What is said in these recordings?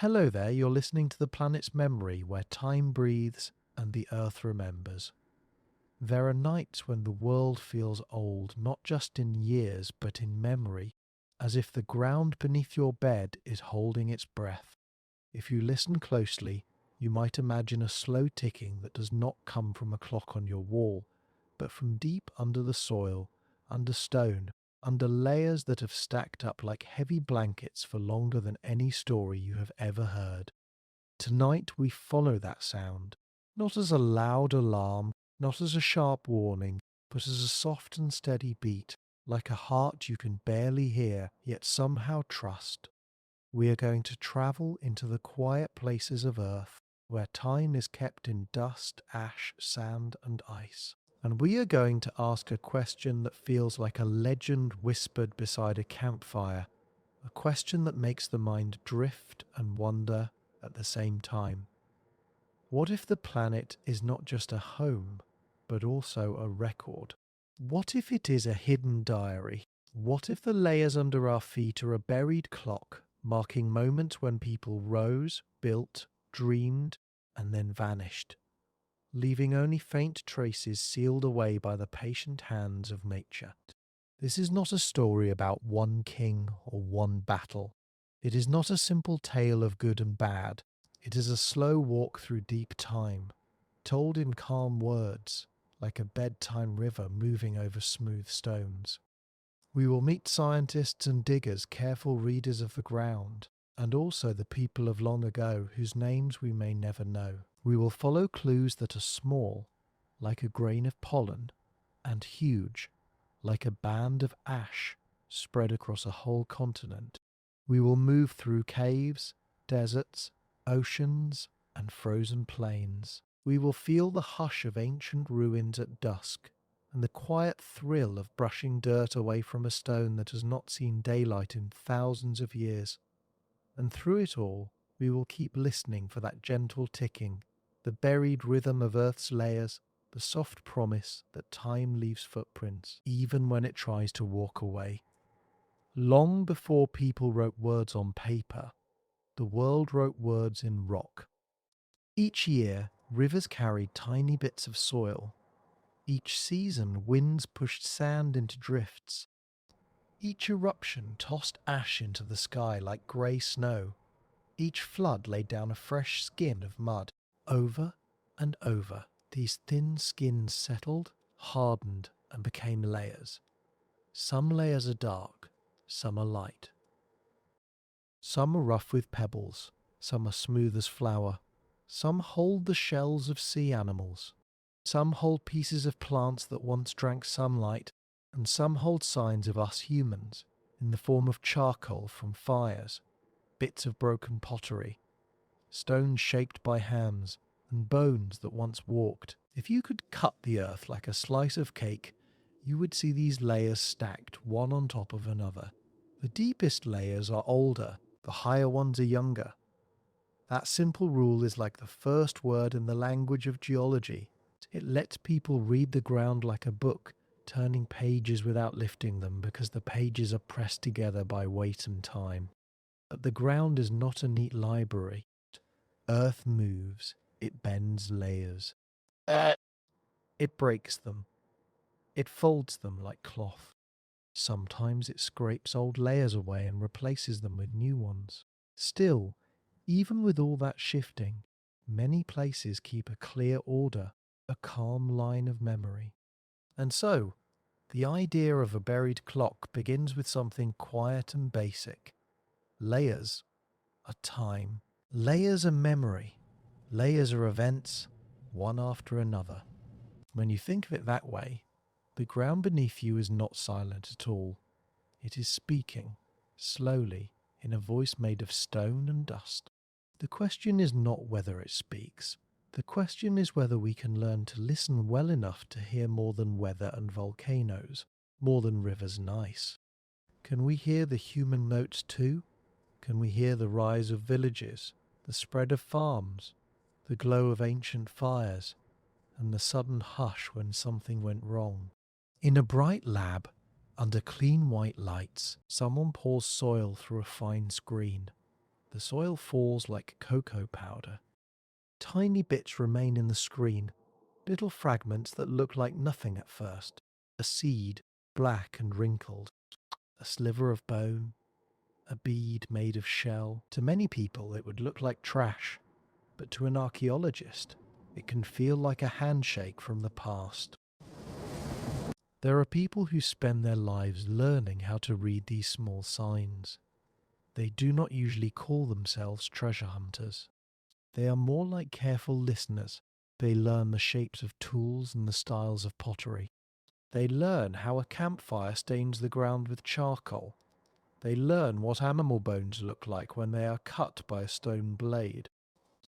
Hello there, you're listening to the planet's memory where time breathes and the earth remembers. There are nights when the world feels old, not just in years but in memory, as if the ground beneath your bed is holding its breath. If you listen closely, you might imagine a slow ticking that does not come from a clock on your wall, but from deep under the soil, under stone, under layers that have stacked up like heavy blankets for longer than any story you have ever heard. Tonight we follow that sound, not as a loud alarm, not as a sharp warning, but as a soft and steady beat, like a heart you can barely hear, yet somehow trust. We are going to travel into the quiet places of Earth, where time is kept in dust, ash, sand, and ice. And we are going to ask a question that feels like a legend whispered beside a campfire, a question that makes the mind drift and wonder at the same time. What if the planet is not just a home, but also a record? What if it is a hidden diary? What if the layers under our feet are a buried clock, marking moments when people rose, built, dreamed, and then vanished, leaving only faint traces sealed away by the patient hands of nature? This is not a story about one king or one battle. It is not a simple tale of good and bad. It is a slow walk through deep time, told in calm words, like a bedtime river moving over smooth stones. We will meet scientists and diggers, careful readers of the ground, and also the people of long ago whose names we may never know. We will follow clues that are small, like a grain of pollen, and huge, like a band of ash spread across a whole continent. We will move through caves, deserts, oceans, and frozen plains. We will feel the hush of ancient ruins at dusk, and the quiet thrill of brushing dirt away from a stone that has not seen daylight in thousands of years. And through it all, we will keep listening for that gentle ticking, the buried rhythm of Earth's layers, the soft promise that time leaves footprints, even when it tries to walk away. Long before people wrote words on paper, the world wrote words in rock. Each year, rivers carried tiny bits of soil. Each season, winds pushed sand into drifts. Each eruption tossed ash into the sky like grey snow. Each flood laid down a fresh skin of mud. Over and over, these thin skins settled, hardened, and became layers. Some layers are dark, some are light. Some are rough with pebbles, some are smooth as flour. Some hold the shells of sea animals. Some hold pieces of plants that once drank sunlight, and some hold signs of us humans, in the form of charcoal from fires, bits of broken pottery, stones shaped by hands, and bones that once walked. If you could cut the earth like a slice of cake, you would see these layers stacked one on top of another. The deepest layers are older, the higher ones are younger. That simple rule is like the first word in the language of geology. It lets people read the ground like a book, turning pages without lifting them because the pages are pressed together by weight and time. But the ground is not a neat library. Earth moves, it bends layers. It breaks them. It folds them like cloth. Sometimes it scrapes old layers away and replaces them with new ones. Still, even with all that shifting, many places keep a clear order, a calm line of memory. And so, the idea of a buried clock begins with something quiet and basic. Layers are time. Layers are memory. Layers are events, one after another. When you think of it that way, the ground beneath you is not silent at all. It is speaking, slowly, in a voice made of stone and dust. The question is not whether it speaks. The question is whether we can learn to listen well enough to hear more than weather and volcanoes, more than rivers and ice. Can we hear the human notes too? Can we hear the rise of villages, the spread of farms, the glow of ancient fires, and the sudden hush when something went wrong? In a bright lab, under clean white lights, someone pours soil through a fine screen. The soil falls like cocoa powder. Tiny bits remain in the screen, little fragments that look like nothing at first. A seed, black and wrinkled. A sliver of bone. A bead made of shell. To many people it would look like trash, but to an archaeologist it can feel like a handshake from the past. There are people who spend their lives learning how to read these small signs. They do not usually call themselves treasure hunters. They are more like careful listeners. They learn the shapes of tools and the styles of pottery. They learn how a campfire stains the ground with charcoal. They learn what animal bones look like when they are cut by a stone blade.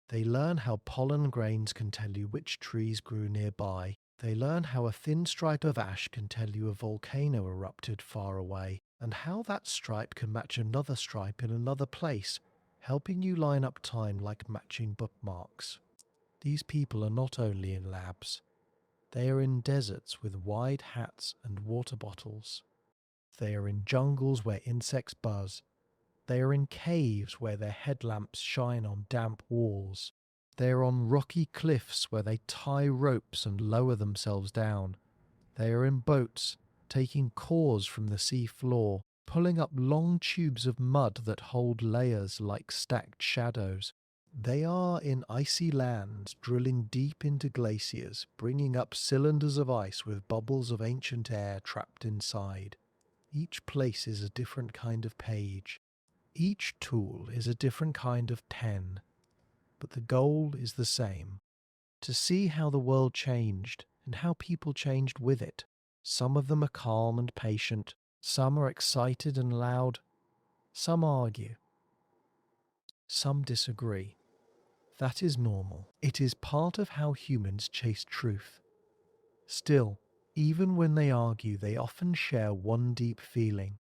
They learn how pollen grains can tell you which trees grew nearby. They learn how a thin stripe of ash can tell you a volcano erupted far away, and how that stripe can match another stripe in another place, helping you line up time like matching bookmarks. These people are not only in labs. They are in deserts with wide hats and water bottles. They are in jungles where insects buzz. They are in caves where their headlamps shine on damp walls. They are on rocky cliffs where they tie ropes and lower themselves down. They are in boats, taking cores from the sea floor, pulling up long tubes of mud that hold layers like stacked shadows. They are in icy lands, drilling deep into glaciers, bringing up cylinders of ice with bubbles of ancient air trapped inside. Each place is a different kind of page. Each tool is a different kind of pen. But the goal is the same: to see how the world changed and how people changed with it. Some of them are calm and patient, some are excited and loud, some argue, some disagree. That is normal. It is part of how humans chase truth. Still, even when they argue, they often share one deep feeling: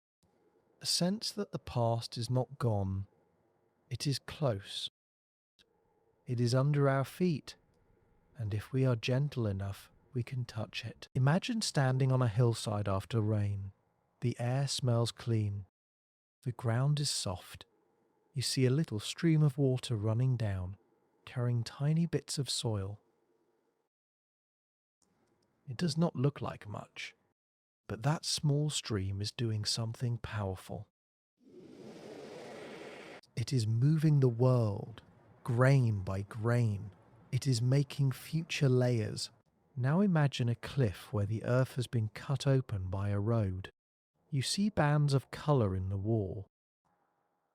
a sense that the past is not gone, it is close. It is under our feet, and if we are gentle enough, we can touch it. Imagine standing on a hillside after rain. The air smells clean. The ground is soft. You see a little stream of water running down, carrying tiny bits of soil. It does not look like much, but that small stream is doing something powerful. It is moving the world, grain by grain. It is making future layers. Now imagine a cliff where the earth has been cut open by a road. You see bands of colour in the wall.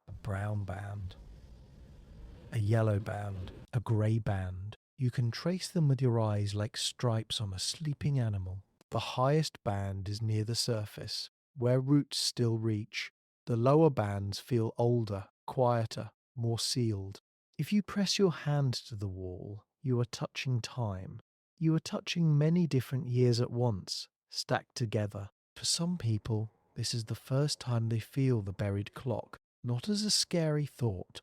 A brown band, a yellow band, a grey band. You can trace them with your eyes like stripes on a sleeping animal. The highest band is near the surface, where roots still reach. The lower bands feel older, quieter, more sealed. If you press your hand to the wall, you are touching time. You are touching many different years at once, stacked together. For some people, this is the first time they feel the buried clock, not as a scary thought,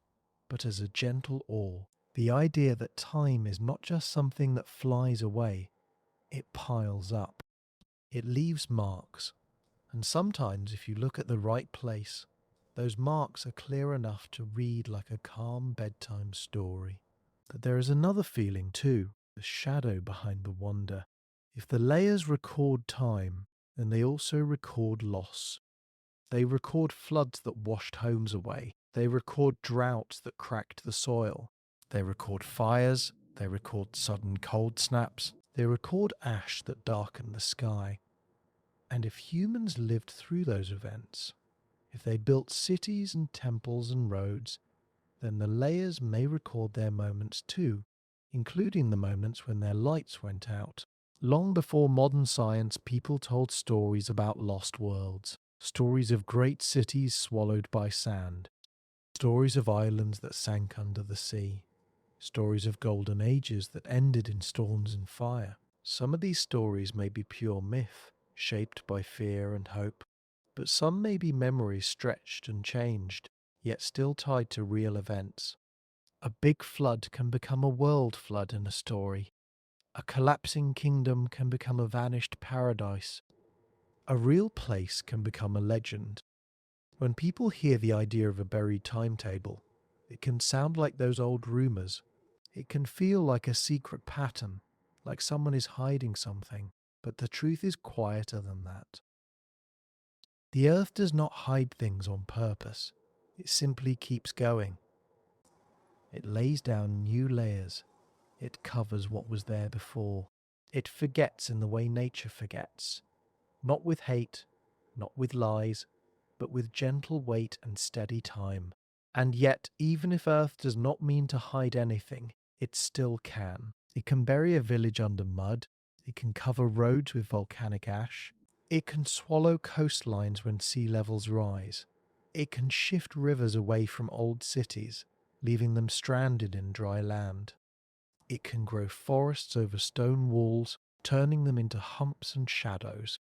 but as a gentle awe. The idea that time is not just something that flies away, it piles up. It leaves marks, and sometimes if you look at the right place, those marks are clear enough to read like a calm bedtime story. But there is another feeling too, the shadow behind the wonder. If the layers record time, then they also record loss. They record floods that washed homes away. They record droughts that cracked the soil. They record fires. They record sudden cold snaps. They record ash that darkened the sky. And if humans lived through those events, if they built cities and temples and roads, then the layers may record their moments too, including the moments when their lights went out. Long before modern science, people told stories about lost worlds, stories of great cities swallowed by sand, stories of islands that sank under the sea, stories of golden ages that ended in storms and fire. Some of these stories may be pure myth, shaped by fear and hope, but some may be memories stretched and changed, yet still tied to real events. A big flood can become a world flood in a story. A collapsing kingdom can become a vanished paradise. A real place can become a legend. When people hear the idea of a buried timetable, It can sound like those old rumors. It can feel like a secret pattern, like someone is hiding something, but the truth is quieter than that. The earth does not hide things on purpose. It simply keeps going. It lays down new layers. It covers what was there before. It forgets in the way nature forgets. Not with hate, not with lies, but with gentle weight and steady time. And yet, even if Earth does not mean to hide anything, it still can. It can bury a village under mud. It can cover roads with volcanic ash. It can swallow coastlines when sea levels rise. It can shift rivers away from old cities, leaving them stranded in dry land. It can grow forests over stone walls, turning them into humps and shadows.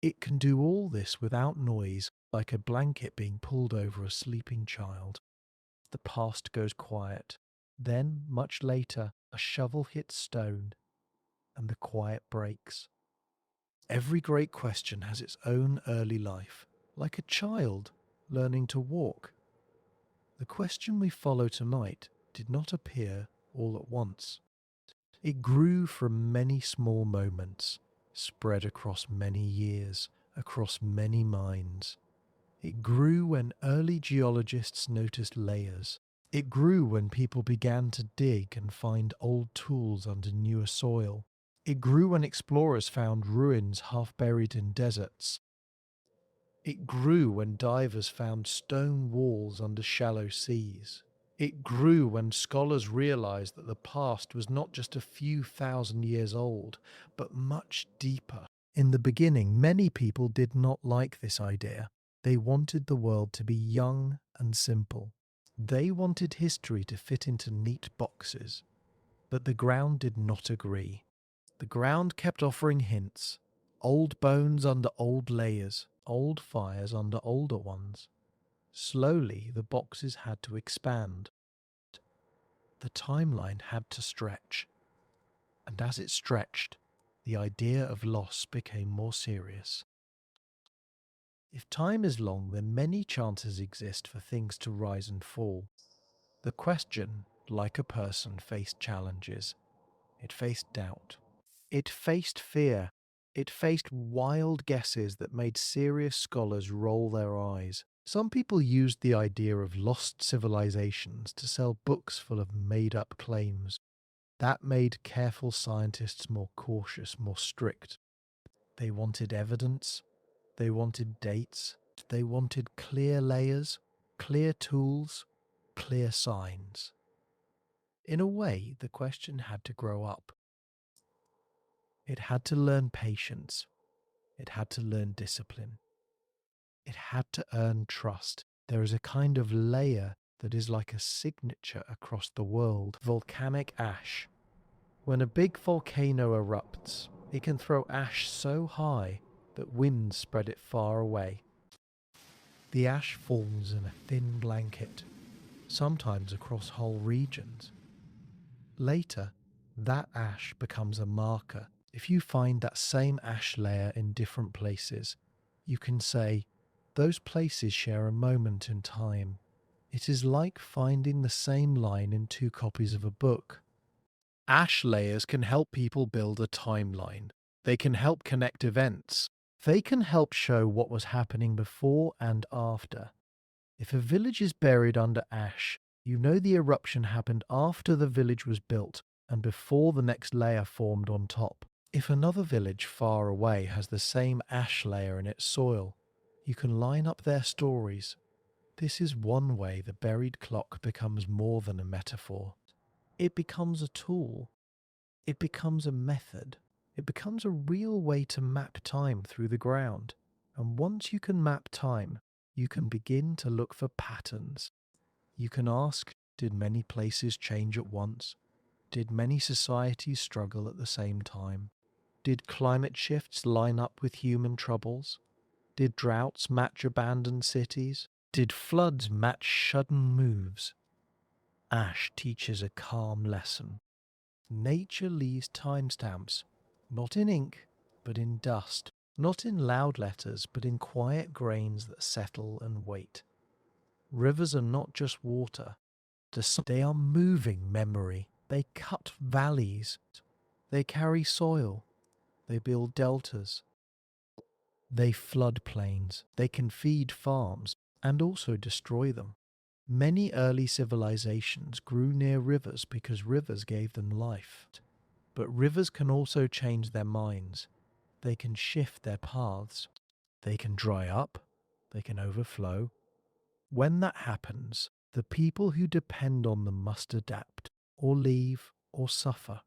It can do all this without noise, like a blanket being pulled over a sleeping child. The past goes quiet. Then, much later, a shovel hits stone, and the quiet breaks. Every great question has its own early life, like a child learning to walk. The question we follow tonight did not appear all at once. It grew from many small moments, spread across many years, across many minds. It grew when early geologists noticed layers. It grew when people began to dig and find old tools under newer soil. It grew when explorers found ruins half buried in deserts. It grew when divers found stone walls under shallow seas. It grew when scholars realized that the past was not just a few thousand years old, but much deeper. In the beginning, many people did not like this idea. They wanted the world to be young and simple. They wanted history to fit into neat boxes. But the ground did not agree. The ground kept offering hints. Old bones under old layers, old fires under older ones. Slowly, the boxes had to expand. The timeline had to stretch. And as it stretched, the idea of loss became more serious. If time is long, then many chances exist for things to rise and fall. The question, like a person, faced challenges. It faced doubt. It faced fear. It faced wild guesses that made serious scholars roll their eyes. Some people used the idea of lost civilizations to sell books full of made-up claims. That made careful scientists more cautious, more strict. They wanted evidence. They wanted dates. They wanted clear layers, clear tools, clear signs. In a way, the question had to grow up. It had to learn patience. It had to learn discipline. It had to earn trust. There is a kind of layer that is like a signature across the world. Volcanic ash. When a big volcano erupts, it can throw ash so high that winds spread it far away. The ash falls in a thin blanket, sometimes across whole regions. Later, that ash becomes a marker. If you find that same ash layer in different places, you can say, those places share a moment in time. It is like finding the same line in two copies of a book. Ash layers can help people build a timeline. They can help connect events. They can help show what was happening before and after. If a village is buried under ash, you know the eruption happened after the village was built and before the next layer formed on top. If another village far away has the same ash layer in its soil, you can line up their stories. This is one way the buried clock becomes more than a metaphor. It becomes a tool. It becomes a method. It becomes a real way to map time through the ground. And once you can map time, you can begin to look for patterns. You can ask, did many places change at once? Did many societies struggle at the same time? Did climate shifts line up with human troubles? Did droughts match abandoned cities? Did floods match sudden moves? Ash teaches a calm lesson. Nature leaves timestamps, not in ink, but in dust, not in loud letters, but in quiet grains that settle and wait. Rivers are not just water, They are moving memory. They cut valleys. They carry soil. They build deltas. They flood plains. They can feed farms and also destroy them. Many early civilizations grew near rivers because rivers gave them life. But rivers can also change their minds. They can shift their paths. They can dry up. They can overflow. When that happens, the people who depend on them must adapt, or leave, or suffer.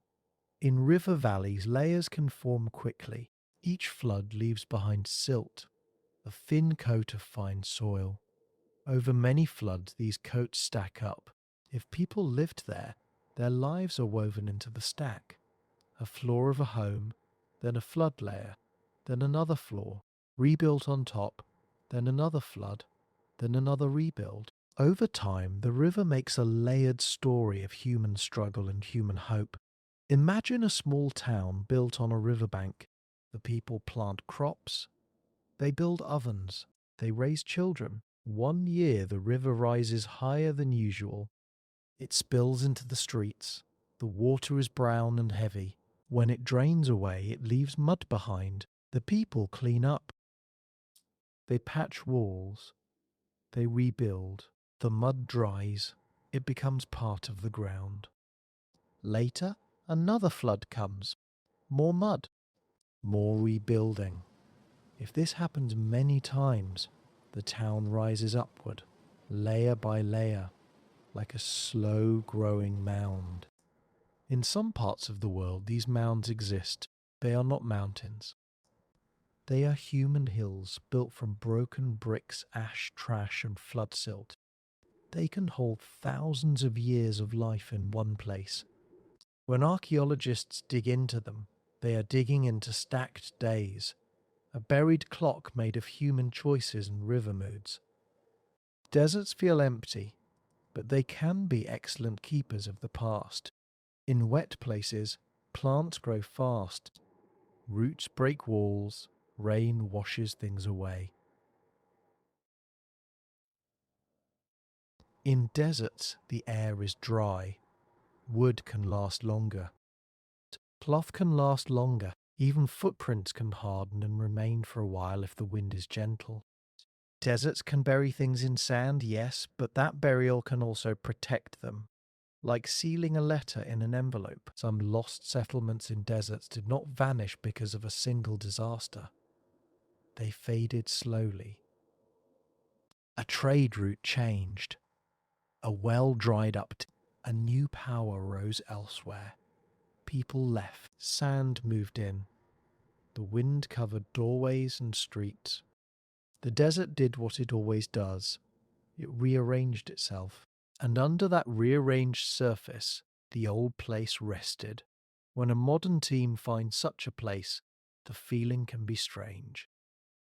In river valleys, layers can form quickly. Each flood leaves behind silt, a thin coat of fine soil. Over many floods, these coats stack up. If people lived there, their lives are woven into the stack. A floor of a home, then a flood layer, then another floor, rebuilt on top, then another flood, then another rebuild. Over time, the river makes a layered story of human struggle and human hope. Imagine a small town built on a riverbank. The people plant crops, they build ovens, they raise children. One year the river rises higher than usual. It spills into the streets. The water is brown and heavy. When it drains away, it leaves mud behind. The people clean up. They patch walls. They rebuild. The mud dries. It becomes part of the ground. Later, another flood comes. More mud. More rebuilding. If this happens many times, the town rises upward, layer by layer, like a slow-growing mound. In some parts of the world, these mounds exist. They are not mountains. They are human hills built from broken bricks, ash, trash, and flood silt. They can hold thousands of years of life in one place. When archaeologists dig into them, they are digging into stacked days, a buried clock made of human choices and river moods. Deserts feel empty, but they can be excellent keepers of the past. In wet places, plants grow fast. Roots break walls. Rain washes things away. In deserts, the air is dry. Wood can last longer. Cloth can last longer. Even footprints can harden and remain for a while if the wind is gentle. Deserts can bury things in sand, yes, but that burial can also protect them. Like sealing a letter in an envelope, some lost settlements in deserts did not vanish because of a single disaster. They faded slowly. A trade route changed. A well dried up. A new power rose elsewhere. People left. Sand moved in. The wind covered doorways and streets. The desert did what it always does. It rearranged itself. And under that rearranged surface, the old place rested. When a modern team finds such a place, the feeling can be strange.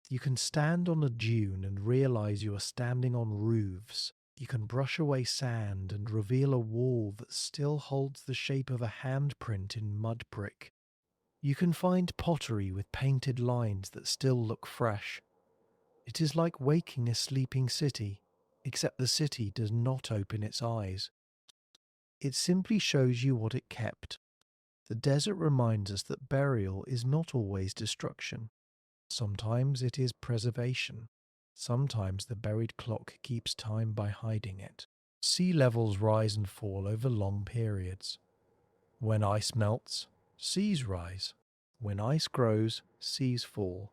You can stand on a dune and realize you are standing on roofs. You can brush away sand and reveal a wall that still holds the shape of a handprint in mud brick. You can find pottery with painted lines that still look fresh. It is like waking a sleeping city, except the city does not open its eyes. It simply shows you what it kept. The desert reminds us that burial is not always destruction. Sometimes it is preservation. Sometimes the buried clock keeps time by hiding it. Sea levels rise and fall over long periods. When ice melts, seas rise. When ice grows, seas fall.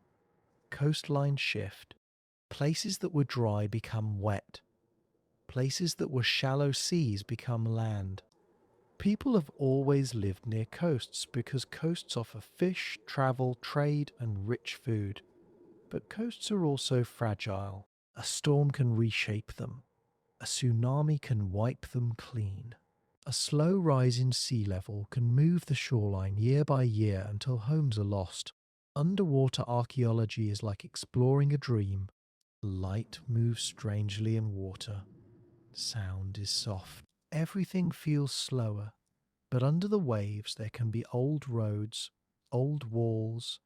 Coastlines shift. Places that were dry become wet. Places that were shallow seas become land. People have always lived near coasts because coasts offer fish, travel, trade, and rich food. But coasts are also fragile. A storm can reshape them. A tsunami can wipe them clean. A slow rise in sea level can move the shoreline year by year until homes are lost. Underwater archaeology is like exploring a dream. Light moves strangely in water. Sound is soft. Everything feels slower. But under the waves there can be old roads, old walls,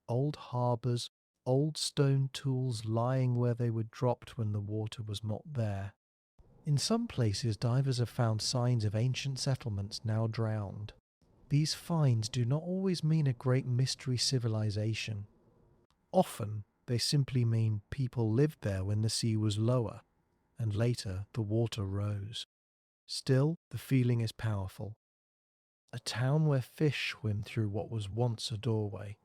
old harbours, old stone tools lying where they were dropped when the water was not there. In some places, divers have found signs of ancient settlements now drowned. These finds do not always mean a great mystery civilization. Often, they simply mean people lived there when the sea was lower, and later the water rose. Still, the feeling is powerful. A town where fish swim through what was once a doorway.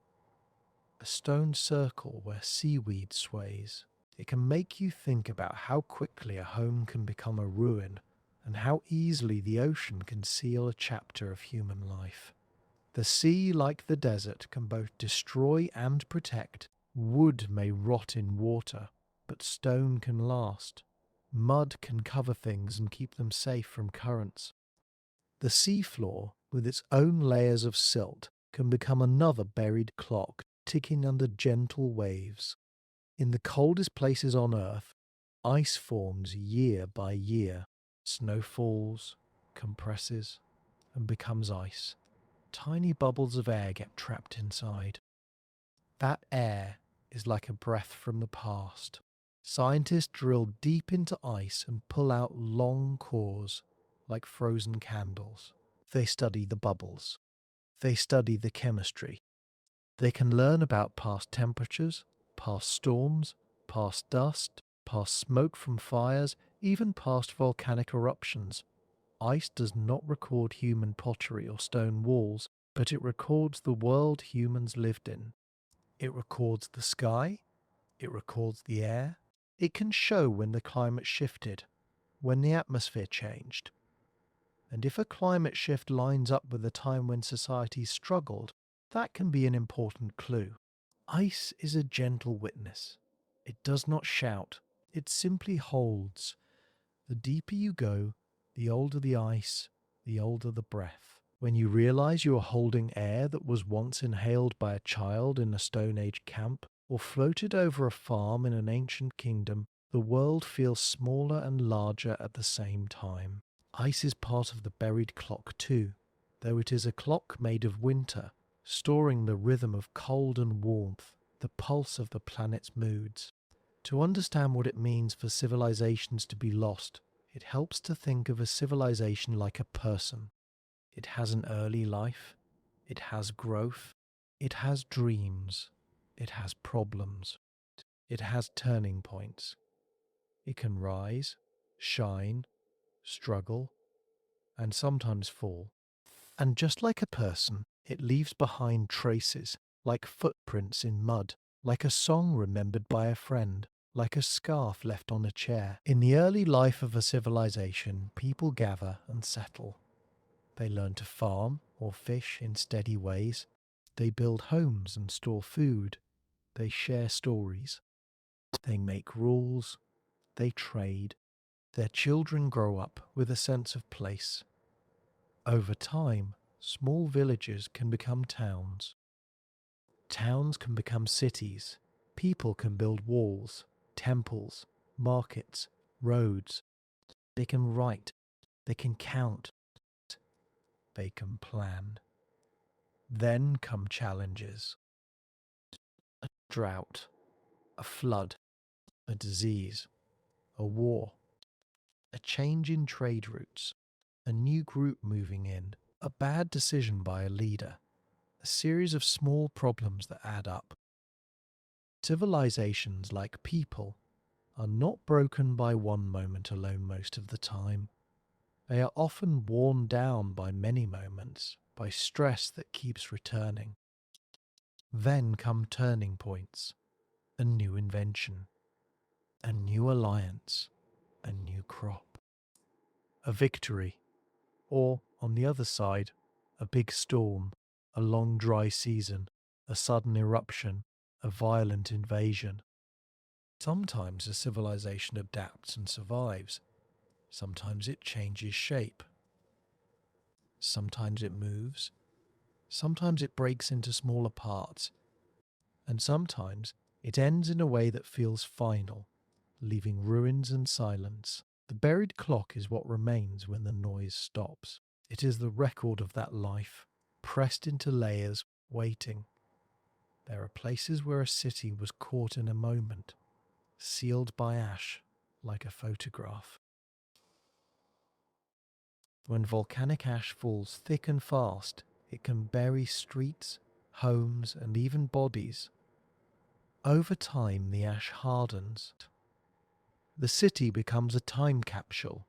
A stone circle where seaweed sways. It can make you think about how quickly a home can become a ruin, and how easily the ocean can seal a chapter of human life. The sea, like the desert, can both destroy and protect. Wood may rot in water, but stone can last. Mud can cover things and keep them safe from currents. The seafloor, with its own layers of silt, can become another buried clock ticking under gentle waves. In the coldest places on Earth, ice forms year by year. Snow falls, compresses, and becomes ice. Tiny bubbles of air get trapped inside. That air is like a breath from the past. Scientists drill deep into ice and pull out long cores, like frozen candles. They study the bubbles. They study the chemistry. They can learn about past temperatures, past storms, past dust, past smoke from fires, even past volcanic eruptions. Ice does not record human pottery or stone walls, but it records the world humans lived in. It records the sky. It records the air. It can show when the climate shifted, when the atmosphere changed. And if a climate shift lines up with a time when society struggled, that can be an important clue. Ice is a gentle witness. It does not shout. It simply holds. The deeper you go, the older the ice, the older the breath. When you realize you are holding air that was once inhaled by a child in a Stone Age camp, or floated over a farm in an ancient kingdom, the world feels smaller and larger at the same time. Ice is part of the buried clock too, though it is a clock made of winter, storing the rhythm of cold and warmth, the pulse of the planet's moods. To understand what it means for civilizations to be lost, it helps to think of a civilization like a person. It has an early life, it has growth, it has dreams, it has problems, it has turning points. It can rise, shine, struggle, and sometimes fall. And just like a person, it leaves behind traces, like footprints in mud, like a song remembered by a friend, like a scarf left on a chair. In the early life of a civilization, people gather and settle. They learn to farm or fish in steady ways. They build homes and store food. They share stories. They make rules. They trade. Their children grow up with a sense of place. Over time, small villages can become towns. Towns can become cities. People can build walls, temples, markets, roads. They can write. They can count. They can plan. Then come challenges. A drought, a flood, a disease, a war, a change in trade routes, a new group moving in, a bad decision by a leader, a series of small problems that add up. Civilizations, like people, are not broken by one moment alone most of the time. They are often worn down by many moments, by stress that keeps returning. Then come turning points, a new invention, a new alliance, a new crop, a victory, or, on the other side, a big storm, a long dry season, a sudden eruption, a violent invasion. Sometimes a civilization adapts and survives. Sometimes it changes shape. Sometimes it moves. Sometimes it breaks into smaller parts. And sometimes it ends in a way that feels final, leaving ruins and silence. The buried clock is what remains when the noise stops. It is the record of that life, pressed into layers, waiting. There are places where a city was caught in a moment, sealed by ash, like a photograph. When volcanic ash falls thick and fast, it can bury streets, homes, and even bodies. Over time, the ash hardens. The city becomes a time capsule.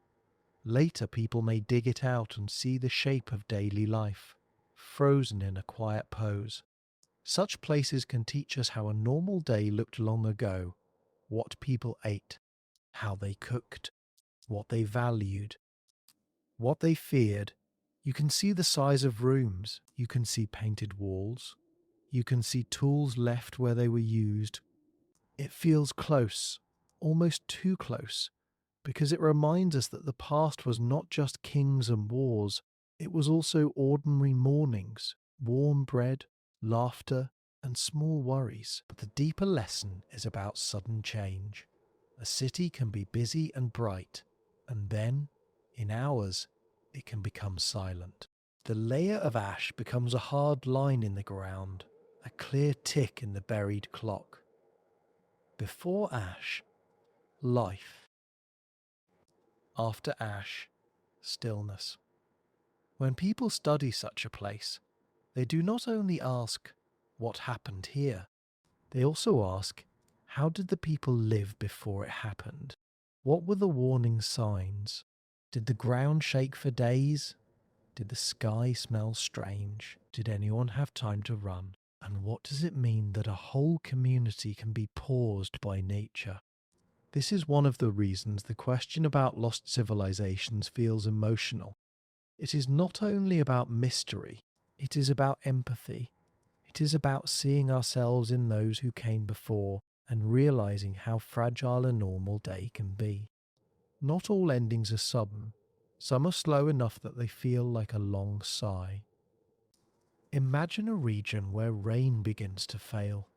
Later, people may dig it out and see the shape of daily life, frozen in a quiet pose. Such places can teach us how a normal day looked long ago, what people ate, how they cooked, what they valued, what they feared. You can see the size of rooms, you can see painted walls, you can see tools left where they were used. It feels close, almost too close, because it reminds us that the past was not just kings and wars, it was also ordinary mornings, warm bread, laughter, and small worries. But the deeper lesson is about sudden change. A city can be busy and bright, and then, in hours, it can become silent. The layer of ash becomes a hard line in the ground, a clear tick in the buried clock. Before ash, life. After ash, stillness. When people study such a place, they do not only ask, what happened here? They also ask, how did the people live before it happened? What were the warning signs? Did the ground shake for days? Did the sky smell strange? Did anyone have time to run? And what does it mean that a whole community can be paused by nature? This is one of the reasons the question about lost civilizations feels emotional. It is not only about mystery, it is about empathy. It is about seeing ourselves in those who came before and realizing how fragile a normal day can be. Not all endings are sudden. Some are slow enough that they feel like a long sigh. Imagine a region where rain begins to fail.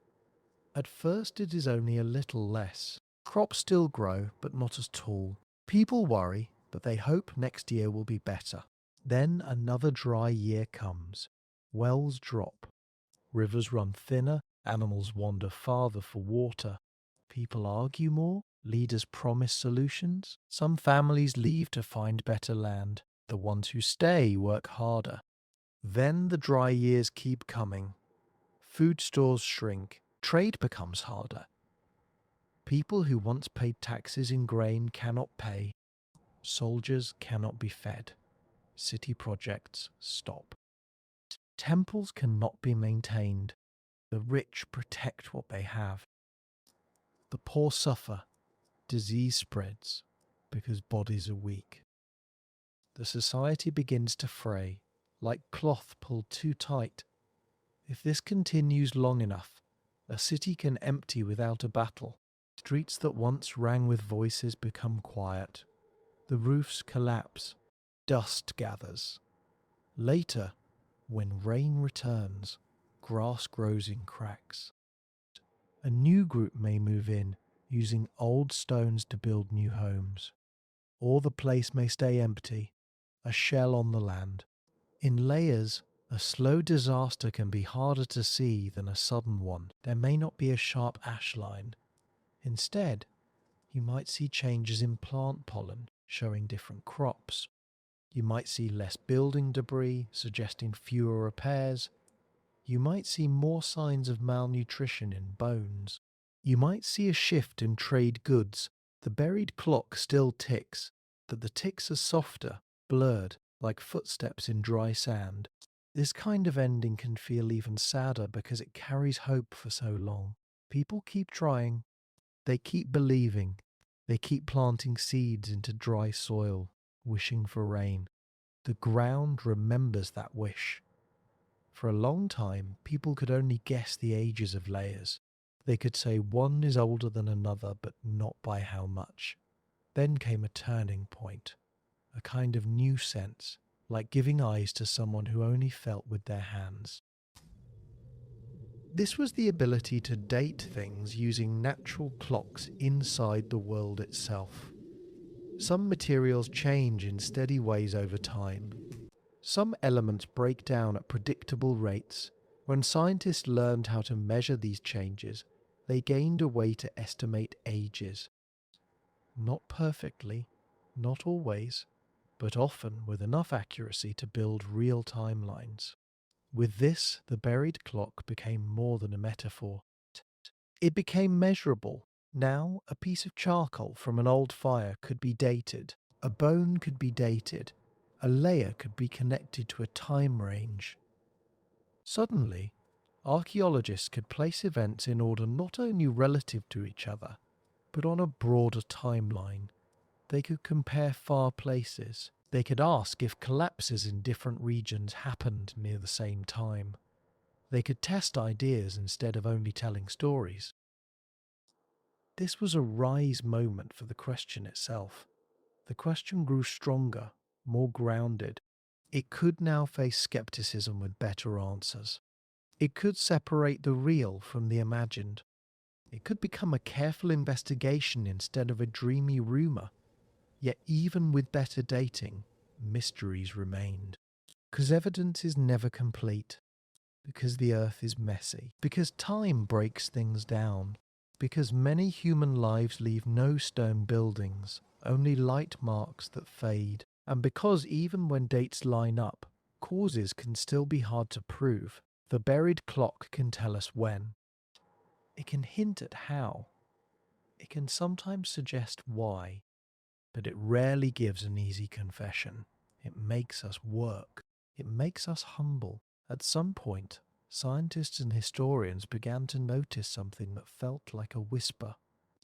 At first it is only a little less. Crops still grow, but not as tall. People worry, but they hope next year will be better. Then another dry year comes. Wells drop. Rivers run thinner, animals wander farther for water. People argue more, leaders promise solutions. Some families leave to find better land. The ones who stay work harder. Then the dry years keep coming. Food stores shrink. Trade becomes harder. People who once paid taxes in grain cannot pay. Soldiers cannot be fed. City projects stop. Temples cannot be maintained. The rich protect what they have. The poor suffer. Disease spreads because bodies are weak. The society begins to fray, like cloth pulled too tight. If this continues long enough, a city can empty without a battle. Streets that once rang with voices become quiet. The roofs collapse. Dust gathers. Later, when rain returns, grass grows in cracks. A new group may move in, using old stones to build new homes. Or the place may stay empty, a shell on the land. In layers, a slow disaster can be harder to see than a sudden one. There may not be a sharp ash line. Instead, you might see changes in plant pollen, showing different crops. You might see less building debris, suggesting fewer repairs. You might see more signs of malnutrition in bones. You might see a shift in trade goods. The buried clock still ticks, but the ticks are softer, blurred, like footsteps in dry sand. This kind of ending can feel even sadder because it carries hope for so long. People keep trying. They keep believing. They keep planting seeds into dry soil, wishing for rain. The ground remembers that wish. For a long time, people could only guess the ages of layers. They could say one is older than another, but not by how much. Then came a turning point, a kind of new sense, like giving eyes to someone who only felt with their hands. This was the ability to date things using natural clocks inside the world itself. Some materials change in steady ways over time. Some elements break down at predictable rates. When scientists learned how to measure these changes, they gained a way to estimate ages. Not perfectly, not always, but often with enough accuracy to build real timelines. With this, the buried clock became more than a metaphor. It became measurable. Now, a piece of charcoal from an old fire could be dated, a bone could be dated, a layer could be connected to a time range. Suddenly, archaeologists could place events in order not only relative to each other, but on a broader timeline. They could compare far places. They could ask if collapses in different regions happened near the same time. They could test ideas instead of only telling stories. This was a rise moment for the question itself. The question grew stronger, more grounded. It could now face skepticism with better answers. It could separate the real from the imagined. It could become a careful investigation instead of a dreamy rumour. Yet even with better dating, mysteries remained. Because evidence is never complete. Because the earth is messy. Because time breaks things down. Because many human lives leave no stone buildings, only light marks that fade. And because even when dates line up, causes can still be hard to prove. The buried clock can tell us when. It can hint at how. It can sometimes suggest why. But it rarely gives an easy confession. It makes us work. It makes us humble. At some point, scientists and historians began to notice something that felt like a whisper.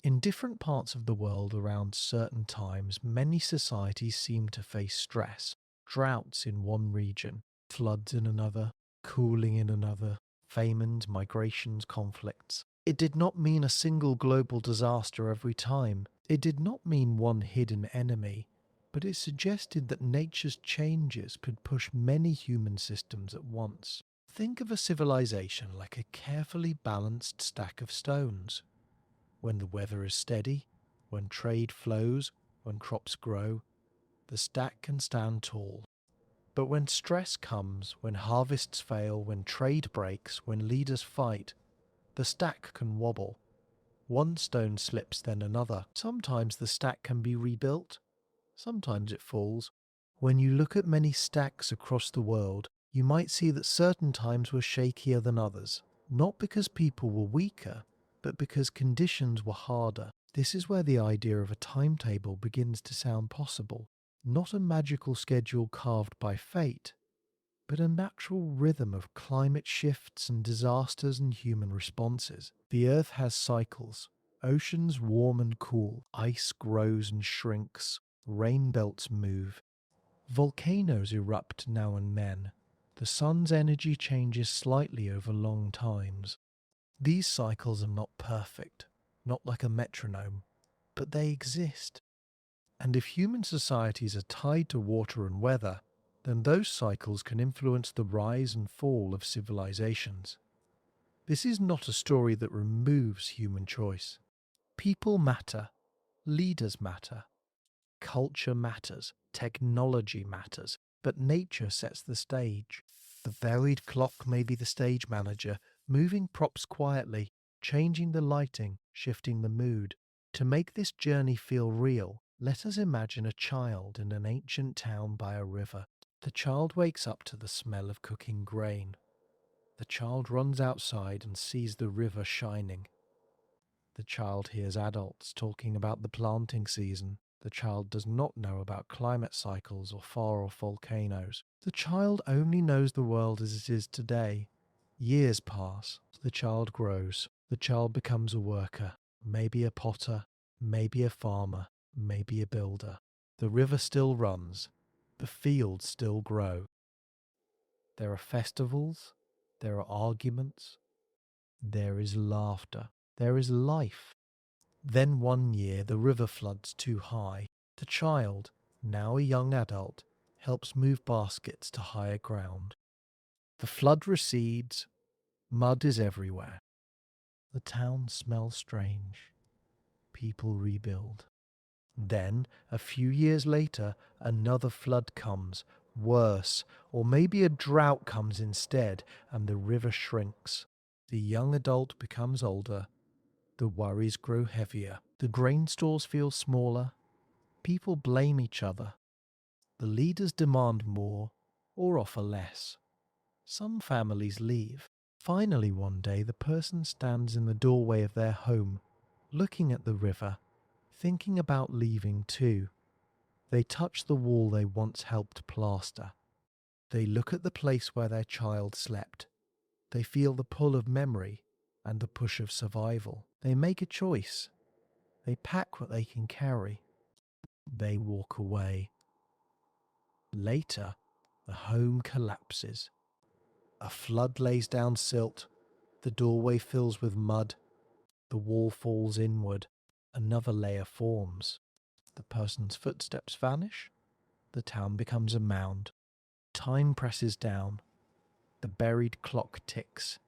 In different parts of the world around certain times, many societies seemed to face stress. Droughts in one region, floods in another, cooling in another, famines, migrations, conflicts. It did not mean a single global disaster every time. It did not mean one hidden enemy, but it suggested that nature's changes could push many human systems at once. Think of a civilization like a carefully balanced stack of stones. When the weather is steady, when trade flows, when crops grow, the stack can stand tall. But when stress comes, when harvests fail, when trade breaks, when leaders fight, the stack can wobble. One stone slips, then another. Sometimes the stack can be rebuilt. Sometimes it falls. When you look at many stacks across the world, you might see that certain times were shakier than others. Not because people were weaker, but because conditions were harder. This is where the idea of a timetable begins to sound possible. Not a magical schedule carved by fate, but a natural rhythm of climate shifts and disasters and human responses. The Earth has cycles. Oceans warm and cool, ice grows and shrinks, rain belts move. Volcanoes erupt now and then. The sun's energy changes slightly over long times. These cycles are not perfect, not like a metronome, but they exist. And if human societies are tied to water and weather, then those cycles can influence the rise and fall of civilizations. This is not a story that removes human choice. People matter, leaders matter, culture matters, technology matters, but nature sets the stage. The buried clock may be the stage manager, moving props quietly, changing the lighting, shifting the mood. To make this journey feel real, let us imagine a child in an ancient town by a river. The child wakes up to the smell of cooking grain. The child runs outside and sees the river shining. The child hears adults talking about the planting season. The child does not know about climate cycles or far-off volcanoes. The child only knows the world as it is today. Years pass. The child grows. The child becomes a worker, maybe a potter, maybe a farmer, maybe a builder. The river still runs. The fields still grow. There are festivals. There are arguments. There is laughter. There is life. Then one year the river floods too high. The child, now a young adult, helps move baskets to higher ground. The flood recedes. Mud is everywhere. The town smells strange. People rebuild. Then, a few years later, another flood comes, worse, or maybe a drought comes instead, and the river shrinks. The young adult becomes older. The worries grow heavier. The grain stores feel smaller. People blame each other. The leaders demand more or offer less. Some families leave. Finally, one day, the person stands in the doorway of their home, looking at the river, thinking about leaving too. They touch the wall they once helped plaster. They look at the place where their child slept. They feel the pull of memory and the push of survival. They make a choice. They pack what they can carry. They walk away. Later, the home collapses. A flood lays down silt. The doorway fills with mud. The wall falls inward. Another layer forms. The person's footsteps vanish. The town becomes a mound. Time presses down. The buried clock ticks.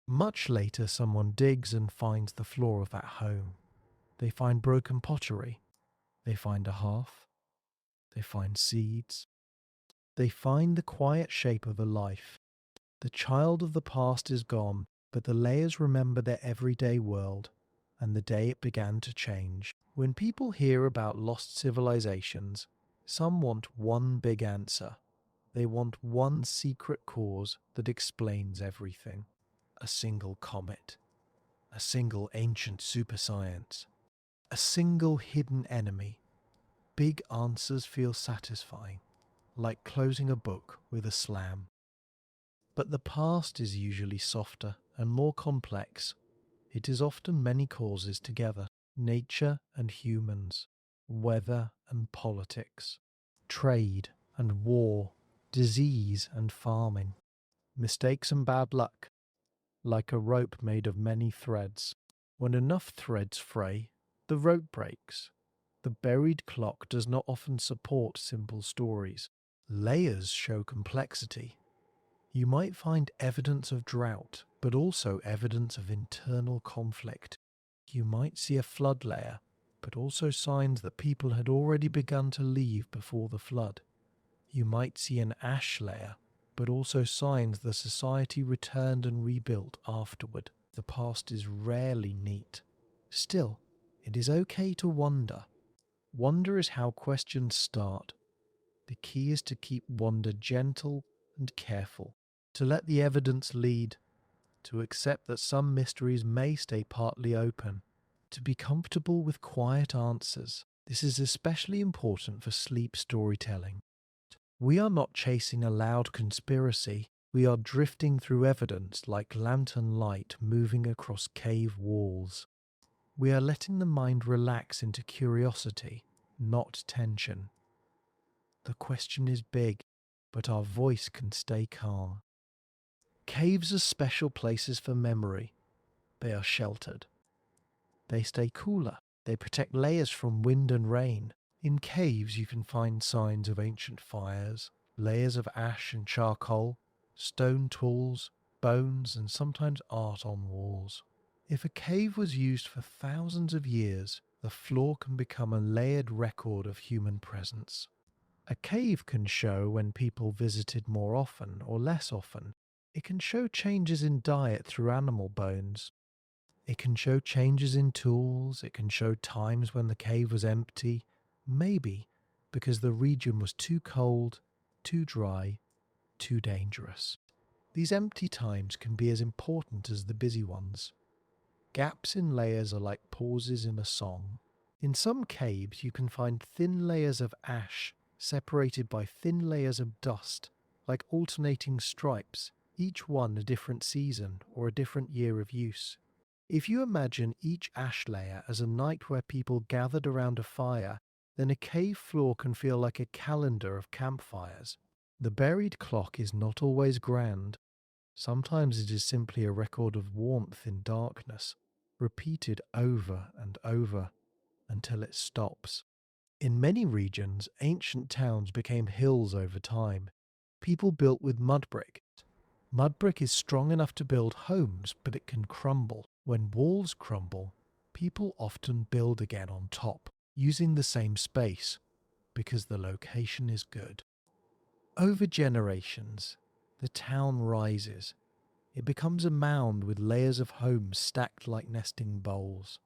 Much later, someone digs and finds the floor of that home. They find broken pottery. They find a hearth. They find seeds. They find the quiet shape of a life. The child of the past is gone, but the layers remember their everyday world and the day it began to change. When people hear about lost civilizations, some want one big answer. They want one secret cause that explains everything. A single comet, a single ancient superscience, a single hidden enemy. Big answers feel satisfying, like closing a book with a slam. But the past is usually softer and more complex. It is often many causes together: nature and humans, weather and politics, trade and war, disease and farming, mistakes and bad luck, like a rope made of many threads. When enough threads fray, the rope breaks. The buried clock does not often support simple stories. Layers show complexity. You might find evidence of drought, but also evidence of internal conflict. You might see a flood layer, but also signs that people had already begun to leave before the flood. You might see an ash layer, but also signs the society returned and rebuilt afterward. The past is rarely neat. Still, it is okay to wonder. Wonder is how questions start. The key is to keep wonder gentle and careful, to let the evidence lead, to accept that some mysteries may stay partly open, to be comfortable with quiet answers. This is especially important for sleep storytelling. We are not chasing a loud conspiracy. We are drifting through evidence like lantern light moving across cave walls. We are letting the mind relax into curiosity, not tension. The question is big, but our voice can stay calm. Caves are special places for memory. They are sheltered. They stay cooler. They protect layers from wind and rain. In caves you can find signs of ancient fires, layers of ash and charcoal, stone tools, bones, and sometimes art on walls. If a cave was used for thousands of years, the floor can become a layered record of human presence. A cave can show when people visited more often or less often. It can show changes in diet through animal bones. It can show changes in tools. It can show times when the cave was empty, maybe because the region was too cold, too dry, too dangerous. These empty times can be as important as the busy ones. Gaps in layers are like pauses in a song. In some caves you can find thin layers of ash separated by thin layers of dust, like alternating stripes, each one a different season or a different year of use. If you imagine each ash layer as a night where people gathered around a fire, then a cave floor can feel like a calendar of campfires. The buried clock is not always grand. Sometimes it is simply a record of warmth in darkness, repeated over and over until it stops. In many regions, ancient towns became hills over time. People built with mud brick. Mud brick is strong enough to build homes, but it can crumble. When walls crumble, people often build again on top, using the same space, because the location is good. Over generations, the town rises. It becomes a mound with layers of homes stacked like nesting bowls.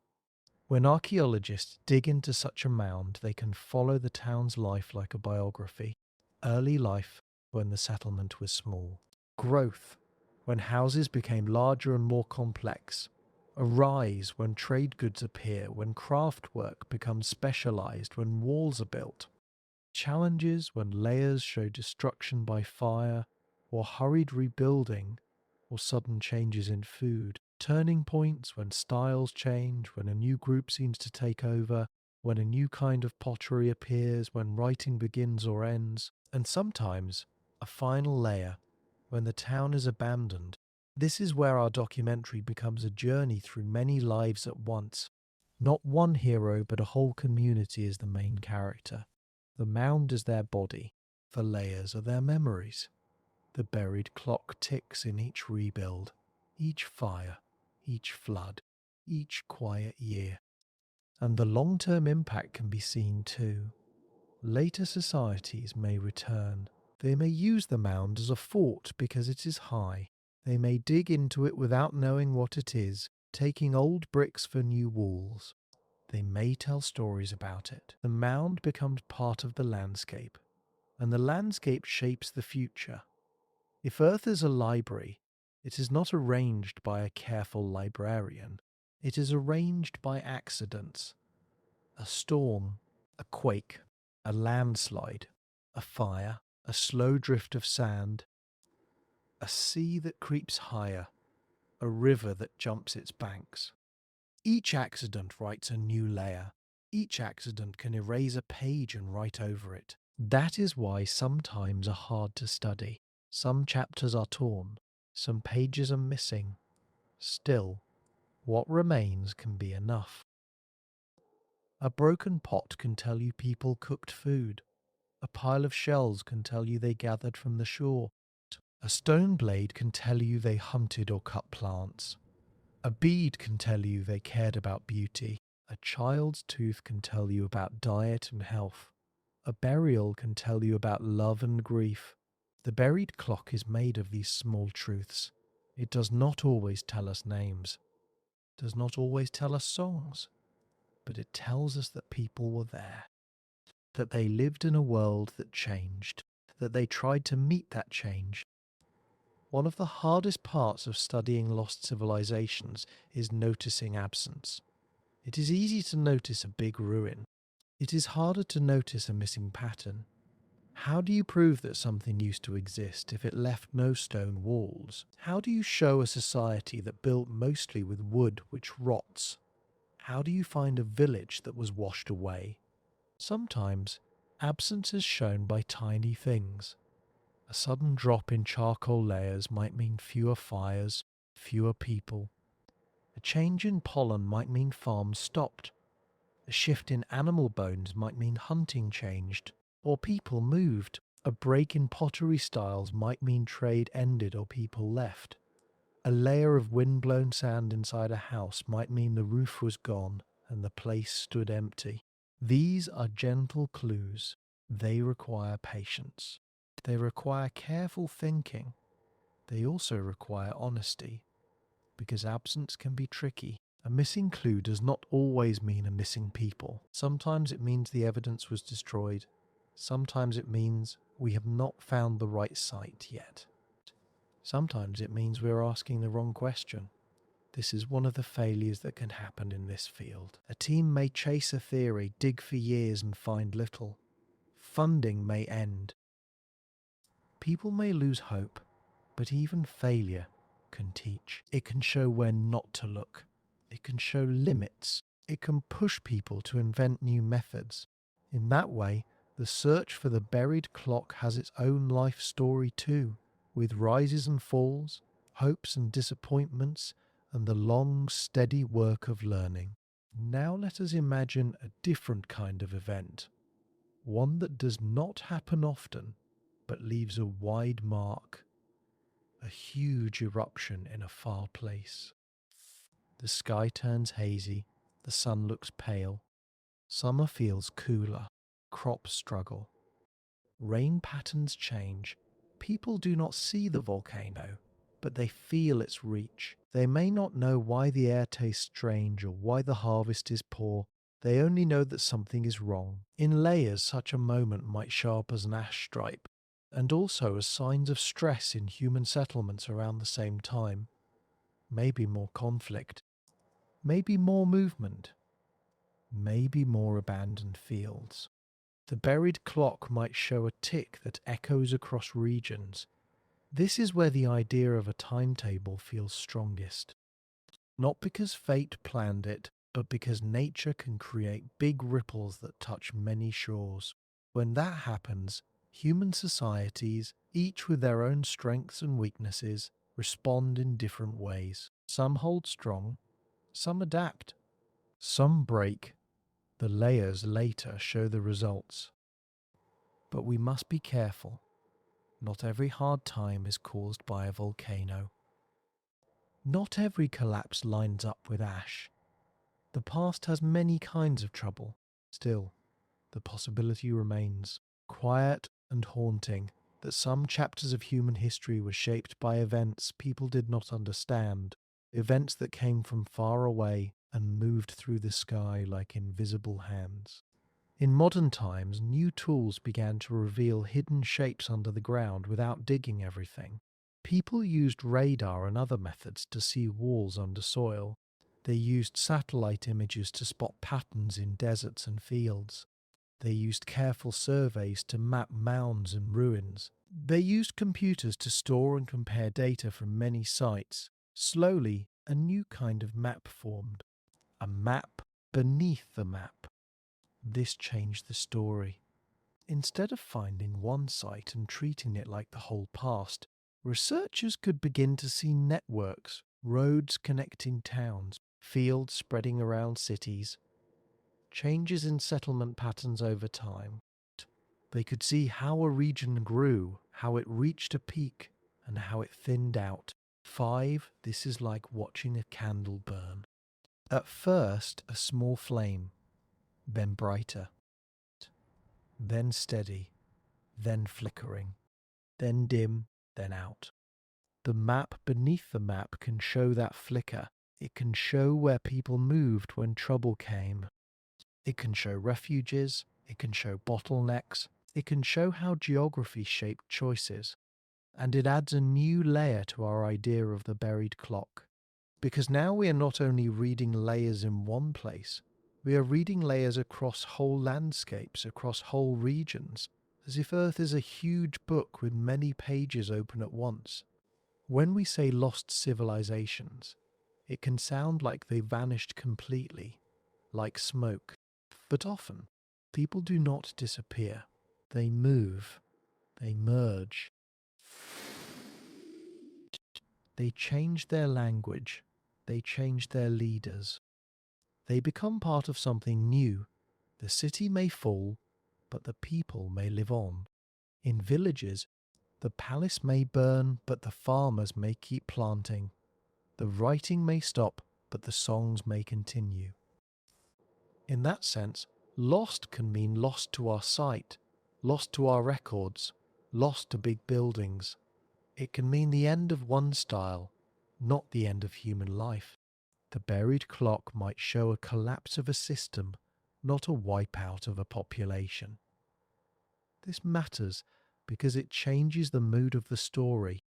When archaeologists dig into such a mound, they can follow the town's life like a biography. Early life, when the settlement was small. Growth, when houses became larger and more complex. A rise, when trade goods appear, when craft work becomes specialized, when walls are built. Challenges, when layers show destruction by fire, or hurried rebuilding, or sudden changes in food. Turning points, when styles change, when a new group seems to take over, when a new kind of pottery appears, when writing begins or ends, and sometimes a final layer, when the town is abandoned. This is where our documentary becomes a journey through many lives at once. Not one hero, but a whole community is the main character. The mound is their body, the layers are their memories. The buried clock ticks in each rebuild, each fire, each flood, each quiet year. And the long-term impact can be seen too. Later societies may return. They may use the mound as a fort because it is high. They may dig into it without knowing what it is, taking old bricks for new walls. They may tell stories about it. The mound becomes part of the landscape, and the landscape shapes the future. If Earth is a library, it is not arranged by a careful librarian. It is arranged by accidents. A storm, a quake, a landslide, a fire, a slow drift of sand, a sea that creeps higher, a river that jumps its banks. Each accident writes a new layer. Each accident can erase a page and write over it. That is why some times are hard to study. Some chapters are torn. Some pages are missing. Still, what remains can be enough. A broken pot can tell you people cooked food. A pile of shells can tell you they gathered from the shore. A stone blade can tell you they hunted or cut plants. A bead can tell you they cared about beauty. A child's tooth can tell you about diet and health. A burial can tell you about love and grief. The buried clock is made of these small truths. It does not always tell us names, does not always tell us songs, but it tells us that people were there, that they lived in a world that changed, that they tried to meet that change. One of the hardest parts of studying lost civilizations is noticing absence. It is easy to notice a big ruin. It is harder to notice a missing pattern. How do you prove that something used to exist if it left no stone walls? How do you show a society that built mostly with wood which rots? How do you find a village that was washed away? Sometimes, absence is shown by tiny things. A sudden drop in charcoal layers might mean fewer fires, fewer people. A change in pollen might mean farms stopped. A shift in animal bones might mean hunting changed, or people moved. A break in pottery styles might mean trade ended or people left. A layer of wind-blown sand inside a house might mean the roof was gone and the place stood empty. These are gentle clues. They require patience. They require careful thinking. They also require honesty, because absence can be tricky. A missing clue does not always mean a missing people. Sometimes it means the evidence was destroyed. Sometimes it means we have not found the right site yet. Sometimes it means we're asking the wrong question. This is one of the failures that can happen in this field. A team may chase a theory, dig for years and find little. Funding may end. People may lose hope, but even failure can teach. It can show where not to look. It can show limits. It can push people to invent new methods. In that way, the search for the buried clock has its own life story too, with rises and falls, hopes and disappointments, and the long, steady work of learning. Now let us imagine a different kind of event, one that does not happen often, but leaves a wide mark. A huge eruption in a far place. The sky turns hazy, the sun looks pale. Summer feels cooler, crops struggle. Rain patterns change. People do not see the volcano, but they feel its reach. They may not know why the air tastes strange or why the harvest is poor. They only know that something is wrong. In layers, such a moment might show up as an ash stripe, and also as signs of stress in human settlements around the same time. Maybe more conflict. Maybe more movement. Maybe more abandoned fields. The buried clock might show a tick that echoes across regions. This is where the idea of a timetable feels strongest. Not because fate planned it, but because nature can create big ripples that touch many shores. When that happens, human societies, each with their own strengths and weaknesses, respond in different ways. Some hold strong, some adapt, some break. The layers later show the results. But we must be careful. Not every hard time is caused by a volcano. Not every collapse lines up with ash. The past has many kinds of trouble. Still, the possibility remains, quiet and haunting, that some chapters of human history were shaped by events people did not understand, events that came from far away and moved through the sky like invisible hands. In modern times, new tools began to reveal hidden shapes under the ground without digging everything. People used radar and other methods to see walls under soil. They used satellite images to spot patterns in deserts and fields. They used careful surveys to map mounds and ruins. They used computers to store and compare data from many sites. Slowly, a new kind of map formed. A map beneath the map. This changed the story. Instead of finding one site and treating it like the whole past, researchers could begin to see networks, roads connecting towns, fields spreading around cities, changes in settlement patterns over time. They could see how a region grew, how it reached a peak, and how it thinned out. This is like watching a candle burn. At first, a small flame, then brighter, then steady, then flickering, then dim, then out. The map beneath the map can show that flicker. It can show where people moved when trouble came. It can show refuges. It can show bottlenecks. It can show how geography shaped choices. And it adds a new layer to our idea of the buried clock. Because now we are not only reading layers in one place, we are reading layers across whole landscapes, across whole regions, as if Earth is a huge book with many pages open at once. When we say lost civilizations, it can sound like they vanished completely, like smoke. But often, people do not disappear. They move. They merge. They change their language. They change their leaders. They become part of something new. The city may fall, but the people may live on. In villages, the palace may burn, but the farmers may keep planting. The writing may stop, but the songs may continue. In that sense, lost can mean lost to our sight, lost to our records, lost to big buildings. It can mean the end of one style, not the end of human life. The buried clock might show a collapse of a system, not a wipeout of a population. This matters because it changes the mood of the story.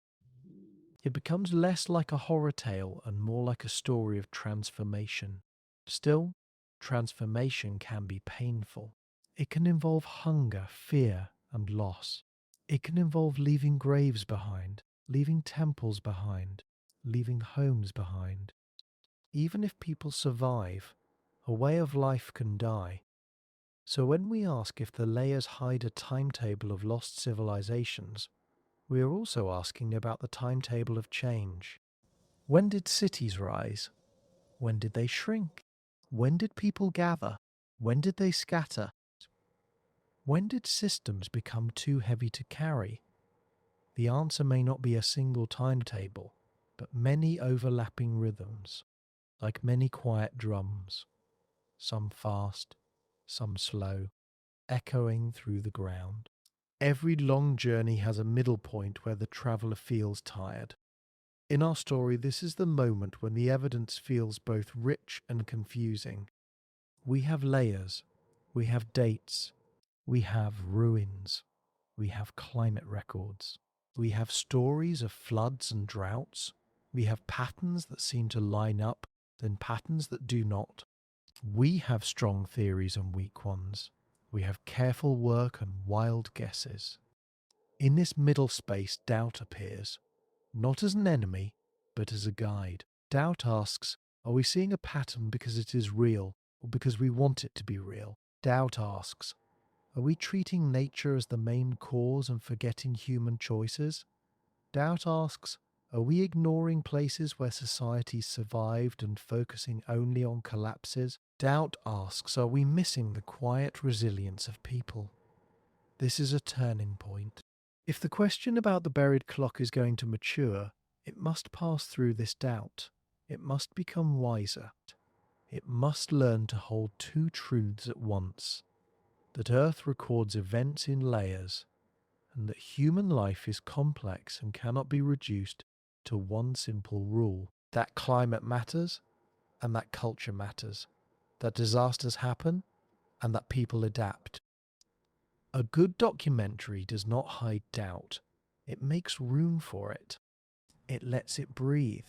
It becomes less like a horror tale and more like a story of transformation. Still, transformation can be painful. It can involve hunger, fear, and loss. It can involve leaving graves behind, leaving temples behind, leaving homes behind. Even if people survive, a way of life can die. So when we ask if the layers hide a timetable of lost civilizations, we are also asking about the timetable of change. When did cities rise? When did they shrink? When did people gather? When did they scatter? When did systems become too heavy to carry? The answer may not be a single timetable, but many overlapping rhythms, like many quiet drums, some fast, some slow, echoing through the ground. Every long journey has a middle point where the traveller feels tired. In our story, this is the moment when the evidence feels both rich and confusing. We have layers, we have dates, we have ruins, we have climate records, we have stories of floods and droughts, we have patterns that seem to line up, then patterns that do not. We have strong theories and weak ones. We have careful work and wild guesses. In this middle space, doubt appears, not as an enemy, but as a guide. Doubt asks, are we seeing a pattern because it is real, or because we want it to be real? Doubt asks, are we treating nature as the main cause and forgetting human choices? Doubt asks, are we ignoring places where societies survived and focusing only on collapses? Doubt asks, are we missing the quiet resilience of people? This is a turning point. If the question about the buried clock is going to mature, it must pass through this doubt. It must become wiser. It must learn to hold two truths at once, that Earth records events in layers, and that human life is complex and cannot be reduced to one simple rule, that climate matters and that culture matters, that disasters happen and that people adapt. A good documentary does not hide doubt. It makes room for it. It lets it breathe.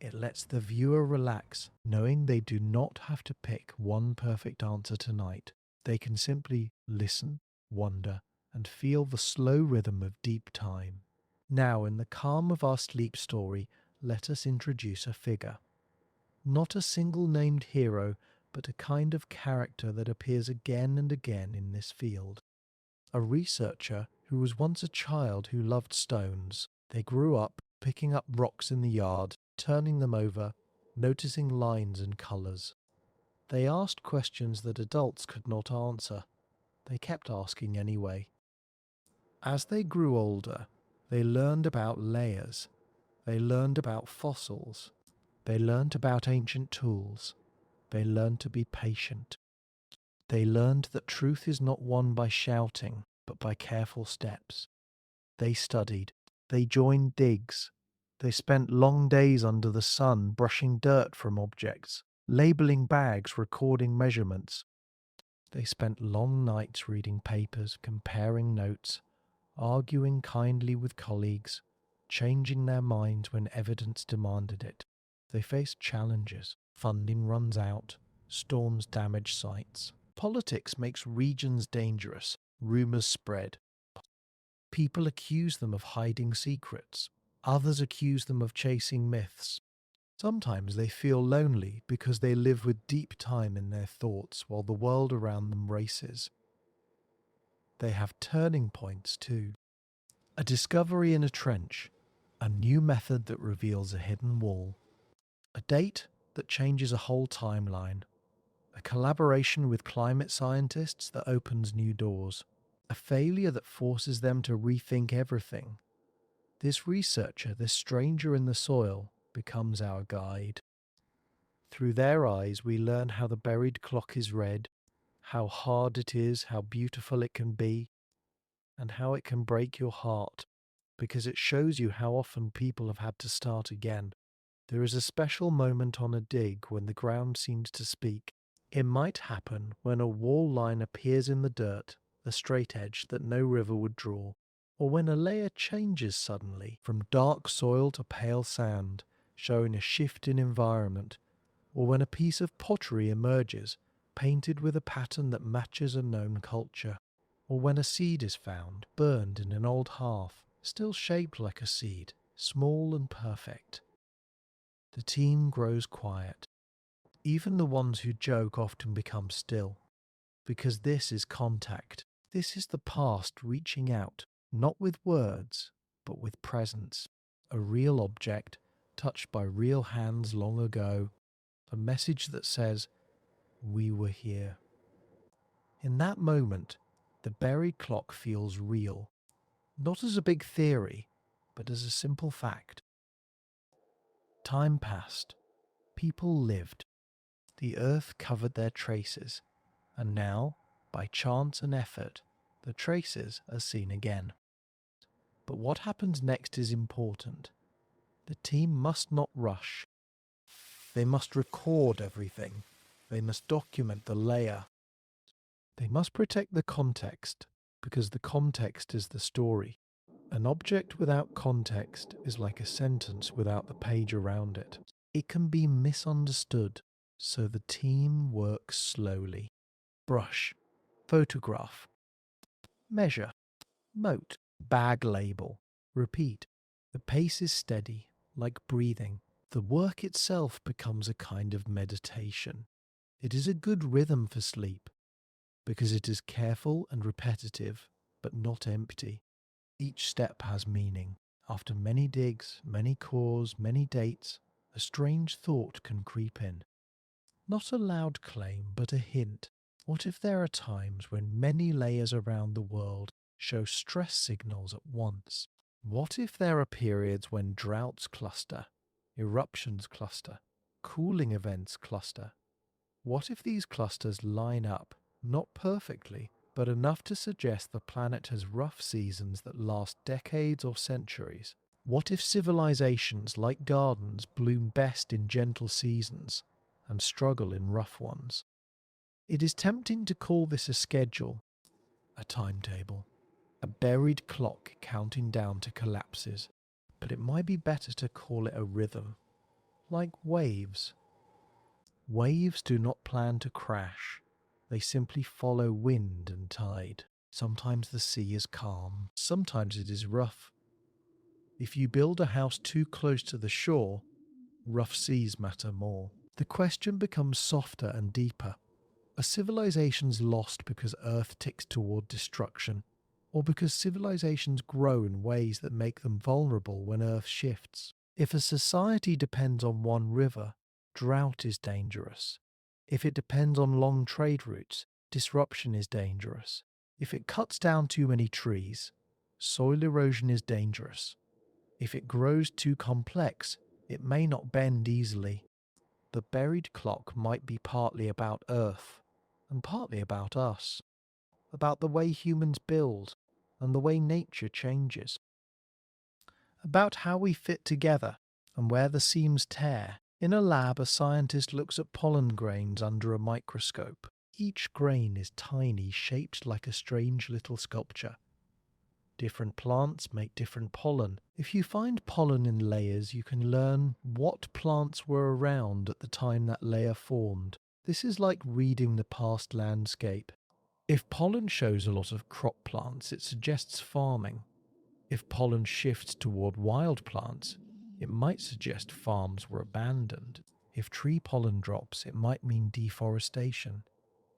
It lets the viewer relax, knowing they do not have to pick one perfect answer tonight. They can simply listen, wonder, and feel the slow rhythm of deep time. Now, in the calm of our sleep story, let us introduce a figure. Not a single named hero, but a kind of character that appears again and again in this field. A researcher who was once a child who loved stones. They grew up picking up rocks in the yard, turning them over, noticing lines and colours. They asked questions that adults could not answer. They kept asking anyway. As they grew older, they learned about layers. They learned about fossils. They learned about ancient tools. They learned to be patient. They learned that truth is not won by shouting, but by careful steps. They studied. They joined digs. They spent long days under the sun brushing dirt from objects, labeling bags, recording measurements. They spent long nights reading papers, comparing notes, arguing kindly with colleagues, changing their minds when evidence demanded it. They faced challenges. Funding runs out. Storms damage sites. Politics makes regions dangerous. Rumours spread. People accuse them of hiding secrets. Others accuse them of chasing myths. Sometimes they feel lonely because they live with deep time in their thoughts while the world around them races. They have turning points too. A discovery in a trench, a new method that reveals a hidden wall, a date that changes a whole timeline, a collaboration with climate scientists that opens new doors, a failure that forces them to rethink everything. This researcher, this stranger in the soil, becomes our guide. Through their eyes we learn how the buried clock is read, how hard it is, how beautiful it can be, and how it can break your heart, because it shows you how often people have had to start again. There is a special moment on a dig when the ground seems to speak. It might happen when a wall line appears in the dirt, the straight edge that no river would draw, or when a layer changes suddenly from dark soil to pale sand, showing a shift in environment, or when a piece of pottery emerges, painted with a pattern that matches a known culture, or when a seed is found, burned in an old hearth, still shaped like a seed, small and perfect. The team grows quiet. Even the ones who joke often become still, because this is contact. This is the past reaching out, not with words, but with presence. A real object, touched by real hands long ago. A message that says, we were here. In that moment, the buried clock feels real, not as a big theory, but as a simple fact. Time passed. People lived. The earth covered their traces, and now, by chance and effort, the traces are seen again. But what happens next is important. The team must not rush. They must record everything. They must document the layer. They must protect the context, because the context is the story. An object without context is like a sentence without the page around it. It can be misunderstood, so the team works slowly. Brush, photograph, measure, note, bag label, repeat. The pace is steady, like breathing. The work itself becomes a kind of meditation. It is a good rhythm for sleep, because it is careful and repetitive, but not empty. Each step has meaning. After many digs, many cores, many dates, a strange thought can creep in. Not a loud claim, but a hint. What if there are times when many layers around the world show stress signals at once? What if there are periods when droughts cluster, eruptions cluster, cooling events cluster? What if these clusters line up, not perfectly, but enough to suggest the planet has rough seasons that last decades or centuries? What if civilizations, like gardens, bloom best in gentle seasons and struggle in rough ones? It is tempting to call this a schedule, a timetable, a buried clock counting down to collapses, but it might be better to call it a rhythm, like waves. Waves do not plan to crash. They simply follow wind and tide. Sometimes the sea is calm, sometimes it is rough. If you build a house too close to the shore, rough seas matter more. The question becomes softer and deeper. Are civilizations lost because Earth ticks toward destruction, or because civilizations grow in ways that make them vulnerable when Earth shifts? If a society depends on one river, drought is dangerous. If it depends on long trade routes, disruption is dangerous. If it cuts down too many trees, soil erosion is dangerous. If it grows too complex, it may not bend easily. The buried clock might be partly about Earth, and partly about us, about the way humans build, and the way nature changes, about how we fit together, and where the seams tear. In a lab, a scientist looks at pollen grains under a microscope. Each grain is tiny, shaped like a strange little sculpture. Different plants make different pollen. If you find pollen in layers, you can learn what plants were around at the time that layer formed. This is like reading the past landscape. If pollen shows a lot of crop plants, it suggests farming. If pollen shifts toward wild plants, it might suggest farms were abandoned. If tree pollen drops, it might mean deforestation.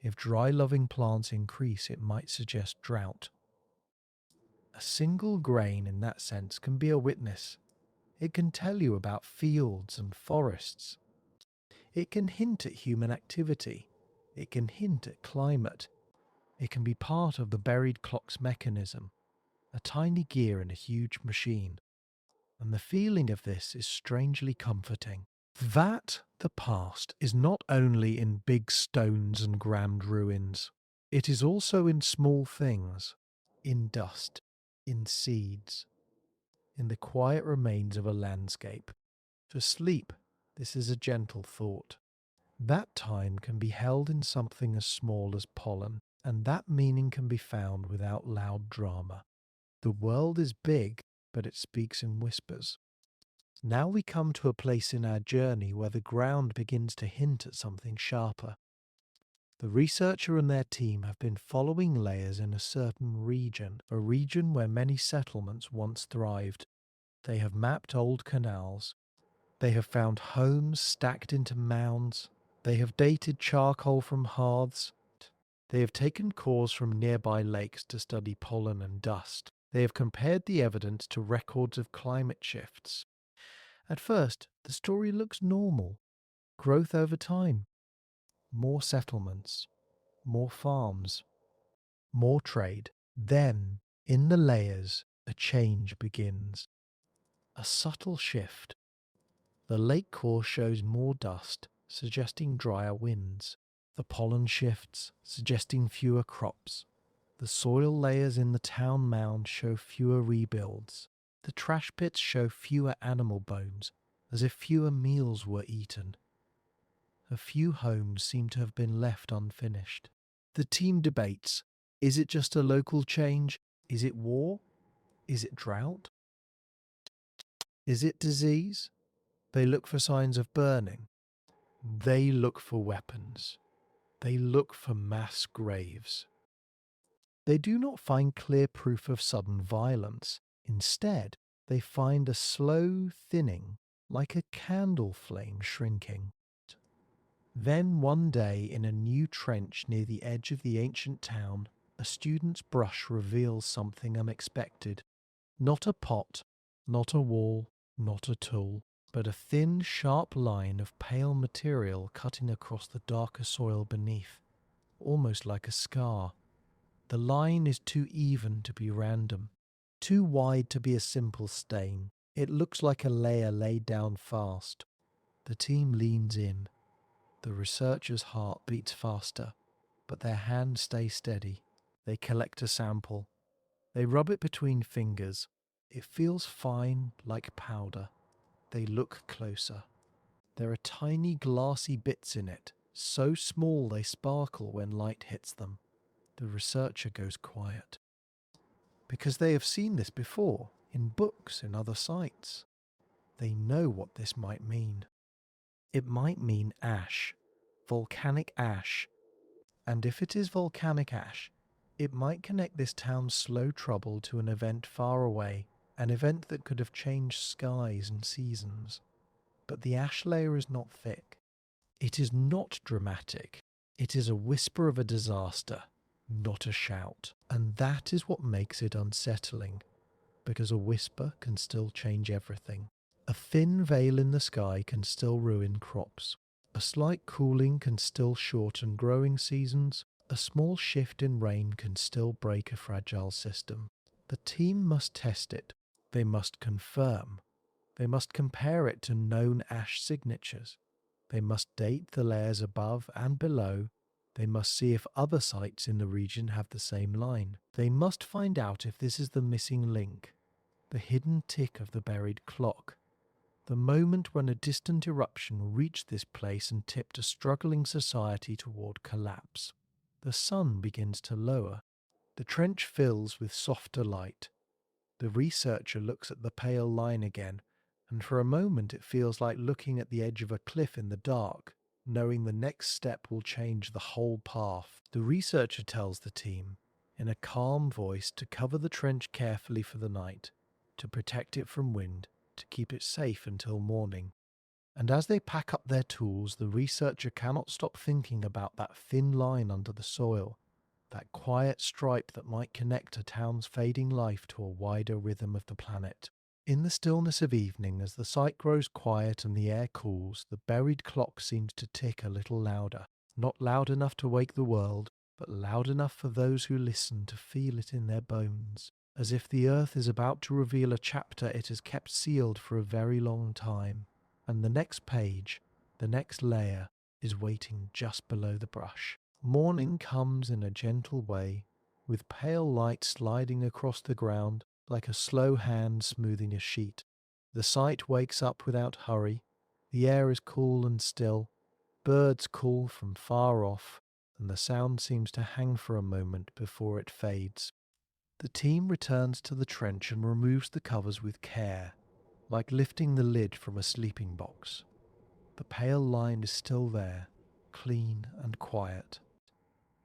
If dry-loving plants increase, it might suggest drought. A single grain in that sense can be a witness. It can tell you about fields and forests. It can hint at human activity. It can hint at climate. It can be part of the buried clock's mechanism, a tiny gear in a huge machine. And the feeling of this is strangely comforting. That the past is not only in big stones and grand ruins. It is also in small things, in dust, in seeds, in the quiet remains of a landscape. For sleep, this is a gentle thought. That time can be held in something as small as pollen, and that meaning can be found without loud drama. The world is big, but it speaks in whispers. Now we come to a place in our journey where the ground begins to hint at something sharper. The researcher and their team have been following layers in a certain region, a region where many settlements once thrived. They have mapped old canals. They have found homes stacked into mounds. They have dated charcoal from hearths. They have taken cores from nearby lakes to study pollen and dust. They have compared the evidence to records of climate shifts. At first, the story looks normal. Growth over time. More settlements. More farms. More trade. Then, in the layers, a change begins. A subtle shift. The lake core shows more dust, suggesting drier winds. The pollen shifts, suggesting fewer crops. The soil layers in the town mound show fewer rebuilds. The trash pits show fewer animal bones, as if fewer meals were eaten. A few homes seem to have been left unfinished. The team debates. Is it just a local change? Is it war? Is it drought? Is it disease? They look for signs of burning. They look for weapons. They look for mass graves. They do not find clear proof of sudden violence. Instead, they find a slow thinning, like a candle flame shrinking. Then one day, in a new trench near the edge of the ancient town, a student's brush reveals something unexpected. Not a pot, not a wall, not a tool, but a thin, sharp line of pale material cutting across the darker soil beneath, almost like a scar. The line is too even to be random, too wide to be a simple stain. It looks like a layer laid down fast. The team leans in. The researcher's heart beats faster, but their hands stay steady. They collect a sample. They rub it between fingers. It feels fine, like powder. They look closer. There are tiny glassy bits in it, so small they sparkle when light hits them. The researcher goes quiet. Because they have seen this before, in books, in other sites. They know what this might mean. It might mean ash, volcanic ash. And if it is volcanic ash, it might connect this town's slow trouble to an event far away, an event that could have changed skies and seasons. But the ash layer is not thick. It is not dramatic. It is a whisper of a disaster, not a shout. And that is what makes it unsettling, because a whisper can still change everything. A thin veil in the sky can still ruin crops. A slight cooling can still shorten growing seasons. A small shift in rain can still break a fragile system. The team must test it. They must confirm. They must compare it to known ash signatures. They must date the layers above and below. They must see if other sites in the region have the same line. They must find out if this is the missing link, the hidden tick of the buried clock, the moment when a distant eruption reached this place and tipped a struggling society toward collapse. The sun begins to lower. The trench fills with softer light. The researcher looks at the pale line again, and for a moment it feels like looking at the edge of a cliff in the dark, knowing the next step will change the whole path. The researcher tells the team, in a calm voice, to cover the trench carefully for the night, to protect it from wind, to keep it safe until morning. And as they pack up their tools, the researcher cannot stop thinking about that thin line under the soil, that quiet stripe that might connect a town's fading life to a wider rhythm of the planet. In the stillness of evening, as the site grows quiet and the air cools, the buried clock seems to tick a little louder. Not loud enough to wake the world, but loud enough for those who listen to feel it in their bones, as if the earth is about to reveal a chapter it has kept sealed for a very long time. And the next page, the next layer, is waiting just below the brush. Morning comes in a gentle way, with pale light sliding across the ground like a slow hand smoothing a sheet. The site wakes up without hurry. The air is cool and still. Birds call from far off, and the sound seems to hang for a moment before it fades. The team returns to the trench and removes the covers with care, like lifting the lid from a sleeping box. The pale line is still there, clean and quiet,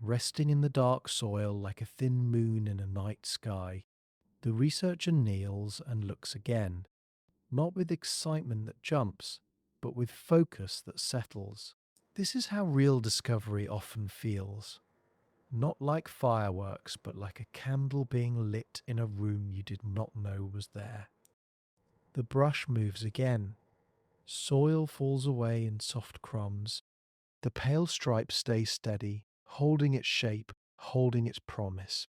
resting in the dark soil like a thin moon in a night sky. The researcher kneels and looks again, not with excitement that jumps, but with focus that settles. This is how real discovery often feels. Not like fireworks, but like a candle being lit in a room you did not know was there. The brush moves again. Soil falls away in soft crumbs. The pale stripe stays steady, holding its shape, holding its promise.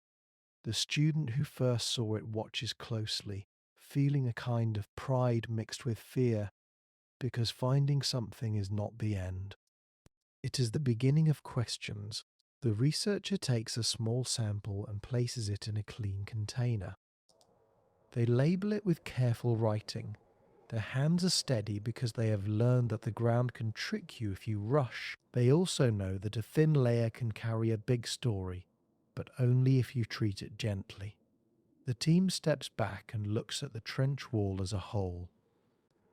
The student who first saw it watches closely, feeling a kind of pride mixed with fear, because finding something is not the end. It is the beginning of questions. The researcher takes a small sample and places it in a clean container. They label it with careful writing. Their hands are steady because they have learned that the ground can trick you if you rush. They also know that a thin layer can carry a big story, but only if you treat it gently. The team steps back and looks at the trench wall as a whole.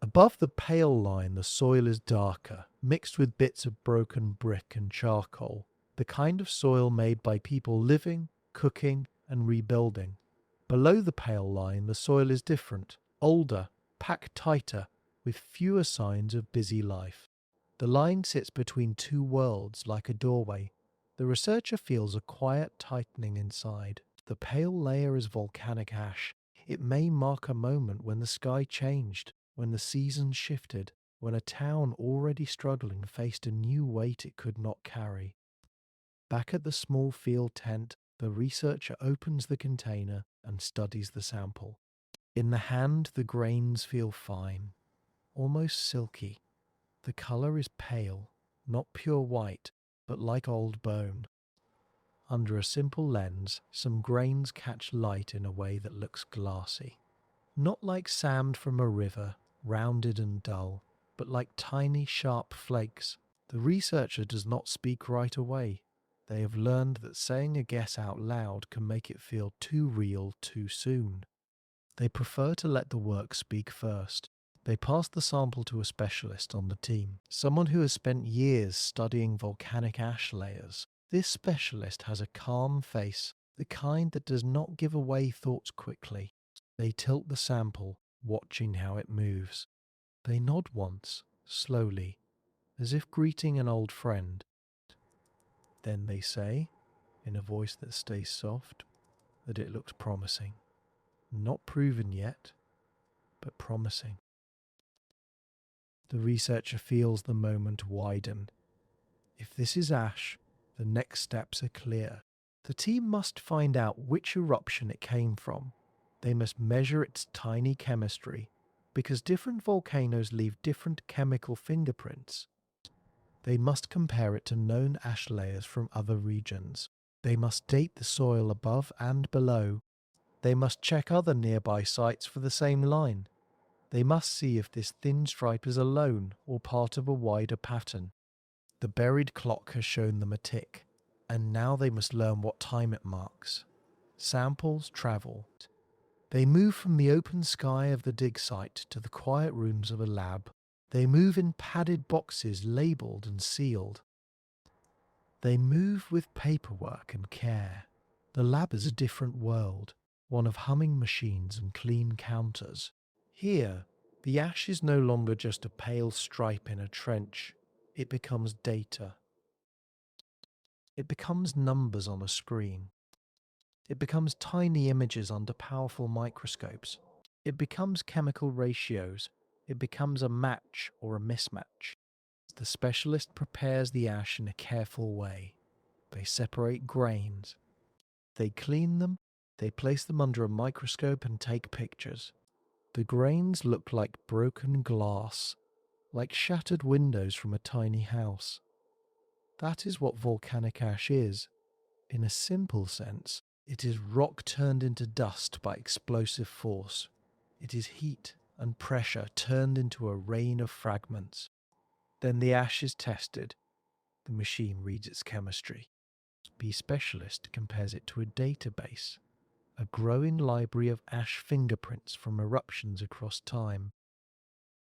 Above the pale line, the soil is darker, mixed with bits of broken brick and charcoal, the kind of soil made by people living, cooking, and rebuilding. Below the pale line, the soil is different, older, packed tighter, with fewer signs of busy life. The line sits between two worlds like a doorway. The researcher feels a quiet tightening inside. The pale layer is volcanic ash. It may mark a moment when the sky changed, when the seasons shifted, when a town already struggling faced a new weight it could not carry. Back at the small field tent, the researcher opens the container and studies the sample. In the hand, the grains feel fine, almost silky. The color is pale, not pure white, but like old bone. Under a simple lens, some grains catch light in a way that looks glassy. Not like sand from a river, rounded and dull, but like tiny, sharp flakes. The researcher does not speak right away. They have learned that saying a guess out loud can make it feel too real too soon. They prefer to let the work speak first. They pass the sample to a specialist on the team, someone who has spent years studying volcanic ash layers. This specialist has a calm face, the kind that does not give away thoughts quickly. They tilt the sample, watching how it moves. They nod once, slowly, as if greeting an old friend. Then they say, in a voice that stays soft, that it looks promising. Not proven yet, but promising. The researcher feels the moment widen. If this is ash, the next steps are clear. The team must find out which eruption it came from. They must measure its tiny chemistry, because different volcanoes leave different chemical fingerprints. They must compare it to known ash layers from other regions. They must date the soil above and below. They must check other nearby sites for the same line. They must see if this thin stripe is alone or part of a wider pattern. The buried clock has shown them a tick, and now they must learn what time it marks. Samples travel. They move from the open sky of the dig site to the quiet rooms of a lab. They move in padded boxes labelled and sealed. They move with paperwork and care. The lab is a different world, one of humming machines and clean counters. Here, the ash is no longer just a pale stripe in a trench. It becomes data. It becomes numbers on a screen. It becomes tiny images under powerful microscopes. It becomes chemical ratios. It becomes a match or a mismatch. The specialist prepares the ash in a careful way. They separate grains. They clean them. They place them under a microscope and take pictures. The grains look like broken glass, like shattered windows from a tiny house. That is what volcanic ash is. In a simple sense, it is rock turned into dust by explosive force. It is heat and pressure turned into a rain of fragments. Then the ash is tested. The machine reads its chemistry. The specialist compares it to a database, a growing library of ash fingerprints from eruptions across time.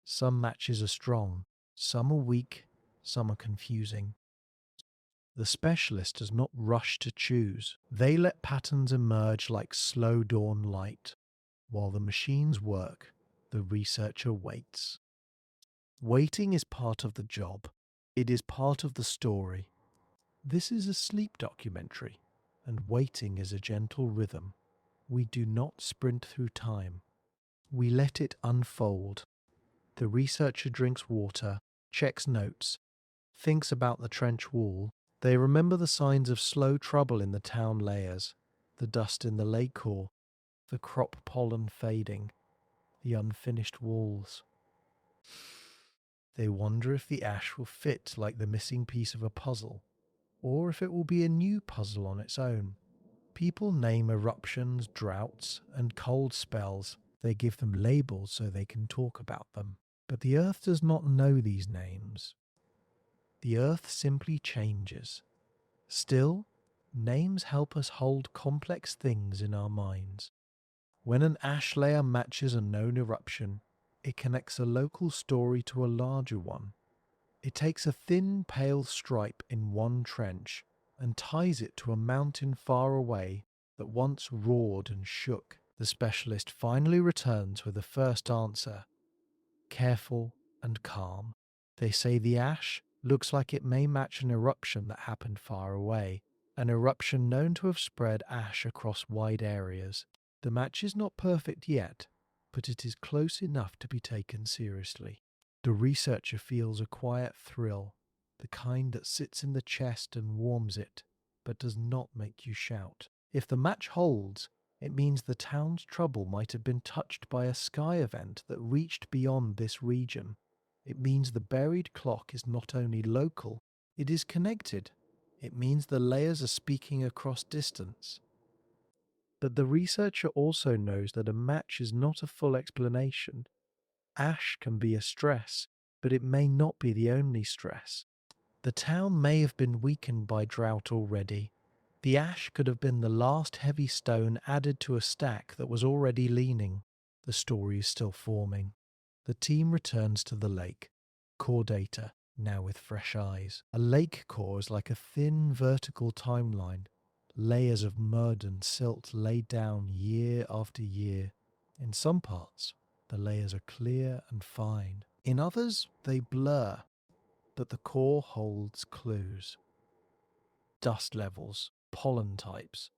Some matches are strong, some are weak, some are confusing. The specialist does not rush to choose. They let patterns emerge like slow dawn light. While the machines work, the researcher waits. Waiting is part of the job. It is part of the story. This is a sleep documentary, and waiting is a gentle rhythm. We do not sprint through time. We let it unfold. The researcher drinks water, checks notes, thinks about the trench wall. They remember the signs of slow trouble in the town layers, the dust in the lake core, the crop pollen fading, the unfinished walls. They wonder if the ash will fit like the missing piece of a puzzle, or if it will be a new puzzle on its own. People name eruptions, droughts, and cold spells. They give them labels so they can talk about them. But the Earth does not know these names. The Earth simply changes. Still, names help us hold complex things in our minds. When an ash layer matches a known eruption, it connects a local story to a larger one. It takes a thin, pale stripe in one trench and ties it to a mountain far away that once roared and shook. The specialist finally returns with the first answer, careful and calm. They say the ash looks like it may match an eruption that happened far away, an eruption known to have spread ash across wide areas. The match is not perfect yet, but it is close enough to be taken seriously. The researcher feels a quiet thrill, the kind that sits in the chest and warms it, but does not make you shout. If the match holds, it means the town's trouble might have been touched by a sky event that reached beyond this region. It means the buried clock is not only local, it is connected. It means the layers are speaking across distance. But the researcher also knows that a match is not a full explanation. Ash can be a stress, but it may not be the only stress. The town may have been weakened by drought already. The ash could have been the last heavy stone added to a stack that was already leaning. The story is still forming. The team returns to the lake. Core data, now with fresh eyes. A lake core is like a thin vertical timeline. Layers of mud and silt laid down year after year. In some parts, the layers are clear and fine. In others, they blur, but the core holds clues. Dust levels, pollen types,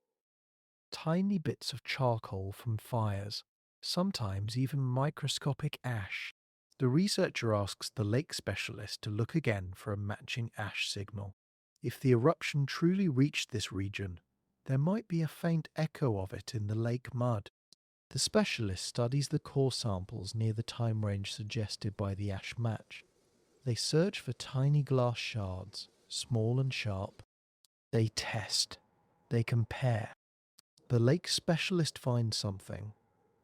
tiny bits of charcoal from fires, sometimes even microscopic ash. The researcher asks the lake specialist to look again for a matching ash signal. If the eruption truly reached this region, there might be a faint echo of it in the lake mud. The specialist studies the core samples near the time range suggested by the ash match. They search for tiny glass shards, small and sharp. They test. They compare. The lake specialist finds something.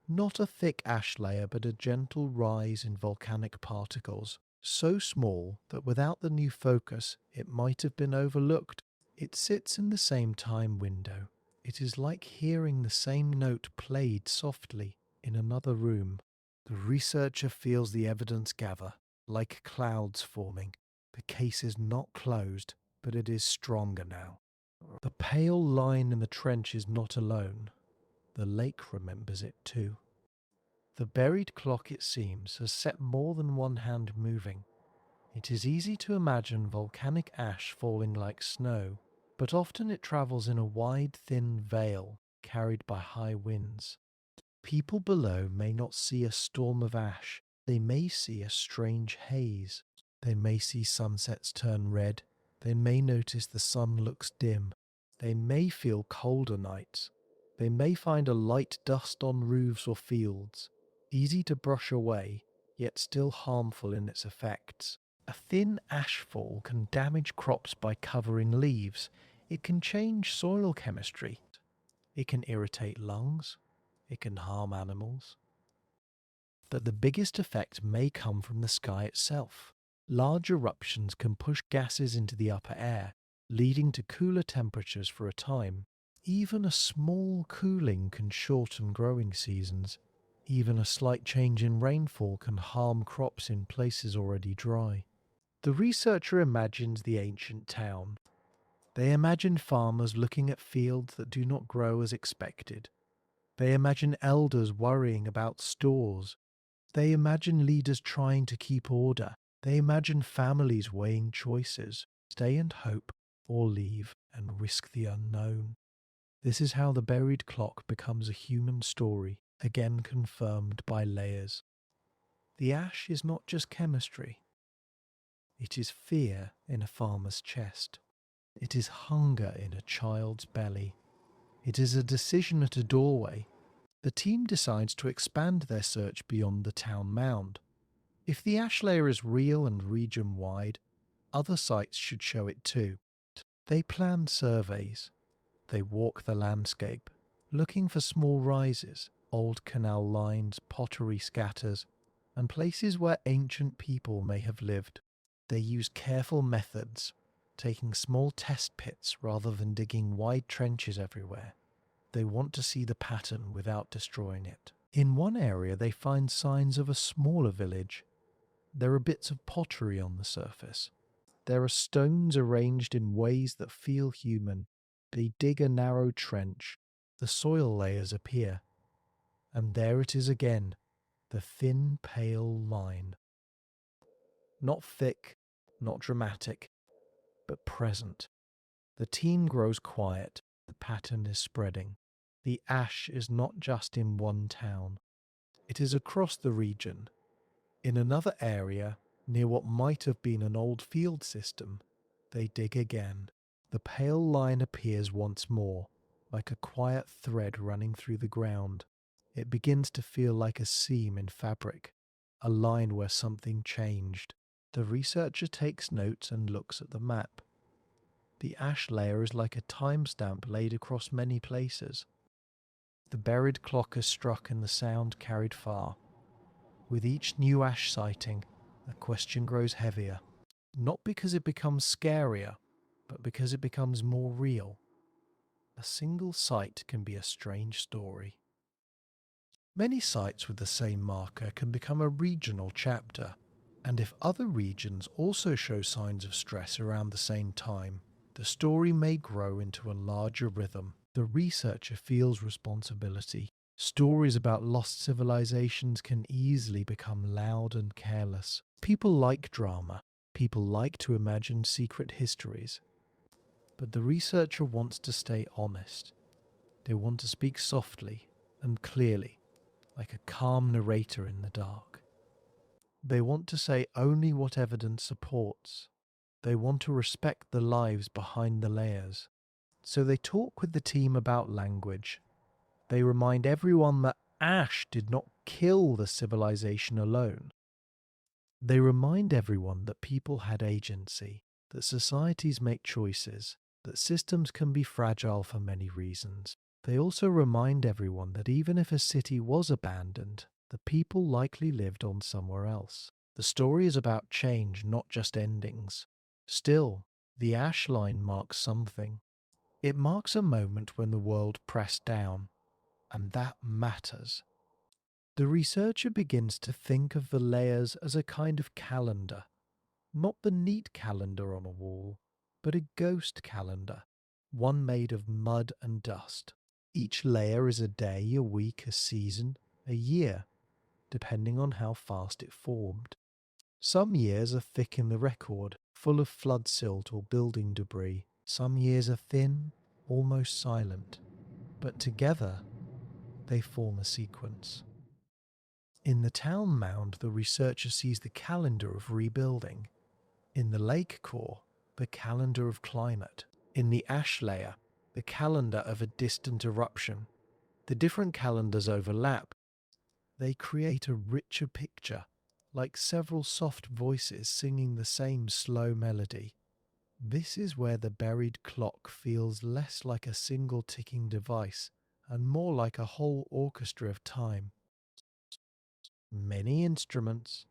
Not a thick ash layer, but a gentle rise in volcanic particles, so small that without the new focus it might have been overlooked. It sits in the same time window. It is like hearing the same note played softly in another room. The researcher feels the evidence gather, like clouds forming. The case is not closed, but it is stronger now. The pale line in the trench is not alone. The lake remembers it too. The buried clock, it seems, has set more than one hand moving. It is easy to imagine volcanic ash falling like snow, but often it travels in a wide, thin veil carried by high winds. People below may not see a storm of ash. They may see a strange haze. They may see sunsets turn red. They may notice the sun looks dim. They may feel colder nights. They may find a light dust on roofs or fields, easy to brush away, yet still harmful in its effects. A thin ash fall can damage crops by covering leaves. It can change soil chemistry. It can irritate lungs. It can harm animals. But the biggest effect may come from the sky itself. Large eruptions can push gases into the upper air, leading to cooler temperatures for a time. Even a small cooling can shorten growing seasons. Even a slight change in rainfall can harm crops in places already dry. The researcher imagines the ancient town. They imagine farmers looking at fields that do not grow as expected. They imagine elders worrying about stores. They imagine leaders trying to keep order. They imagine families weighing choices, stay and hope, or leave and risk the unknown. This is how the buried clock becomes a human story, again confirmed by layers. The ash is not just chemistry. It is fear in a farmer's chest. It is hunger in a child's belly. It is a decision at a doorway. The team decides to expand their search beyond the town mound. If the ash layer is real and region-wide, other sites should show it too. They plan surveys. They walk the landscape, looking for small rises, Old canal lines, pottery scatters, and places where ancient people may have lived. They use careful methods, taking small test pits rather than digging wide trenches everywhere. They want to see the pattern without destroying it. In one area, they find signs of a smaller village. There are bits of pottery on the surface. There are stones arranged in ways that feel human. They dig a narrow trench. The soil layers appear. And there it is again, the thin, pale line. Not thick, not dramatic, but present. The team grows quiet. The pattern is spreading. The ash is not just in one town. It is across the region. In another area, near what might have been an old field system, they dig again. The pale line appears once more, like a quiet thread running through the ground. It begins to feel like a seam in fabric, a line where something changed. The researcher takes notes and looks at the map. The ash layer is like a timestamp laid across many places. The buried clock has struck and the sound carried far. With each new ash sighting, the question grows heavier. Not because it becomes scarier, but because it becomes more real. A single site can be a strange story. Many sites with the same marker can become a regional chapter, and if other regions also show signs of stress around the same time, the story may grow into a larger rhythm. The researcher feels responsibility. Stories about lost civilizations can easily become loud and careless. People like drama. People like to imagine secret histories. But the researcher wants to stay honest. They want to speak softly and clearly, like a calm narrator in the dark. They want to say only what evidence supports. They want to respect the lives behind the layers. So they talk with the team about language. They remind everyone that ash did not kill the civilization alone. They remind everyone that people had agency, that societies make choices, that systems can be fragile for many reasons. They also remind everyone that even if a city was abandoned, the people likely lived on somewhere else. The story is about change, not just endings. Still, the ash line marks something. It marks a moment when the world pressed down, and that matters. The researcher begins to think of the layers as a kind of calendar, not the neat calendar on a wall, but a ghost calendar, one made of mud and dust. Each layer is a day, a week, a season, a year, depending on how fast it formed. Some years are thick in the record, full of flood silt or building debris. Some years are thin, almost silent, but together they form a sequence. In the town mound, the researcher sees the calendar of rebuilding. In the lake core, the calendar of climate. In the ash layer, the calendar of a distant eruption. The different calendars overlap. They create a richer picture, like several soft voices singing the same slow melody. This is where the buried clock feels less like a single ticking device and more like a whole orchestra of time. Many instruments,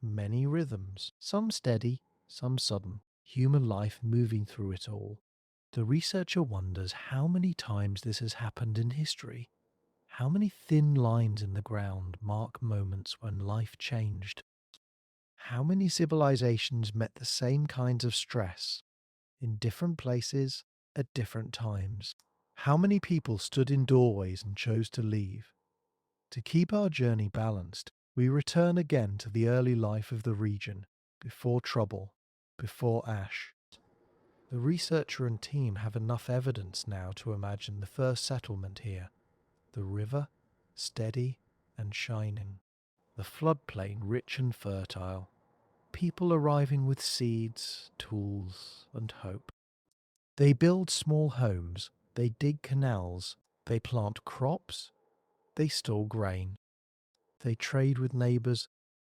many rhythms, some steady, some sudden, human life moving through it all. The researcher wonders how many times this has happened in history. How many thin lines in the ground mark moments when life changed? How many civilizations met the same kinds of stress in different places at different times? How many people stood in doorways and chose to leave? To keep our journey balanced, we return again to the early life of the region, before trouble, before ash. The researcher and team have enough evidence now to imagine the first settlement here. The river, steady and shining. The floodplain rich and fertile. People arriving with seeds, tools, and hope. They build small homes, they dig canals, they plant crops, they store grain. They trade with neighbours,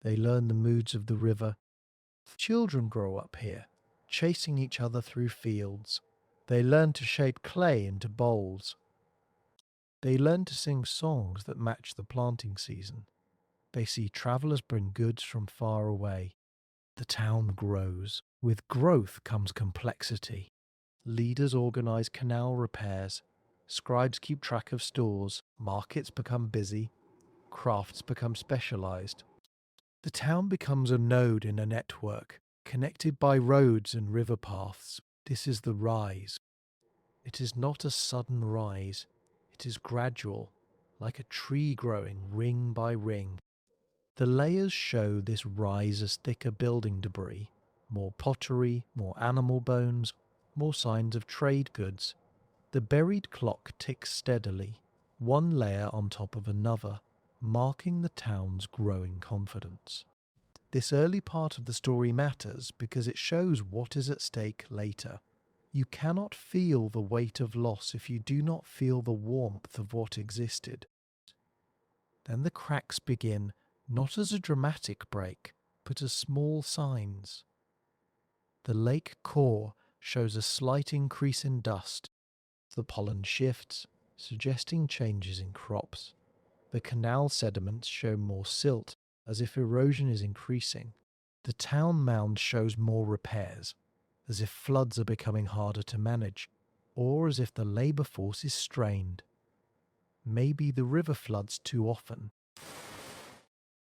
they learn the moods of the river. Children grow up here, chasing each other through fields. They learn to shape clay into bowls. They learn to sing songs that match the planting season. They see travelers bring goods from far away. The town grows. With growth comes complexity. Leaders organize canal repairs. Scribes keep track of stores. Markets become busy. Crafts become specialized. The town becomes a node in a network, connected by roads and river paths. This is the rise. It is not a sudden rise. It is gradual, like a tree growing ring by ring. The layers show this rise as thicker building debris, more pottery, more animal bones, more signs of trade goods. The buried clock ticks steadily, one layer on top of another, marking the town's growing confidence. This early part of the story matters because it shows what is at stake later. You cannot feel the weight of loss if you do not feel the warmth of what existed. Then the cracks begin, not as a dramatic break, but as small signs. The lake core shows a slight increase in dust. The pollen shifts, suggesting changes in crops. The canal sediments show more silt, as if erosion is increasing. The town mound shows more repairs, as if floods are becoming harder to manage, or as if the labour force is strained. Maybe the river floods too often.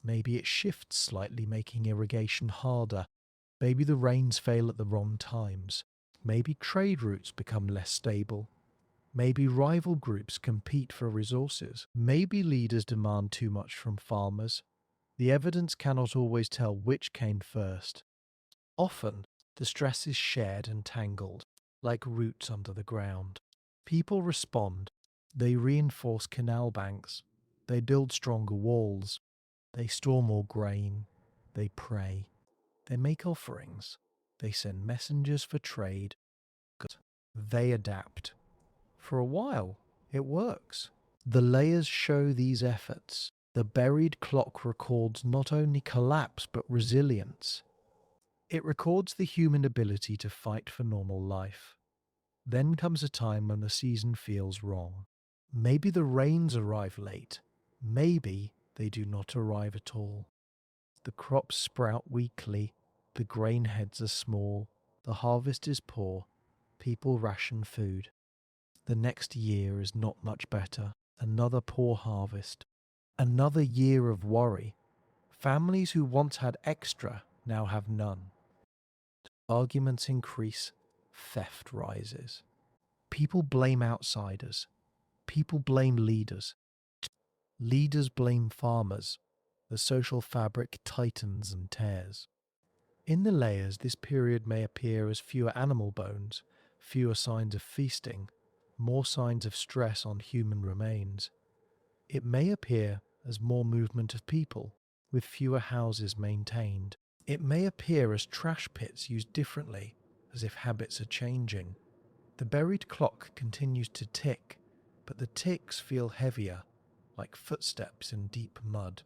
Maybe it shifts slightly, making irrigation harder. Maybe the rains fail at the wrong times. Maybe trade routes become less stable. Maybe rival groups compete for resources. Maybe leaders demand too much from farmers. The evidence cannot always tell which came first. Often, the stress is shared and tangled, like roots under the ground. People respond. They reinforce canal banks. They build stronger walls. They store more grain. They pray. They make offerings. They send messengers for trade. They adapt. For a while, it works. The layers show these efforts. The buried clock records not only collapse but resilience. It records the human ability to fight for normal life. Then comes a time when the season feels wrong. Maybe the rains arrive late. Maybe they do not arrive at all. The crops sprout weakly. The grain heads are small. The harvest is poor. People ration food. The next year is not much better. Another poor harvest. Another year of worry. Families who once had extra now have none. Arguments increase. Theft rises. People blame outsiders. People blame leaders. Leaders blame farmers. The social fabric tightens and tears. In the layers, this period may appear as fewer animal bones, fewer signs of feasting, more signs of stress on human remains. It may appear as more movement of people, with fewer houses maintained. It may appear as trash pits used differently, as if habits are changing. The buried clock continues to tick, but the ticks feel heavier, like footsteps in deep mud.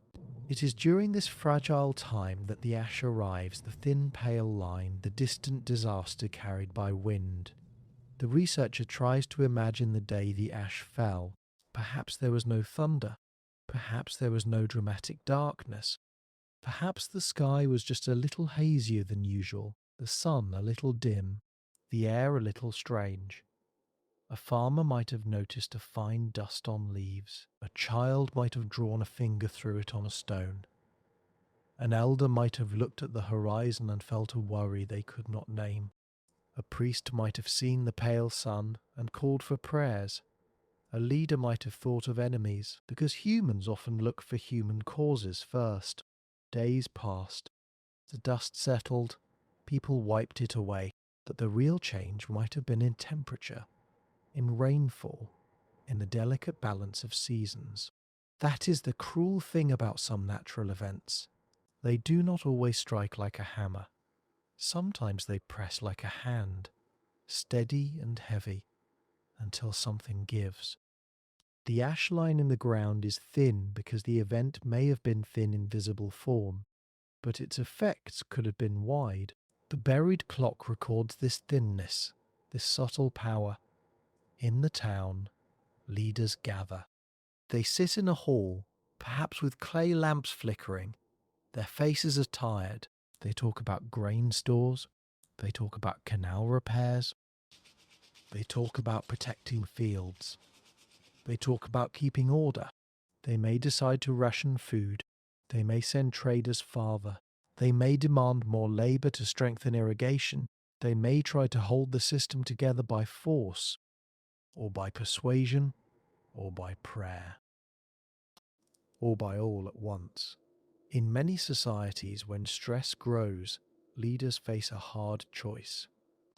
It is during this fragile time that the ash arrives, the thin pale line, the distant disaster carried by wind. The researcher tries to imagine the day the ash fell. Perhaps there was no thunder. Perhaps there was no dramatic darkness. Perhaps the sky was just a little hazier than usual, the sun a little dim, the air a little strange. A farmer might have noticed a fine dust on leaves. A child might have drawn a finger through it on a stone. An elder might have looked at the horizon and felt a worry they could not name. A priest might have seen the pale sun and called for prayers. A leader might have thought of enemies, because humans often look for human causes first. Days passed. The dust settled. People wiped it away. But the real change might have been in temperature, in rainfall, in the delicate balance of seasons. That is the cruel thing about some natural events. They do not always strike like a hammer. Sometimes they press like a hand, steady and heavy, until something gives. The ash line in the ground is thin because the event may have been thin in visible form, but its effects could have been wide. The buried clock records this thinness, this subtle power. In the town, leaders gather. They sit in a hall, perhaps with clay lamps flickering. Their faces are tired. They talk about grain stores. They talk about canal repairs. They talk about protecting fields. They talk about keeping order. They may decide to ration food. They may send traders farther. They may demand more labour to strengthen irrigation. They may try to hold the system together by force, or by persuasion, or by prayer, or by all at once. In many societies, when stress grows, leaders face a hard choice.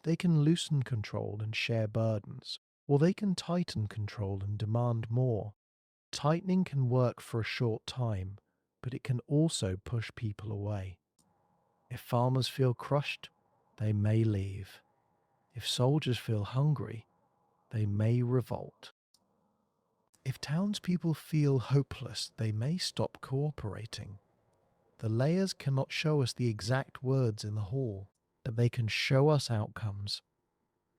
They can loosen control and share burdens, or they can tighten control and demand more. Tightening can work for a short time, but it can also push people away. If farmers feel crushed, they may leave. If soldiers feel hungry, they may revolt. If townspeople feel hopeless, they may stop cooperating. The layers cannot show us the exact words in the hall, but they can show us outcomes.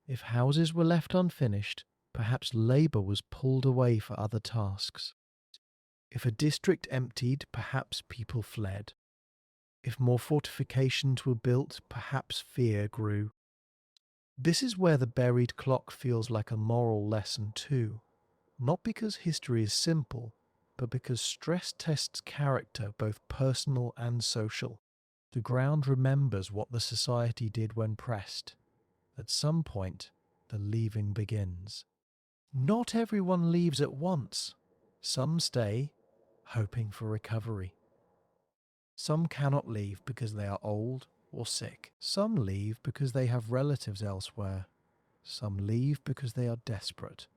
If houses were left unfinished, perhaps labour was pulled away for other tasks. If a district emptied, perhaps people fled. If more fortifications were built, perhaps fear grew. This is where the buried clock feels like a moral lesson too, not because history is simple, but because stress tests character, both personal and social. The ground remembers what the society did when pressed. At some point, the leaving begins. Not everyone leaves at once. Some stay, hoping for recovery. Some cannot leave because they are old or sick. Some leave because they have relatives elsewhere. Some leave because they are desperate.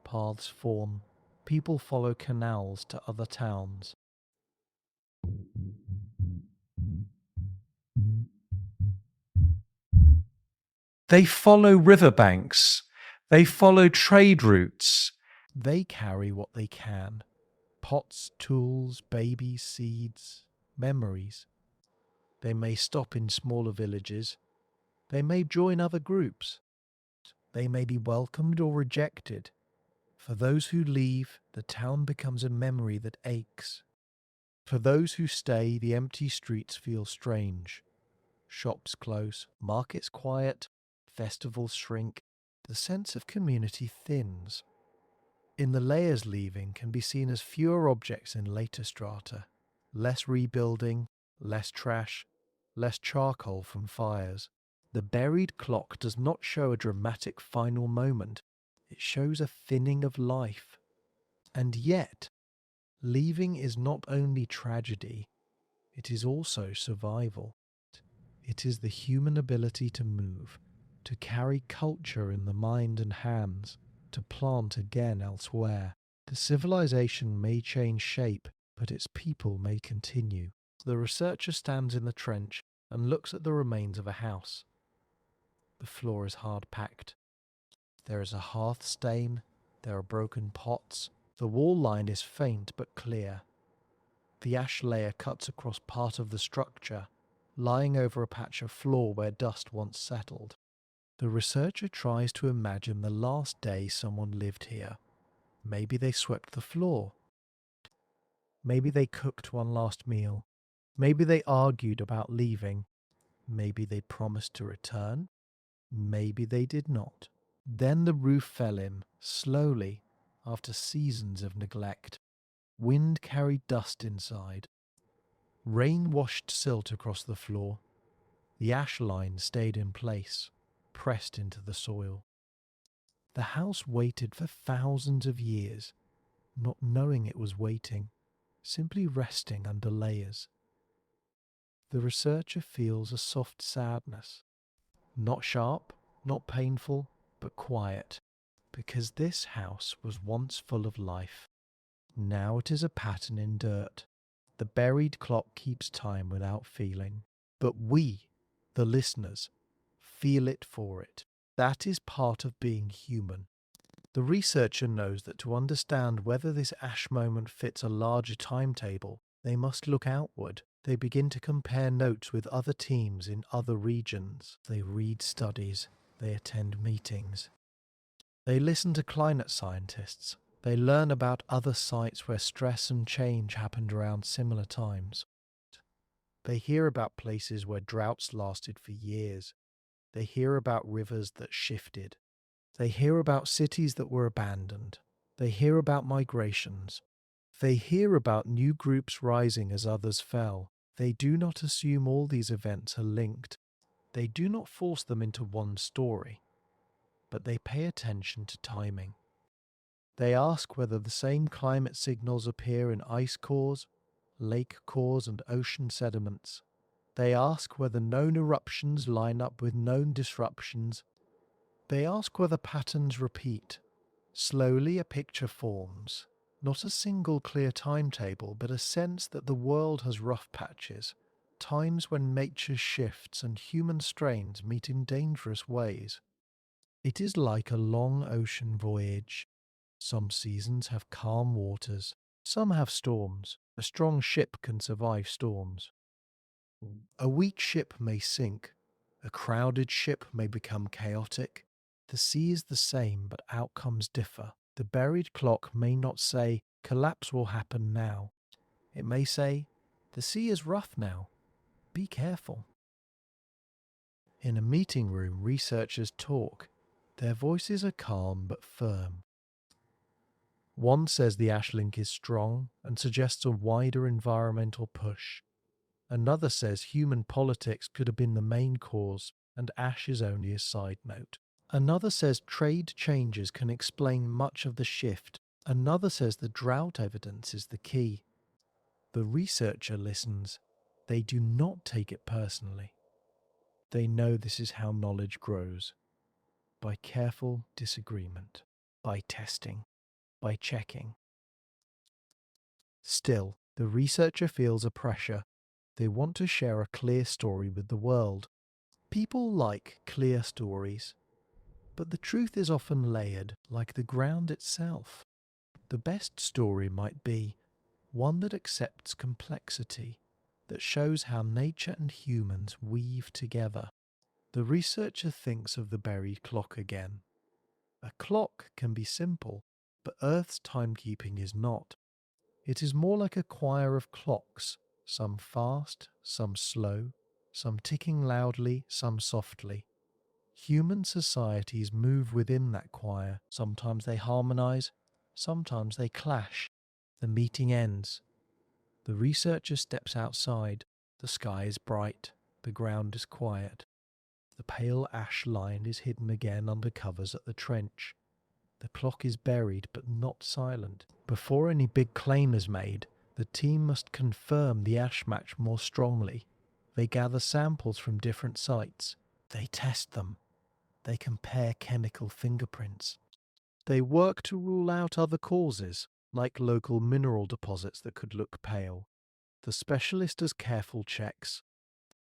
Paths form. People follow canals to other towns. They follow riverbanks. They follow trade routes. They carry what they can. Pots, tools, babies, seeds, memories. They may stop in smaller villages. They may join other groups. They may be welcomed or rejected. For those who leave, the town becomes a memory that aches. For those who stay, the empty streets feel strange. Shops close, markets quiet, festivals shrink. The sense of community thins. In the layers leaving can be seen as fewer objects in later strata. Less rebuilding, less trash, less charcoal from fires. The buried clock does not show a dramatic final moment. It shows a thinning of life. And yet, leaving is not only tragedy, it is also survival. It is the human ability to move, to carry culture in the mind and hands, to plant again elsewhere. The civilization may change shape, but its people may continue. The researcher stands in the trench and looks at the remains of a house. The floor is hard packed. There is a hearth stain. There are broken pots. The wall line is faint but clear. The ash layer cuts across part of the structure, lying over a patch of floor where dust once settled. The researcher tries to imagine the last day someone lived here. Maybe they swept the floor. Maybe they cooked one last meal. Maybe they argued about leaving. Maybe they promised to return. Maybe they did not. Then the roof fell in, slowly, after seasons of neglect. Wind carried dust inside. Rain washed silt across the floor. The ash line stayed in place, pressed into the soil. The house waited for thousands of years, not knowing it was waiting, simply resting under layers. The researcher feels a soft sadness, not sharp, not painful, but quiet, because this house was once full of life. Now it is a pattern in dirt. The buried clock keeps time without feeling. But we, the listeners, feel it for it. That is part of being human. The researcher knows that to understand whether this ash moment fits a larger timetable, they must look outward. They begin to compare notes with other teams in other regions. They read studies. They attend meetings. They listen to climate scientists. They learn about other sites where stress and change happened around similar times. They hear about places where droughts lasted for years. They hear about rivers that shifted. They hear about cities that were abandoned. They hear about migrations. They hear about new groups rising as others fell. They do not assume all these events are linked. They do not force them into one story, but they pay attention to timing. They ask whether the same climate signals appear in ice cores, lake cores, and ocean sediments. They ask whether known eruptions line up with known disruptions. They ask whether patterns repeat. Slowly a picture forms, not a single clear timetable, but a sense that the world has rough patches, times when nature shifts and human strains meet in dangerous ways. It is like a long ocean voyage. Some seasons have calm waters, some have storms. A strong ship can survive storms. A weak ship may sink, a crowded ship may become chaotic. The sea is the same, but outcomes differ. The buried clock may not say, collapse will happen now. It may say, the sea is rough now. Be careful. In a meeting room, researchers talk. Their voices are calm but firm. One says the ash link is strong and suggests a wider environmental push. Another says human politics could have been the main cause and ash is only a side note. Another says trade changes can explain much of the shift. Another says the drought evidence is the key. The researcher listens. They do not take it personally. They know this is how knowledge grows. By careful disagreement, by testing, by checking. Still, the researcher feels a pressure. They want to share a clear story with the world. People like clear stories, but the truth is often layered, like the ground itself. The best story might be one that accepts complexity, that shows how nature and humans weave together. The researcher thinks of the buried clock again. A clock can be simple, but Earth's timekeeping is not. It is more like a choir of clocks, some fast, some slow, some ticking loudly, some softly. Human societies move within that choir. Sometimes they harmonize, sometimes they clash. The meeting ends. The researcher steps outside. The sky is bright. The ground is quiet. The pale ash line is hidden again under covers at the trench. The clock is buried but not silent. Before any big claim is made, the team must confirm the ash match more strongly. They gather samples from different sites. They test them. They compare chemical fingerprints. They work to rule out other causes, like local mineral deposits that could look pale. The specialist does careful checks.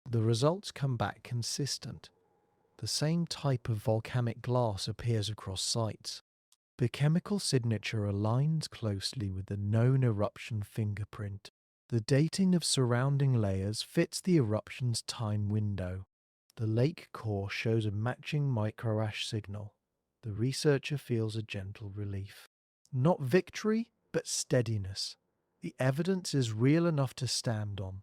The results come back consistent. The same type of volcanic glass appears across sites. The chemical signature aligns closely with the known eruption fingerprint. The dating of surrounding layers fits the eruption's time window. The lake core shows a matching microash signal. The researcher feels a gentle relief. Not victory, but steadiness. The evidence is real enough to stand on.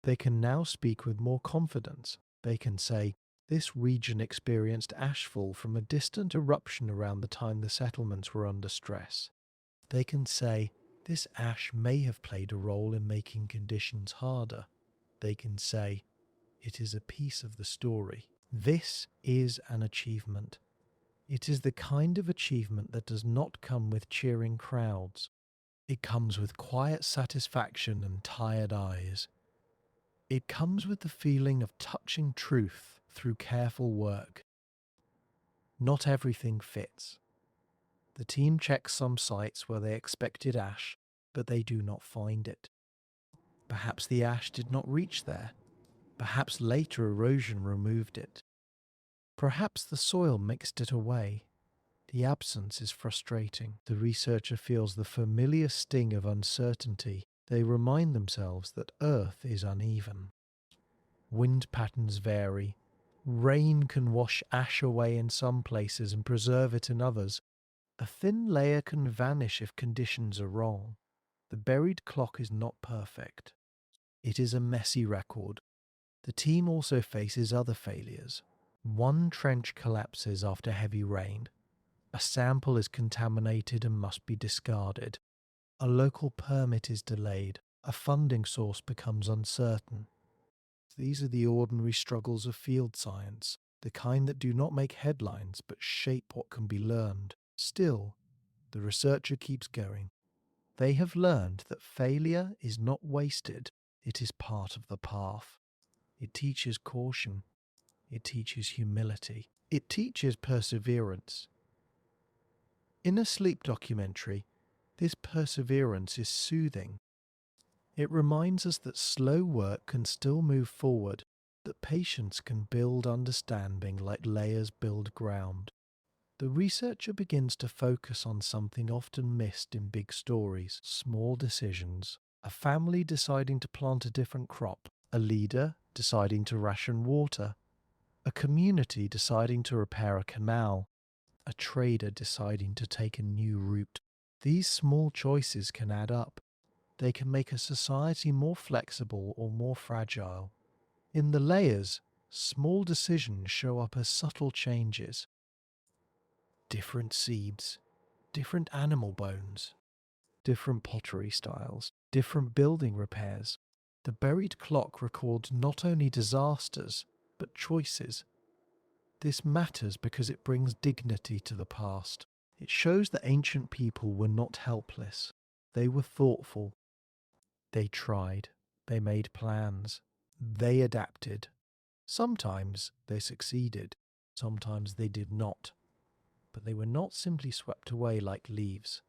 They can now speak with more confidence. They can say, this region experienced ashfall from a distant eruption around the time the settlements were under stress. They can say, this ash may have played a role in making conditions harder. They can say, it is a piece of the story. This is an achievement. It is the kind of achievement that does not come with cheering crowds. It comes with quiet satisfaction and tired eyes. It comes with the feeling of touching truth through careful work. Not everything fits. The team checks some sites where they expected ash, but they do not find it. Perhaps the ash did not reach there. Perhaps later erosion removed it. Perhaps the soil mixed it away. The absence is frustrating. The researcher feels the familiar sting of uncertainty. They remind themselves that Earth is uneven. Wind patterns vary. Rain can wash ash away in some places and preserve it in others. A thin layer can vanish if conditions are wrong. The buried clock is not perfect. It is a messy record. The team also faces other failures. One trench collapses after heavy rain. A sample is contaminated and must be discarded. A local permit is delayed. A funding source becomes uncertain. These are the ordinary struggles of field science, the kind that do not make headlines but shape what can be learned. Still, the researcher keeps going. They have learned that failure is not wasted, it is part of the path. It teaches caution. It teaches humility. It teaches perseverance. In a sleep documentary, this perseverance is soothing. It reminds us that slow work can still move forward, that patience can build understanding like layers build ground. The researcher begins to focus on something often missed in big stories: small decisions. A family deciding to plant a different crop, a leader deciding to ration water, a community deciding to repair a canal, a trader deciding to take a new route. These small choices can add up. They can make a society more flexible or more fragile. In the layers, small decisions show up as subtle changes. Different seeds, different animal bones, different pottery styles, different building repairs. The buried clock records not only disasters, but choices. This matters because it brings dignity to the past. It shows that ancient people were not helpless. They were thoughtful. They tried. They made plans. They adapted. Sometimes they succeeded. Sometimes they did not. But they were not simply swept away like leaves.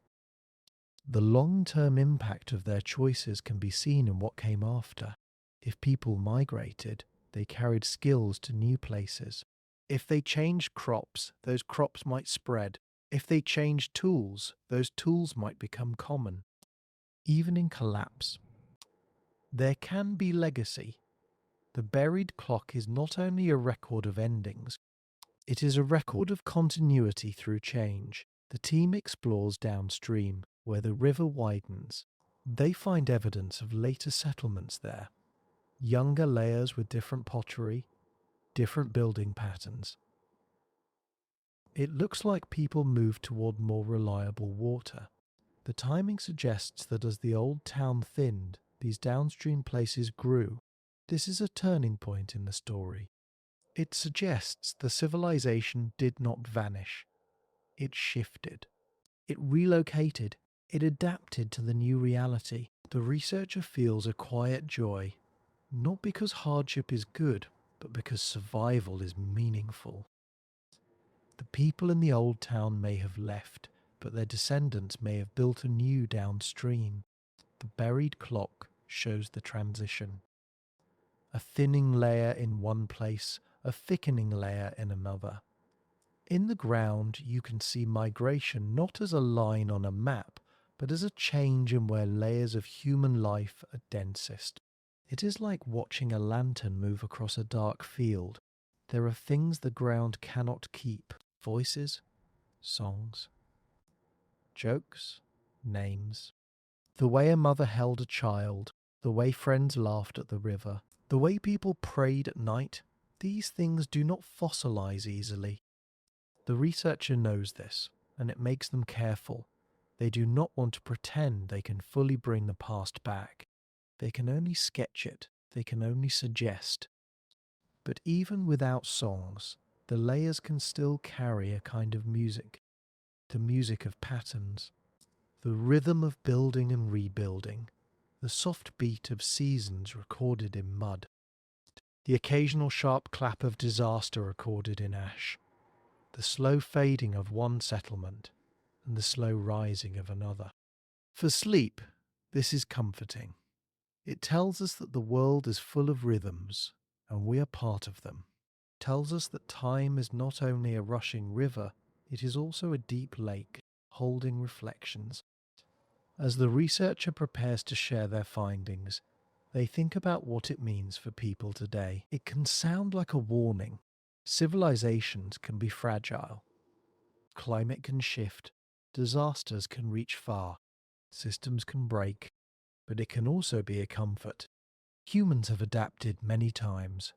The long-term impact of their choices can be seen in what came after. If people migrated, they carried skills to new places. If they changed crops, those crops might spread. If they changed tools, those tools might become common. Even in collapse, there can be legacy. The buried clock is not only a record of endings, it is a record of continuity through change. The team explores downstream, where the river widens. They find evidence of later settlements there. Younger layers with different pottery, different building patterns. It looks like people moved toward more reliable water. The timing suggests that as the old town thinned, these downstream places grew. This is a turning point in the story. It suggests the civilization did not vanish. It shifted. It relocated. It adapted to the new reality. The researcher feels a quiet joy, not because hardship is good, but because survival is meaningful. The people in the old town may have left, but their descendants may have built a new downstream. The buried clock shows the transition. A thinning layer in one place, a thickening layer in another. In the ground, you can see migration not as a line on a map, but as a change in where layers of human life are densest. It is like watching a lantern move across a dark field. There are things the ground cannot keep: voices, songs, jokes, names. The way a mother held a child, the way friends laughed at the river, the way people prayed at night, these things do not fossilize easily. The researcher knows this, and it makes them careful. They do not want to pretend they can fully bring the past back. They can only sketch it, they can only suggest. But even without songs, the layers can still carry a kind of music. The music of patterns, the rhythm of building and rebuilding, the soft beat of seasons recorded in mud, the occasional sharp clap of disaster recorded in ash, the slow fading of one settlement and the slow rising of another. For sleep, this is comforting. It tells us that the world is full of rhythms, and we are part of them. It tells us that time is not only a rushing river, it is also a deep lake, holding reflections. As the researcher prepares to share their findings, they think about what it means for people today. It can sound like a warning. Civilizations can be fragile. Climate can shift. Disasters can reach far, systems can break, but it can also be a comfort. Humans have adapted many times.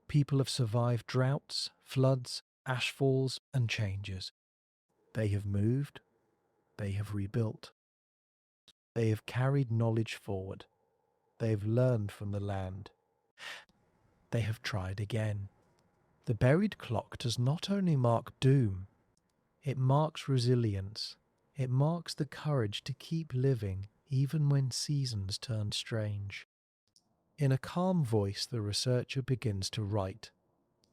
People have survived droughts, floods, ashfalls, and changes. They have moved, they have rebuilt, they have carried knowledge forward, they have learned from the land, they have tried again. The buried clock does not only mark doom, it marks resilience. It marks the courage to keep living even when seasons turn strange. In a calm voice, the researcher begins to write.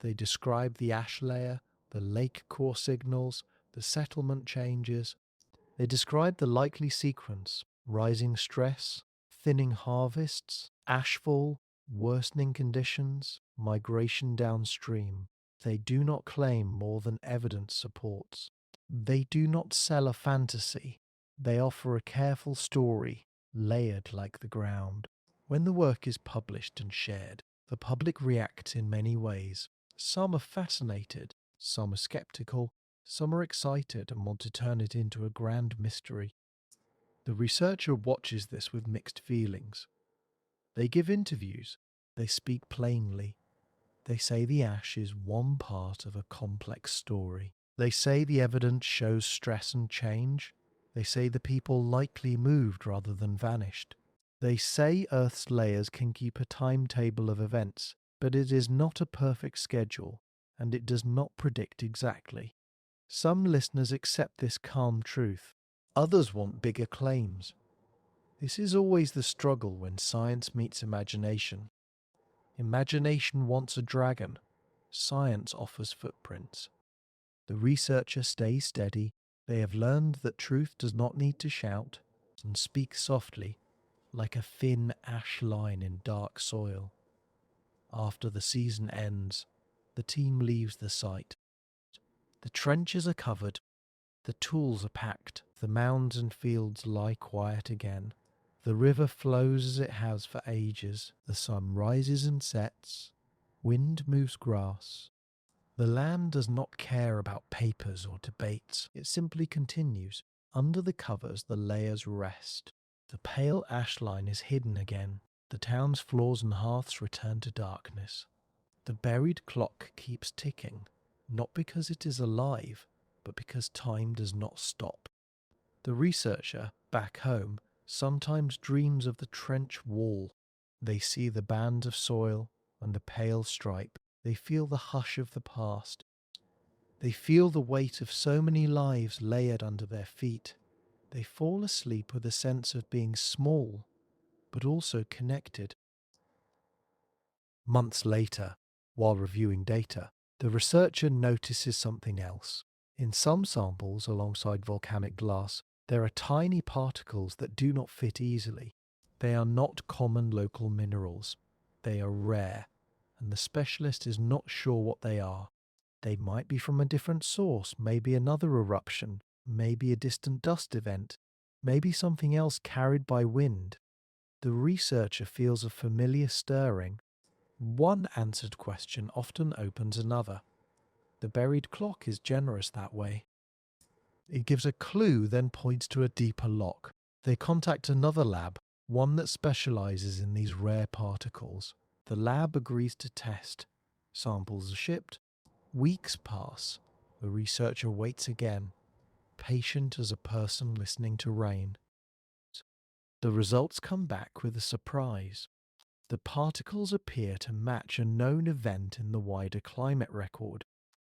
They describe the ash layer, the lake core signals, the settlement changes. They describe the likely sequence: rising stress, thinning harvests, ashfall, worsening conditions, migration downstream. They do not claim more than evidence supports. They do not sell a fantasy. They offer a careful story, layered like the ground. When the work is published and shared, the public reacts in many ways. Some are fascinated, some are skeptical, some are excited and want to turn it into a grand mystery. The researcher watches this with mixed feelings. They give interviews, they speak plainly. They say the ash is one part of a complex story. They say the evidence shows stress and change. They say the people likely moved rather than vanished. They say Earth's layers can keep a timetable of events, but it is not a perfect schedule, and it does not predict exactly. Some listeners accept this calm truth. Others want bigger claims. This is always the struggle when science meets imagination. Imagination wants a dragon. Science offers footprints. The researcher stays steady. They have learned that truth does not need to shout and speak softly, like a thin ash line in dark soil. After the season ends, the team leaves the site. The trenches are covered, the tools are packed, the mounds and fields lie quiet again. The river flows as it has for ages. The sun rises and sets. Wind moves grass. The land does not care about papers or debates. It simply continues. Under the covers, the layers rest. The pale ash line is hidden again. The town's floors and hearths return to darkness. The buried clock keeps ticking, not because it is alive, but because time does not stop. The researcher, back home, sometimes dreams of the trench wall. They see the band of soil and the pale stripe. They feel the hush of the past. They feel the weight of so many lives layered under their feet. They fall asleep with a sense of being small, but also connected. Months later, while reviewing data, the researcher notices something else. In some samples alongside volcanic glass, there are tiny particles that do not fit easily. They are not common local minerals. They are rare, and the specialist is not sure what they are. They might be from a different source, maybe another eruption, maybe a distant dust event, maybe something else carried by wind. The researcher feels a familiar stirring. One answered question often opens another. The buried clock is generous that way. It gives a clue, then points to a deeper lock. They contact another lab, one that specializes in these rare particles. The lab agrees to test. Samples are shipped. Weeks pass. The researcher waits again, patient as a person listening to rain. The results come back with a surprise. The particles appear to match a known event in the wider climate record,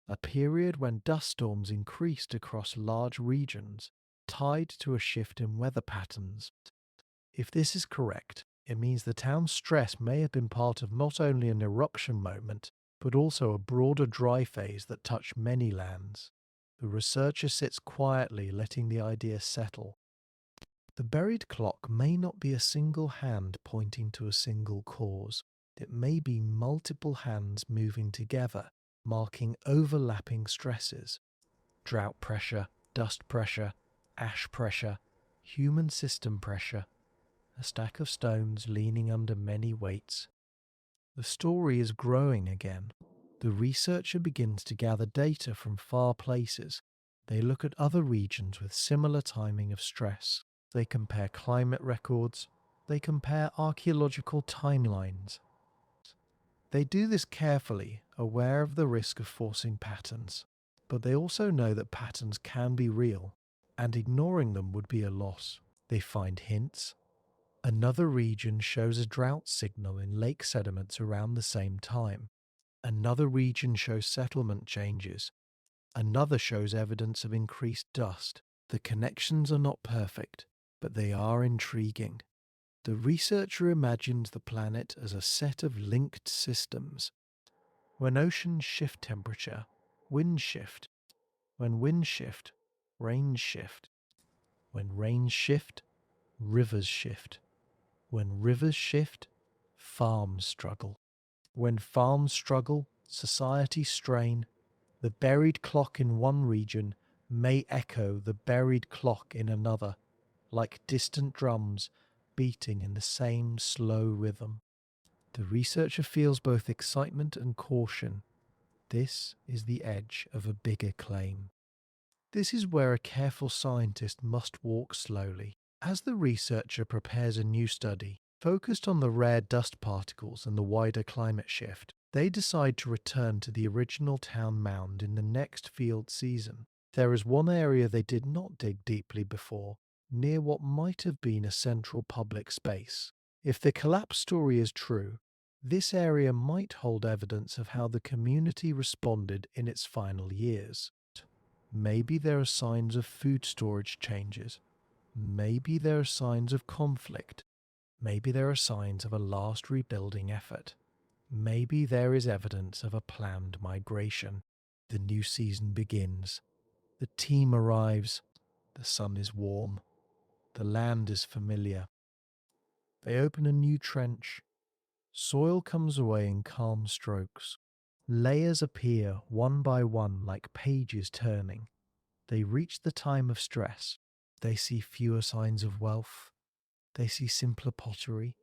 a period when dust storms increased across large regions, tied to a shift in weather patterns. If this is correct, it means the town's stress may have been part of not only an eruption moment, but also a broader dry phase that touched many lands. The researcher sits quietly, letting the idea settle. The buried clock may not be a single hand pointing to a single cause. It may be multiple hands moving together, marking overlapping stresses. Drought pressure, dust pressure, ash pressure, human system pressure. A stack of stones leaning under many weights. The story is growing again. The researcher begins to gather data from far places. They look at other regions with similar timing of stress. They compare climate records. They compare archaeological timelines. They do this carefully, aware of the risk of forcing patterns. But they also know that patterns can be real, and ignoring them would be a loss. They find hints. Another region shows a drought signal in lake sediments around the same time. Another region shows settlement changes. Another shows evidence of increased dust. The connections are not perfect, but they are intriguing. The researcher imagines the planet as a set of linked systems. When oceans shift temperature, winds shift. When winds shift, rains shift. When rains shift, rivers shift. When rivers shift, farms struggle. When farms struggle, societies strain. The buried clock in one region may echo the buried clock in another, like distant drums beating in the same slow rhythm. The researcher feels both excitement and caution. This is the edge of a bigger claim. This is where a careful scientist must walk slowly. As the researcher prepares a new study, focused on the rare dust particles and the wider climate shift, they decide to return to the original town mound in the next field season. There is one area they did not dig deeply before, near what might have been a central public space. If the collapse story is true, this area might hold evidence of how the community responded in its final years. Maybe there are signs of food storage changes. Maybe there are signs of conflict. Maybe there are signs of a last rebuilding effort. Maybe there is evidence of a planned migration. The new season begins. The team arrives. The sun is warm. The land is familiar. They open a new trench. Soil comes away in calm strokes. Layers appear one by one like pages turning. They reach the time of stress. They see fewer signs of wealth. They see simpler pottery.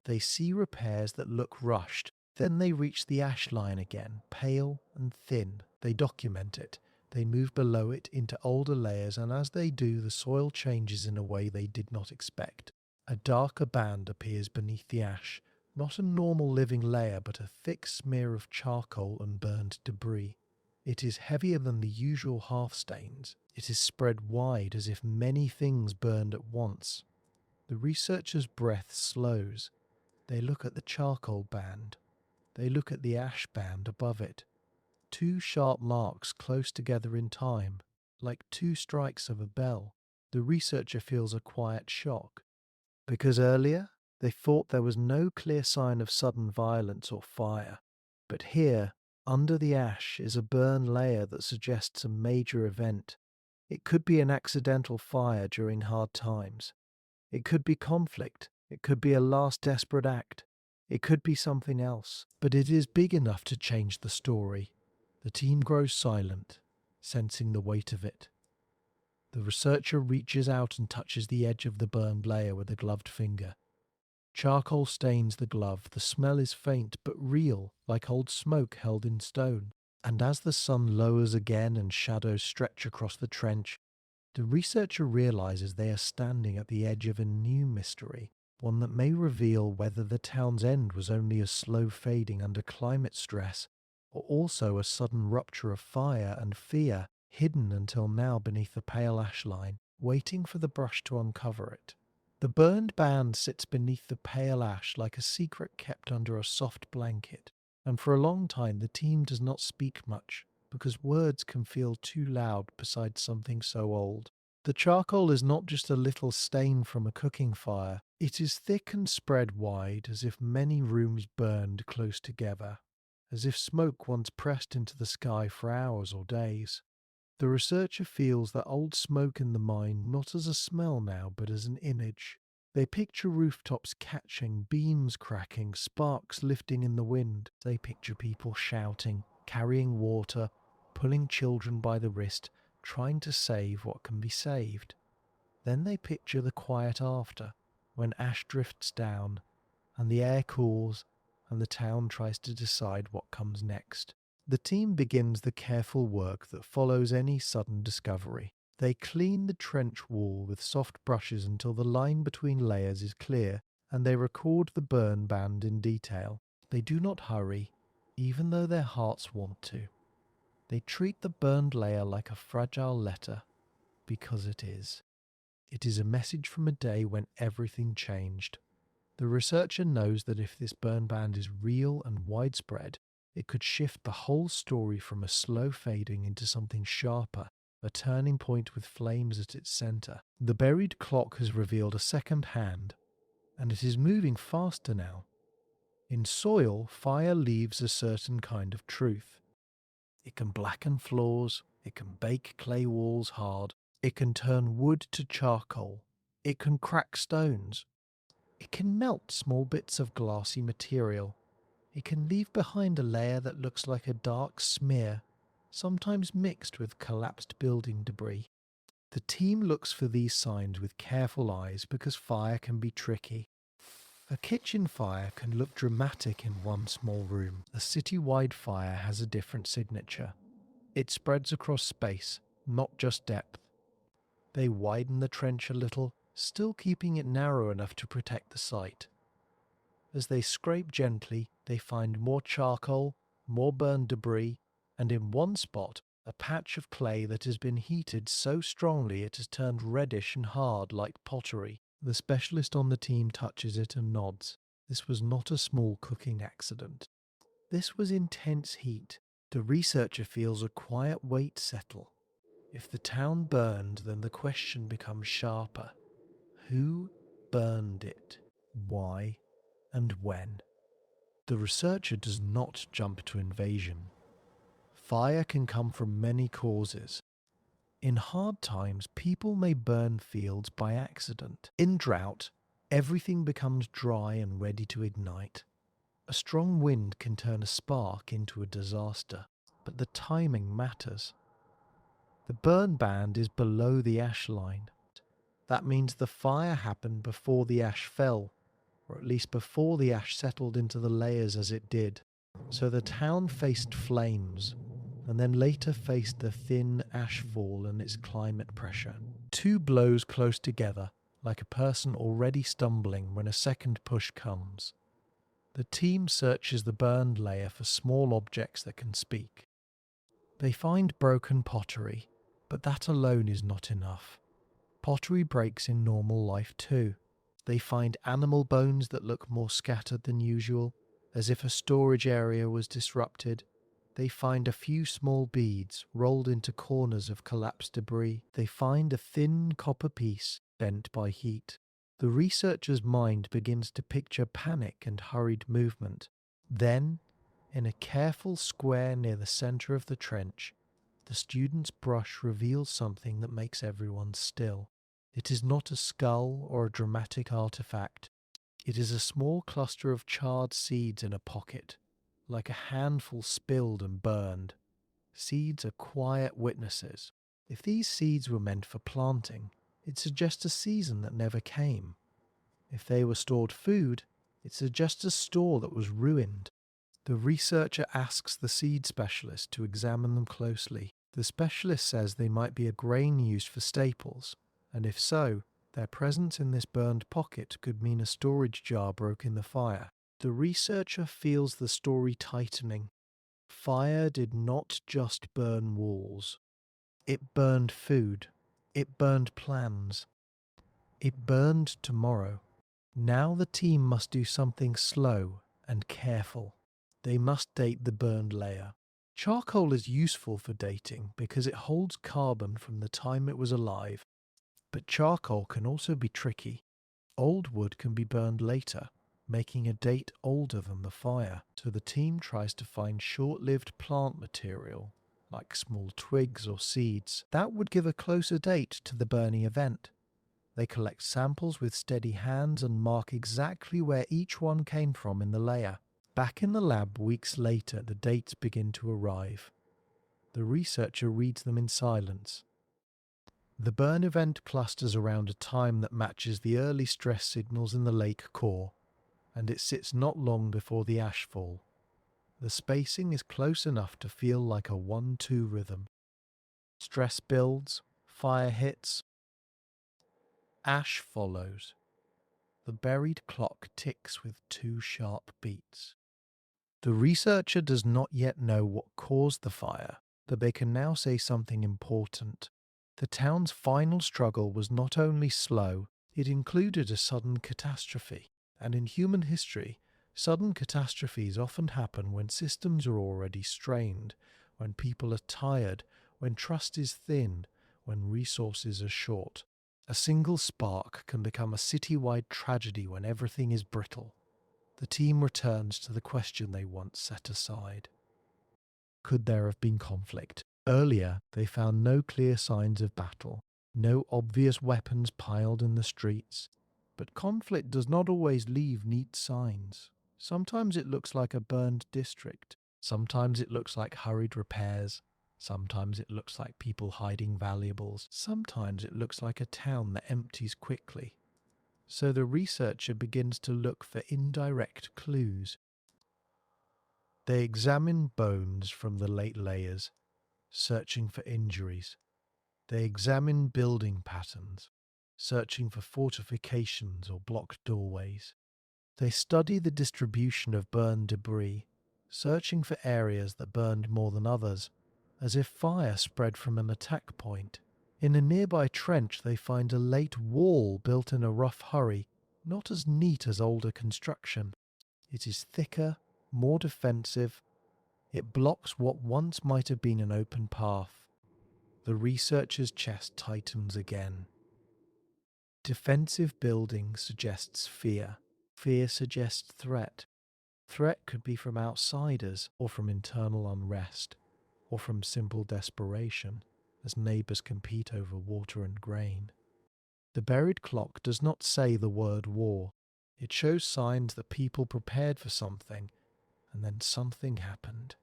They see repairs that look rushed. Then they reach the ash line again, pale and thin. They document it. They move below it into older layers, and as they do, the soil changes in a way they did not expect. A darker band appears beneath the ash, not a normal living layer, but a thick smear of charcoal and burned debris. It is heavier than the usual hearth stains. It is spread wide as if many things burned at once. The researcher's breath slows. They look at the charcoal band. They look at the ash band above it. Two sharp marks close together in time, like two strikes of a bell. The researcher feels a quiet shock. Because earlier, they thought there was no clear sign of sudden violence or fire. But here, under the ash, is a burn layer that suggests a major event. It could be an accidental fire during hard times. It could be conflict. It could be a last desperate act. It could be something else. But it is big enough to change the story. The team grows silent, sensing the weight of it. The researcher reaches out and touches the edge of the burned layer with a gloved finger. Charcoal stains the glove. The smell is faint but real, like old smoke held in stone. And as the sun lowers again and shadows stretch across the trench, the researcher realizes they are standing at the edge of a new mystery, one that may reveal whether the town's end was only a slow fading under climate stress, or also a sudden rupture of fire and fear hidden until now beneath the pale ash line, waiting for the brush to uncover it. The burned band sits beneath the pale ash like a secret kept under a soft blanket, and for a long time the team does not speak much, because words can feel too loud beside something so old. The charcoal is not just a little stain from a cooking fire. It is thick and spread wide, as if many rooms burned close together, as if smoke once pressed into the sky for hours or days. The researcher feels that old smoke in the mind not as a smell now, but as an image. They picture rooftops catching, beams cracking, sparks lifting in the wind. They picture people shouting, carrying water, pulling children by the wrist, trying to save what can be saved. Then they picture the quiet after, when ash drifts down, and the air cools, and the town tries to decide what comes next. The team begins the careful work that follows any sudden discovery. They clean the trench wall with soft brushes until the line between layers is clear, and they record the burn band in detail. They do not hurry, even though their hearts want to. They treat the burned layer like a fragile letter, because it is. It is a message from a day when everything changed. The researcher knows that if this burn band is real and widespread, it could shift the whole story from a slow fading into something sharper, a turning point with flames at its center. The buried clock has revealed a second hand, and it is moving faster now. In soil, fire leaves a certain kind of truth. It can blacken floors, it can bake clay walls hard, it can turn wood to charcoal, it can crack stones, it can melt small bits of glassy material. It can leave behind a layer that looks like a dark smear, sometimes mixed with collapsed building debris. The team looks for these signs with careful eyes because fire can be tricky. A kitchen fire can look dramatic in one small room. A city-wide fire has a different signature. It spreads across space, not just depth. They widen the trench a little, still keeping it narrow enough to protect the site. As they scrape gently, they find more charcoal, more burned debris, and in one spot, a patch of clay that has been heated so strongly it has turned reddish and hard like pottery. The specialist on the team touches it and nods. This was not a small cooking accident. This was intense heat. The researcher feels a quiet weight settle. If the town burned, then the question becomes sharper. Who burned it? Why? And when? The researcher does not jump to invasion. Fire can come from many causes. In hard times, people may burn fields by accident. In drought, everything becomes dry and ready to ignite. A strong wind can turn a spark into a disaster, but the timing matters. The burn band is below the ash line. That means the fire happened before the ash fell, or at least before the ash settled into the layers as it did. So the town faced flames, and then later faced the thin ash fall and its climate pressure. Two blows close together, like a person already stumbling when a second push comes. The team searches the burned layer for small objects that can speak. They find broken pottery, but that alone is not enough. Pottery breaks in normal life too. They find animal bones that look more scattered than usual, as if a storage area was disrupted. They find a few small beads rolled into corners of collapsed debris. They find a thin copper piece bent by heat. The researcher's mind begins to picture panic and hurried movement. Then, in a careful square near the center of the trench, the student's brush reveals something that makes everyone still. It is not a skull or a dramatic artifact. It is a small cluster of charred seeds in a pocket, like a handful spilled and burned. Seeds are quiet witnesses. If these seeds were meant for planting, it suggests a season that never came. If they were stored food, it suggests a store that was ruined. The researcher asks the seed specialist to examine them closely. The specialist says they might be a grain used for staples, and if so, their presence in this burned pocket could mean a storage jar broke in the fire. The researcher feels the story tightening. Fire did not just burn walls. It burned food. It burned plans. It burned tomorrow. Now the team must do something slow and careful. They must date the burned layer. Charcoal is useful for dating because it holds carbon from the time it was alive. But charcoal can also be tricky. Old wood can be burned later, making a date older than the fire. So the team tries to find short-lived plant material, like small twigs or seeds, that would give a closer date to the burning event. They collect samples with steady hands and mark exactly where each one came from in the layer. Back in the lab weeks later, the dates begin to arrive. The researcher reads them in silence. The burn event clusters around a time that matches the early stress signals in the lake core, and it sits not long before the ashfall. The spacing is close enough to feel like a 1-2 rhythm. Stress builds, fire hits, ash follows. The buried clock ticks with 2 sharp beats. The researcher does not yet know what caused the fire, but they can now say something important. The town's final struggle was not only slow, it included a sudden catastrophe. And in human history, sudden catastrophes often happen when systems are already strained, when people are tired, when trust is thin, when resources are short. A single spark can become a citywide tragedy when everything is brittle. The team returns to the question they once set aside. Could there have been conflict? Earlier, they found no clear signs of battle, no obvious weapons piled in the streets. But conflict does not always leave neat signs. Sometimes it looks like a burned district. Sometimes it looks like hurried repairs. Sometimes it looks like people hiding valuables. Sometimes it looks like a town that empties quickly. So the researcher begins to look for indirect clues. They examine bones from the late layers, searching for injuries. They examine building patterns, searching for fortifications or blocked doorways. They study the distribution of burned debris, searching for areas that burned more than others, as if fire spread from an attack point. In a nearby trench they find a late wall built in a rough hurry, not as neat as older construction. It is thicker, more defensive. It blocks what once might have been an open path. The researcher's chest tightens again. Defensive building suggests fear. Fear suggests threat. Threat could be from outsiders, or from internal unrest, or from simple desperation, as neighbours compete over water and grain. The buried clock does not say the word war. It shows signs that people prepared for something, and then something happened.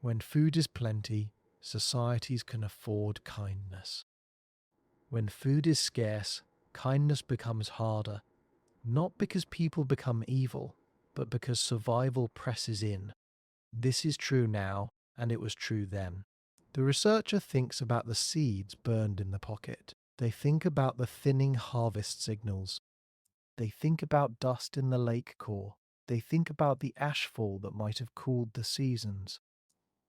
When food is plenty, societies can afford kindness. When food is scarce, kindness becomes harder, not because people become evil, but because survival presses in. This is true now, and it was true then. The researcher thinks about the seeds burned in the pocket. They think about the thinning harvest signals. They think about dust in the lake core. They think about the ashfall that might have cooled the seasons.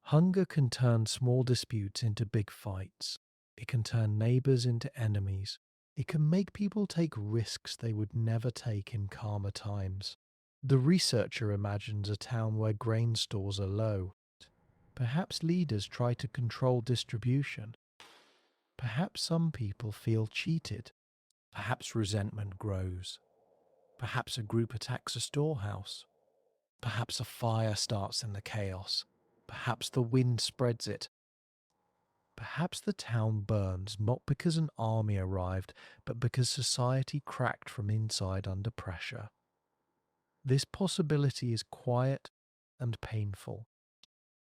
Hunger can turn small disputes into big fights. It can turn neighbours into enemies. It can make people take risks they would never take in calmer times. The researcher imagines a town where grain stores are low. Perhaps leaders try to control distribution. Perhaps some people feel cheated. Perhaps resentment grows. Perhaps a group attacks a storehouse. Perhaps a fire starts in the chaos. Perhaps the wind spreads it. Perhaps the town burns not because an army arrived, but because society cracked from inside under pressure. This possibility is quiet and painful.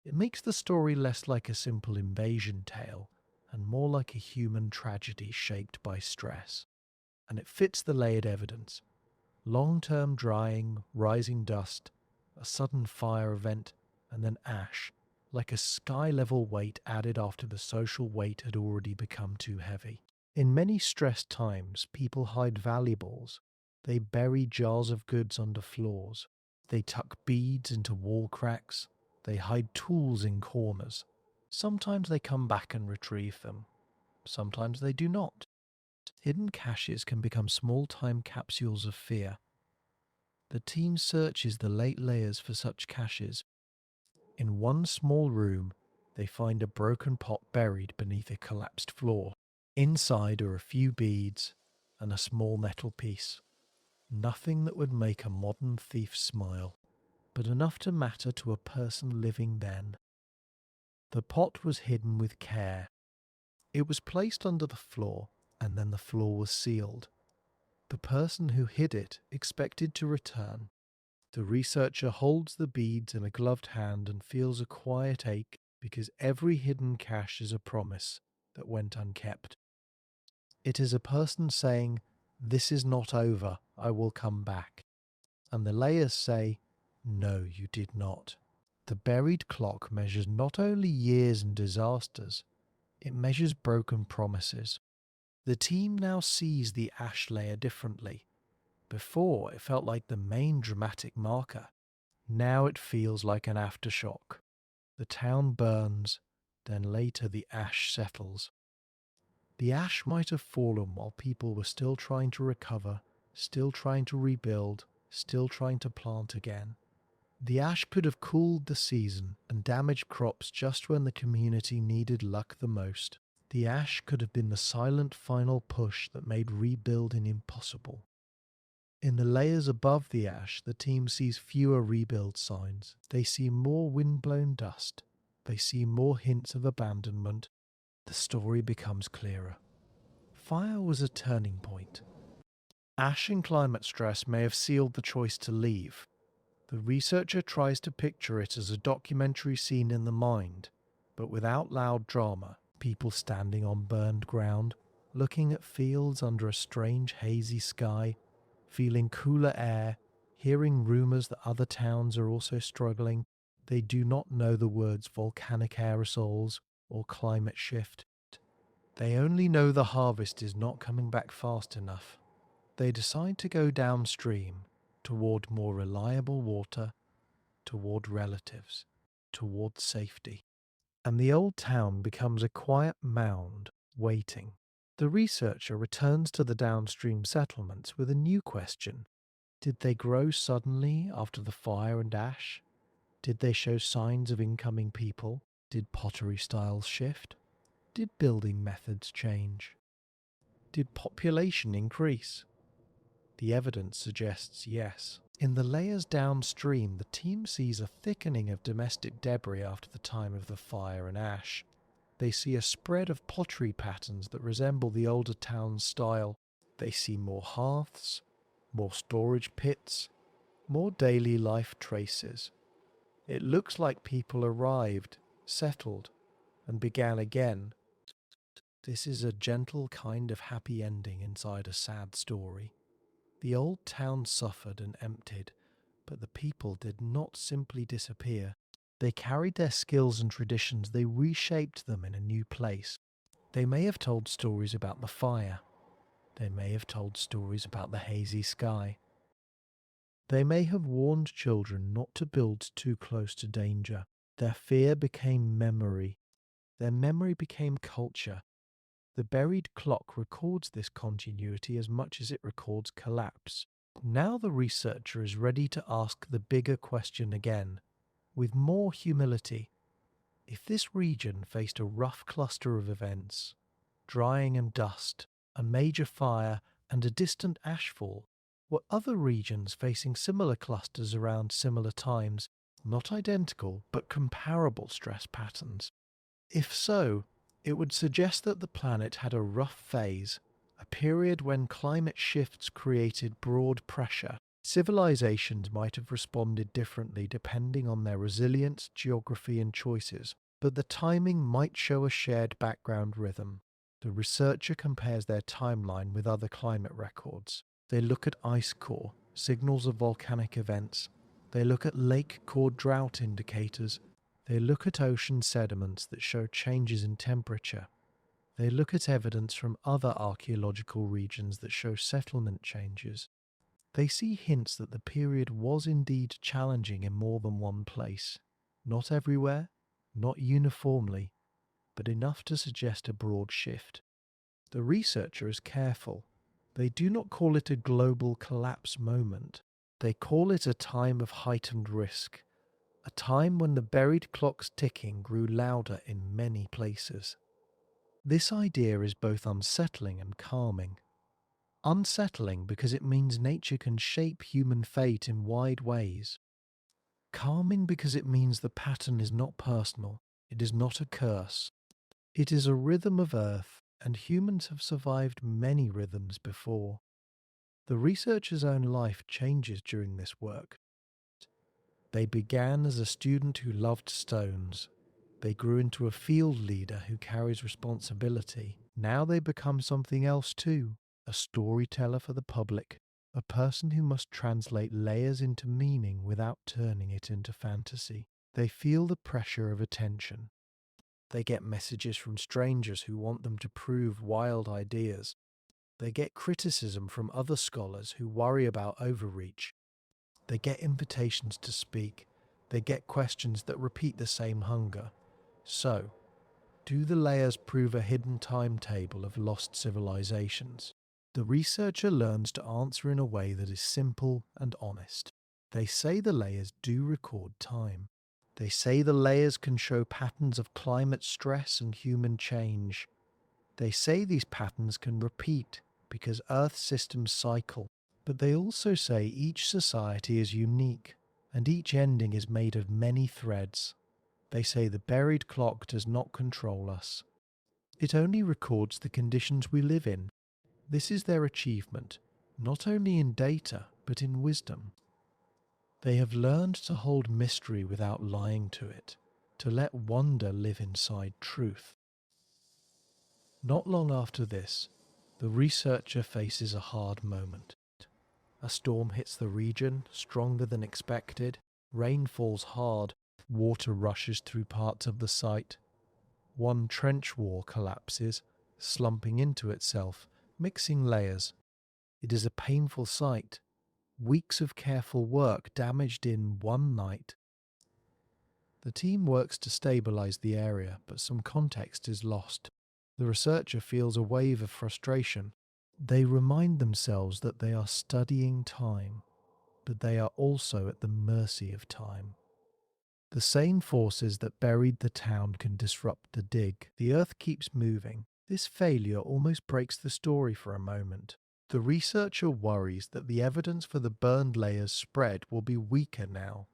It makes the story less like a simple invasion tale and more like a human tragedy shaped by stress. And it fits the layered evidence. Long-term drying, rising dust, a sudden fire event, and then ash, like a sky-level weight added after the social weight had already become too heavy. In many stressed times, people hide valuables. They bury jars of goods under floors. They tuck beads into wall cracks. They hide tools in corners. Sometimes they come back and retrieve them. Sometimes they do not. Hidden caches can become small time capsules of fear. The team searches the late layers for such caches. In one small room, they find a broken pot buried beneath a collapsed floor. Inside are a few beads and a small metal piece. Nothing that would make a modern thief smile, but enough to matter to a person living then. The pot was hidden with care. It was placed under the floor, and then the floor was sealed. The person who hid it expected to return. The researcher holds the beads in a gloved hand and feels a quiet ache because every hidden cache is a promise that went unkept. It is a person saying, "This is not over, I will come back." And the layers say, "No, you did not." The buried clock measures not only years and disasters, it measures broken promises. The team now sees the ash layer differently. Before, it felt like the main dramatic marker. Now it feels like an aftershock. The town burns, then later the ash settles. The ash might have fallen while people were still trying to recover, still trying to rebuild, still trying to plant again. The ash could have cooled the season and damaged crops just when the community needed luck the most. The ash could have been the silent final push that made rebuilding impossible. In the layers above the ash, the team sees fewer rebuild signs. They see more wind-blown dust. They see more hints of abandonment. The story becomes clearer. Fire was a turning point. Ash and climate stress may have sealed the choice to leave. The researcher tries to picture it as a documentary scene in the mind, but without loud drama. People standing on burned ground, looking at fields under a strange hazy sky, feeling cooler air, hearing rumours that other towns are also struggling. They do not know the words volcanic aerosols or climate shift. They only know the harvest is not coming back fast enough. They decide to go downstream, toward more reliable water, toward relatives, toward safety. And the old town becomes a quiet mound, waiting. The researcher returns to the downstream settlements with a new question. Did they grow suddenly after the fire and ash? Did they show signs of incoming people? Did pottery styles shift? Did building methods change? Did population increase? The evidence suggests yes. In the layers downstream, the team sees a thickening of domestic debris after the time of the fire and ash. They see a spread of pottery patterns that resemble the older town's style. They see more hearths, more storage pits, more daily life traces. It looks like people arrived, settled, and began again. This is a gentle kind of happy ending inside a sad story. The old town suffered and emptied, but the people did not simply disappear. They carried their skills and traditions, they reshaped them in a new place. They may have told stories about the fire. They may have told stories about the hazy sky. They may have warned children not to build too close to danger. Their fear became memory. Their memory became culture. The buried clock records this continuity as much as it records collapse. Now the researcher is ready to ask the bigger question again, with more humility. If this region faced a rough cluster of events, drying and dust, a major fire, and a distant ashfall, were other regions facing similar clusters around similar times, not identical but comparable stress patterns? If so, it would suggest that the planet had a rough phase, a period when climate shifts created broad pressure. Civilizations might have responded differently depending on their resilience, geography, and choices, but the timing might show a shared background rhythm. The researcher compares their timeline with other climate records. They look at ice core, signals of volcanic events. They look at lake core drought indicators. They look at ocean sediments that show changes in temperature. They look at evidence from other archaeological regions that show settlement changes. They see hints that the period was indeed challenging in more than one place. Not everywhere, not uniformly, but enough to suggest a broad shift. The researcher is careful. They do not call it a global collapse moment. They call it a time of heightened risk, a time when the buried clock's ticking grew louder in many places. This idea is both unsettling and calming. Unsettling because it means nature can shape human fate in wide ways. Calming because it means the pattern is not personal, it is not a curse. It is a rhythm of Earth, and humans have survived many rhythms before. The researcher's own life changes during this work. They began as a student who loved stones. They grew into a field leader who carries responsibility. Now they become something else too, a storyteller for the public, a person who must translate layers into meaning without turning it into fantasy. They feel the pressure of attention. They get messages from strangers who want them to prove wild ideas. They get criticism from other scholars who worry about overreach. They get invitations to speak. They get questions that repeat the same hunger. So, do the layers prove a hidden timetable of lost civilizations? The researcher learns to answer in a way that is simple and honest. They say the layers do record time. They say the layers can show patterns of climate stress and human change. They say these patterns can repeat because Earth systems cycle. But they also say each society is unique and each ending is made of many threads. They say the buried clock does not control us. It only records the conditions we live in. This is their achievement, not only in data, but in wisdom. They have learned to hold mystery without lying to it, to let wonder live inside truth. Not long after this, the researcher faces a hard moment. A storm hits the region, stronger than expected. Rain falls hard. Water rushes through parts of the site. One trench wall collapses, slumping into itself, mixing layers. It is a painful sight. Weeks of careful work damaged in one night. The team works to stabilize the area, but some context is lost. The researcher feels a wave of frustration. They remind themselves that they are studying time, but they are also at the mercy of time. The same forces that buried the town can disrupt the dig. The earth keeps moving. This failure almost breaks the story for a moment. The researcher worries that the evidence for the burned layers spread will be weaker now.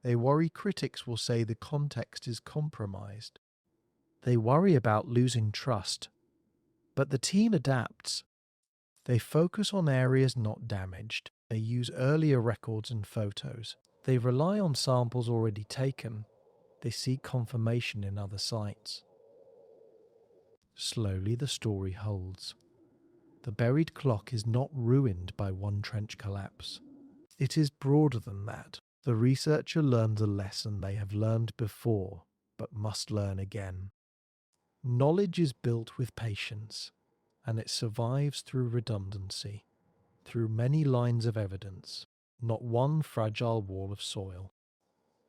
They worry critics will say the context is compromised. They worry about losing trust. But the team adapts. They focus on areas not damaged. They use earlier records and photos. They rely on samples already taken. They seek confirmation in other sites. Slowly the story holds. The buried clock is not ruined by one trench collapse. It is broader than that. The researcher learns a lesson they have learned before, but must learn again. Knowledge is built with patience, and it survives through redundancy, through many lines of evidence, not one fragile wall of soil.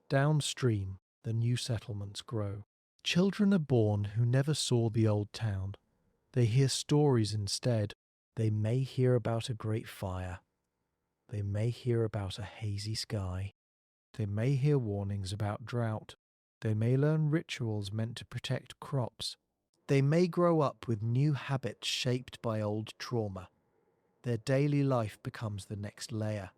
Downstream, the new settlements grow. Children are born who never saw the old town. They hear stories instead. They may hear about a great fire. They may hear about a hazy sky. They may hear warnings about drought. They may learn rituals meant to protect crops. They may grow up with new habits shaped by old trauma. Their daily life becomes the next layer.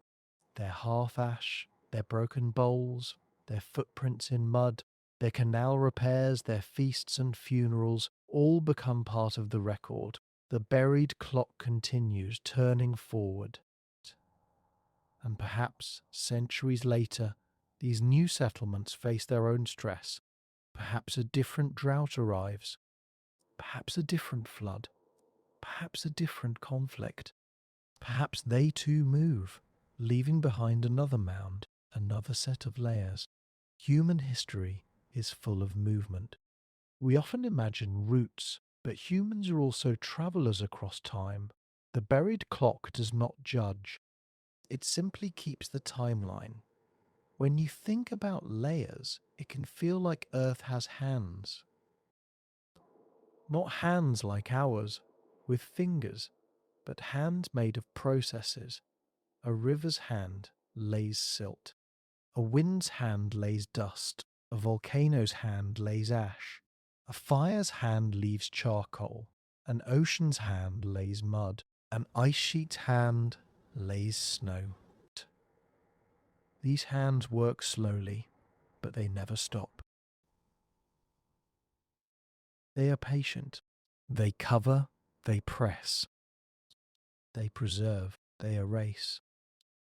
Their half ash, their broken bowls, their footprints in mud, their canal repairs, their feasts and funerals all become part of the record. The buried clock continues turning forward. And perhaps centuries later, these new settlements face their own stress. Perhaps a different drought arrives. Perhaps a different flood. Perhaps a different conflict. Perhaps they too move, leaving behind another mound, another set of layers. Human history is full of movement. We often imagine roots, but humans are also travelers across time. The buried clock does not judge. It simply keeps the timeline. When you think about layers, it can feel like Earth has hands. Not hands like ours, with fingers, but hands made of processes. A river's hand lays silt. A wind's hand lays dust. A volcano's hand lays ash. A fire's hand leaves charcoal. An ocean's hand lays mud. An ice sheet's hand lays snow. These hands work slowly, but they never stop. They are patient. They cover, they press. They preserve, they erase.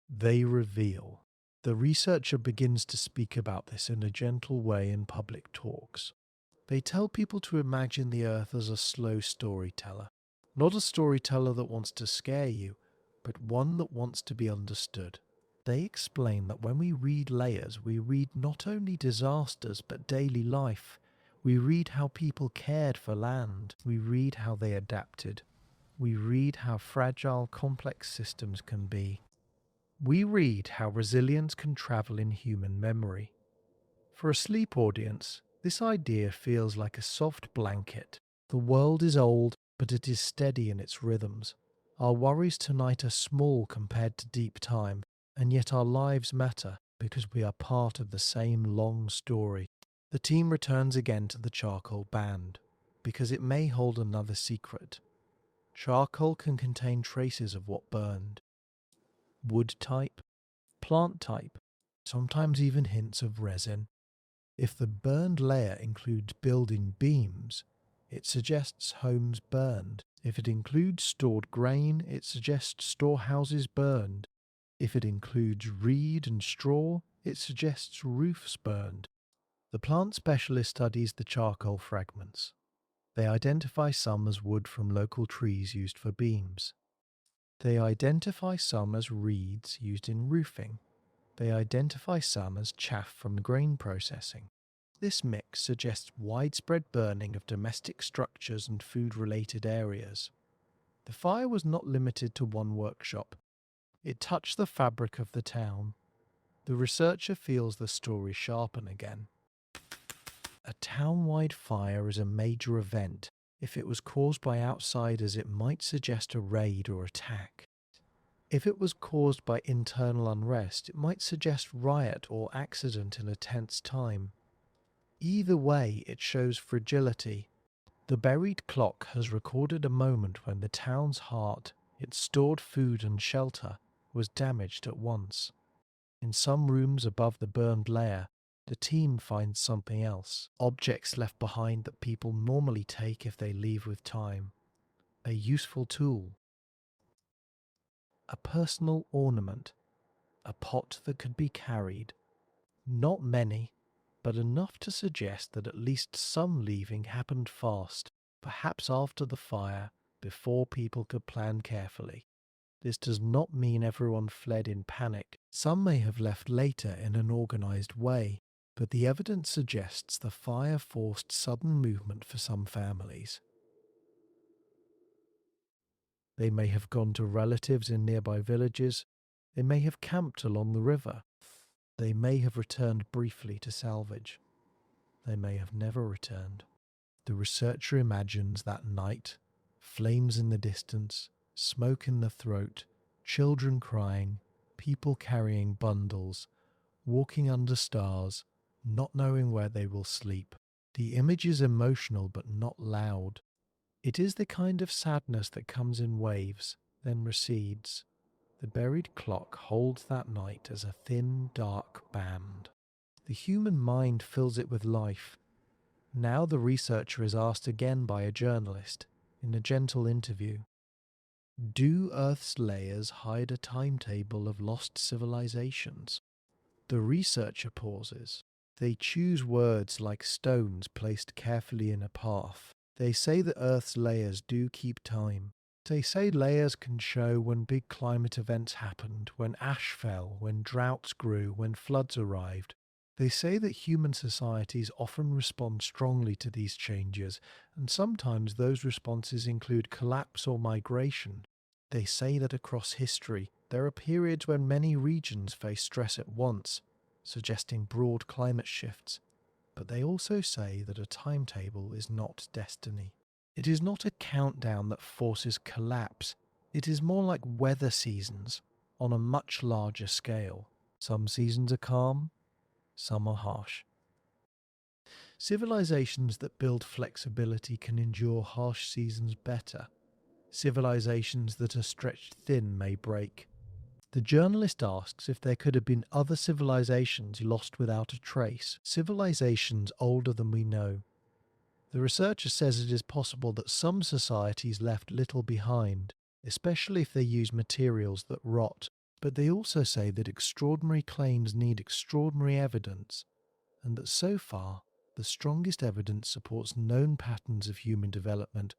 They reveal. The researcher begins to speak about this in a gentle way in public talks. They tell people to imagine the earth as a slow storyteller. Not a storyteller that wants to scare you, but one that wants to be understood. They explain that when we read layers, we read not only disasters but daily life. We read how people cared for land. We read how they adapted. We read how fragile complex systems can be. We read how resilience can travel in human memory. For a sleep audience, this idea feels like a soft blanket. The world is old, but it is steady in its rhythms. Our worries tonight are small compared to deep time, and yet our lives matter because we are part of the same long story. The team returns again to the charcoal band, because it may hold another secret. Charcoal can contain traces of what burned. Wood type, plant type, sometimes even hints of resin. If the burned layer includes building beams, it suggests homes burned. If it includes stored grain, it suggests storehouses burned. If it includes reed and straw, it suggests roofs burned. The plant specialist studies the charcoal fragments. They identify some as wood from local trees used for beams. They identify some as reeds used in roofing. They identify some as chaff from grain processing. This mix suggests widespread burning of domestic structures and food-related areas. The fire was not limited to one workshop. It touched the fabric of the town. The researcher feels the story sharpen again. A town-wide fire is a major event. If it was caused by outsiders, it might suggest a raid or attack. If it was caused by internal unrest, it might suggest riot or accident in a tense time. Either way, it shows fragility. The buried clock has recorded a moment when the town's heart, its stored food and shelter, was damaged at once. In some rooms above the burned layer, the team finds something else, objects left behind that people normally take if they leave with time. A useful tool. A personal ornament. A pot that could be carried. Not many, but enough to suggest that at least some leaving happened fast, perhaps after the fire, before people could plan carefully. This does not mean everyone fled in panic. Some may have left later in an organized way, but the evidence suggests the fire forced sudden movement for some families. They may have gone to relatives in nearby villages. They may have camped along the river. They may have returned briefly to salvage. They may have never returned. The researcher imagines that night, flames in the distance, smoke in the throat, children crying, people carrying bundles, walking under stars, not knowing where they will sleep. The image is emotional but not loud. It is the kind of sadness that comes in waves, then recedes. The buried clock holds that night as a thin, dark band. The human mind fills it with life. Now the researcher is asked again by a journalist, in a gentle interview. Do Earth's layers hide a timetable of lost civilizations? The researcher pauses. They choose words like stones placed carefully in a path. They say that Earth's layers do keep time. They say layers can show when big climate events happened, when ash fell, when droughts grew, when floods arrived. They say that human societies often respond strongly to these changes, and sometimes those responses include collapse or migration. They say that across history, there are periods when many regions face stress at once, suggesting broad climate shifts. But they also say that a timetable is not destiny. It is not a countdown that forces collapse. It is more like weather seasons on a much larger scale. Some seasons are calm, some are harsh. Civilizations that build flexibility can endure harsh seasons better. Civilizations that are stretched thin may break. The journalist asks if there could have been other civilizations lost without a trace, civilizations older than we know. The researcher says it is possible that some societies left little behind, especially if they use materials that rot, but they also say that extraordinary claims need extraordinary evidence, and that so far, the strongest evidence supports known patterns of human development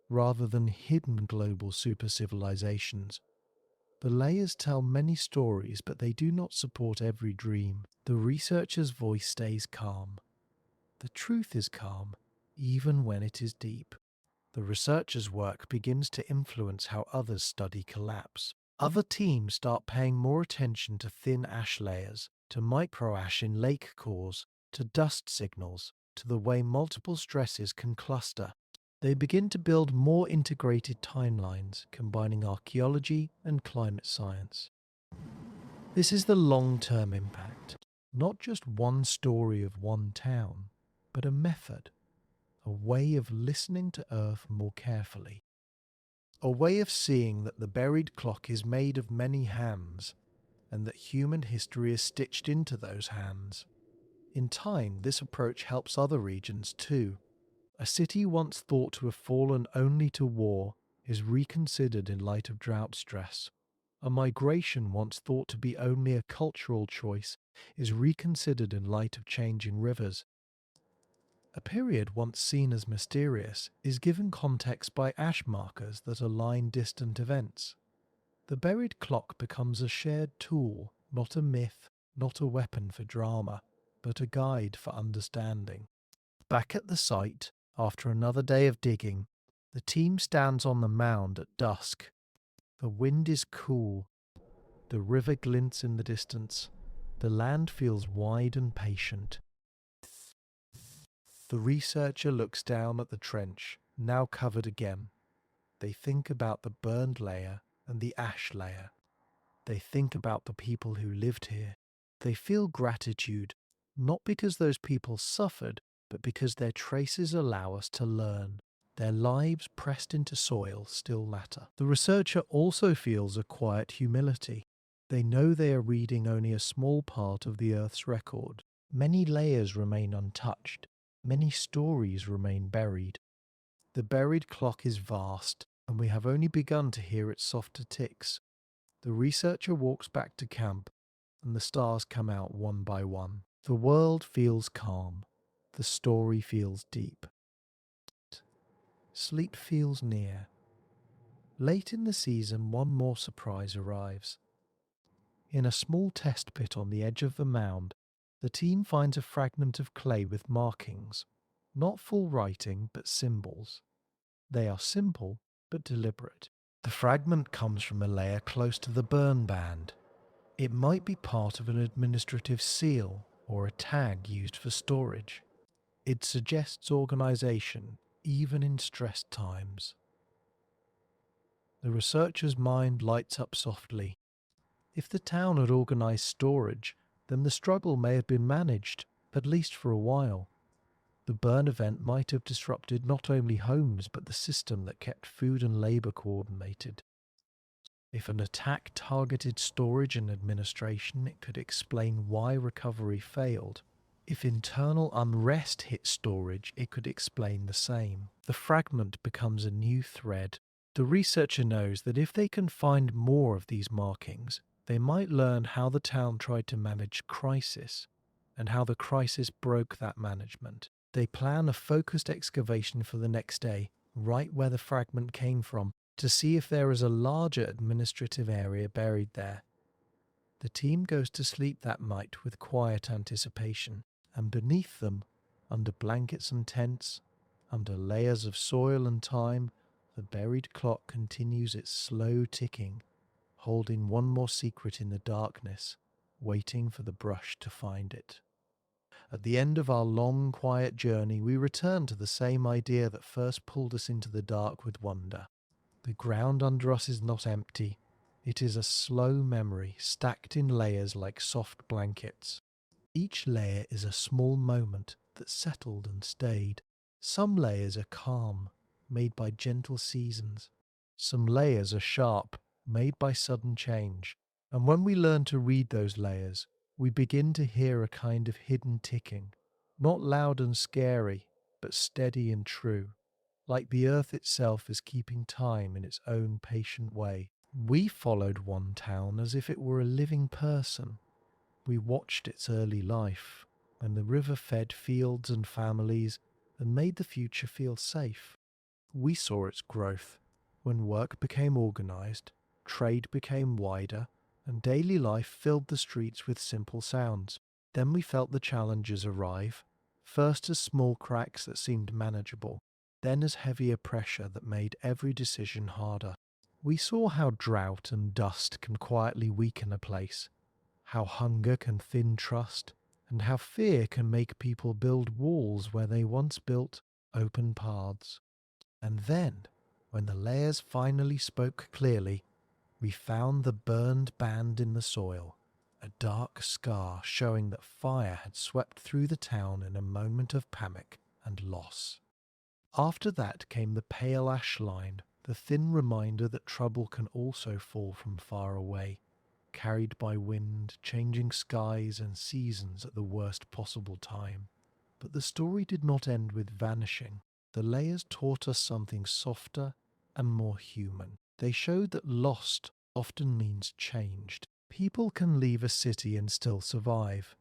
rather than hidden global super-civilizations. The layers tell many stories, but they do not support every dream. The researcher's voice stays calm. The truth is calm, even when it is deep. The researcher's work begins to influence how others study collapse. Other teams start paying more attention to thin ash layers, to microash in lake cores, to dust signals, to the way multiple stresses can cluster. They begin to build more integrated timelines, combining archaeology and climate science. This is the long-term impact, not just one story of one town, but a method, a way of listening to Earth more carefully. A way of seeing that the buried clock is made of many hands, and that human history is stitched into those hands. In time, this approach helps other regions too. A city once thought to have fallen only to war is reconsidered in light of drought stress. A migration once thought to be only a cultural choice is reconsidered in light of changing rivers. A period once seen as mysterious is given context by ash markers that align distant events. The buried clock becomes a shared tool, not a myth, not a weapon for drama, but a guide for understanding. Back at the site, after another day of digging, the team stands on the mound at dusk. The wind is cool. The river glints in the distance. The land feels wide and patient. The researcher looks down at the trench, now covered again. They think about the burned layer and the ash layer. They think about the people who lived here. They feel gratitude, not because those people suffered, but because their traces allow us to learn. Their lives pressed into soil still matter. The researcher also feels a quiet humility. They know they are reading only a small part of the Earth's record. Many layers remain untouched. Many stories remain buried. The buried clock is vast, and we have only begun to hear its softer ticks. The researcher walks back to camp, and the stars come out one by one. The world feels calm. The story feels deep. Sleep feels near. Late in the season, one more surprise arrives. In a small test pit on the edge of the mound, the team finds a fragment of clay with markings. Not full writing, but symbols. They are simple, but deliberate. The fragment comes from a layer close to the burn band. It might be part of an administrative seal or a tag used for storage. It suggests organization, even in stressed times. The researcher's mind lights up softly. If the town had organized storage, then the struggle may have been managed, at least for a while. The burn event might have disrupted not only homes but the system that kept food and labor coordinated. If an attack targeted storage and administration, it could explain why recovery failed. If internal unrest hit storage, it could explain the same. The fragment becomes a new thread. The researcher knows that if they can find more of these markings, they might learn how the town tried to manage crisis and how the crisis broke that management. They plan a focused excavation for the next day, right where the fragment came from, to see if there is a larger administrative area buried there. The team goes to sleep that night with quiet anticipation, and beneath them, under blankets and tents, under layers of soil and time, the buried clock continues its slow ticking, holding one more secret in the darkness, waiting for the brush to find it. At the end of our long, quiet journey, we return to the same idea that first pulled us into the dark with wonder. The ground under us is not empty. It is a slow memory stacked in layers like soft blankets. Each layer is a small moment that settled and stayed. Some layers are calm, made by gentle seasons. Some layers are sharp, made by sudden change. And when we learn to read those layers, we begin to hear a kind of hidden ticking, not loud and scary, but steady and true, like the earth itself is keeping time in its own patient way. We followed one town as if it were a living person. We watched its early life, and the river fed fields and families and made the future feel safe. We saw its growth when work became organized, trade became wider, and daily life filled the streets with simple sounds. Then we felt the challenges arrive, first as small cracks that seemed manageable, then as heavier pressure that made every decision harder. We saw how drought and dust can quietly weaken a place, how hunger can thin trust, and how fear can make people build walls where they once built open paths. And then, when the layers finally spoke clearly, we found the burned band in the soil, a dark scar showing that fire had swept through the town in a moment of panic and loss. After that came the pale ash line, the thin reminder that trouble can also fall from far away, carried by wind, changing skies and seasons at the worst possible time. But the story did not end with vanishing. The layers taught us something softer and more human. They showed that lost often means changed. People can leave a city and still survive.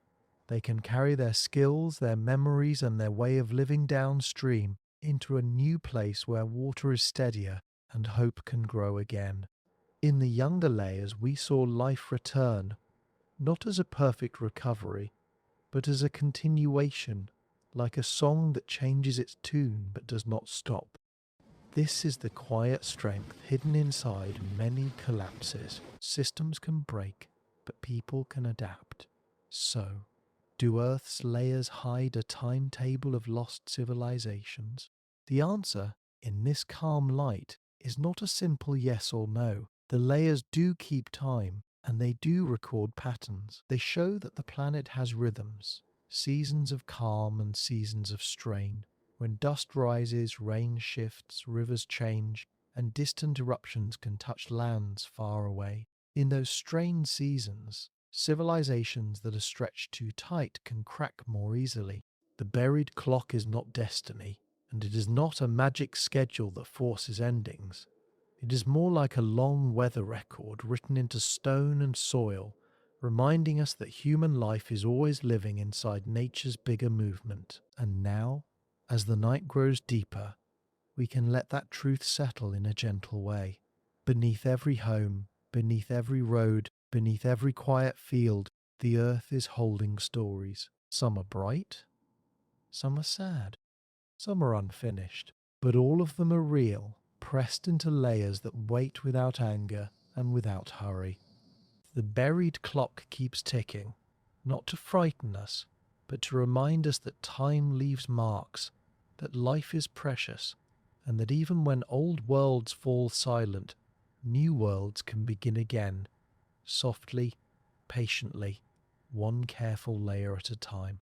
They can carry their skills, their memories, and their way of living downstream into a new place where water is steadier and hope can grow again. In the younger layers, we saw life return, not as a perfect recovery, but as a continuation, like a song that changes its tune but does not stop. This is the quiet strength hidden inside many collapses. Systems can break, but people can adapt. So, do Earth's layers hide a timetable of lost civilizations? The answer, in this calm light, is not a simple yes or no. The layers do keep time, and they do record patterns. They show that the planet has rhythms, seasons of calm and seasons of strain. When dust rises, rain shifts, rivers change, and distant eruptions can touch lands far away. In those strained seasons, civilizations that are stretched too tight can crack more easily. The buried clock is not destiny, and it is not a magic schedule that forces endings. It is more like a long weather record written into stone and soil, reminding us that human life is always living inside nature's bigger movement. And now, as the night grows deeper, we can let that truth settle in a gentle way. Beneath every home, beneath every road, beneath every quiet field, the earth is holding stories. Some are bright, some are sad, some are unfinished, but all of them are real, pressed into layers that wait without anger and without hurry. The buried clock keeps ticking, not to frighten us, but to remind us that time leaves marks, that life is precious, and that even when old worlds fall silent, new worlds can begin again, softly, patiently, one careful layer at a time.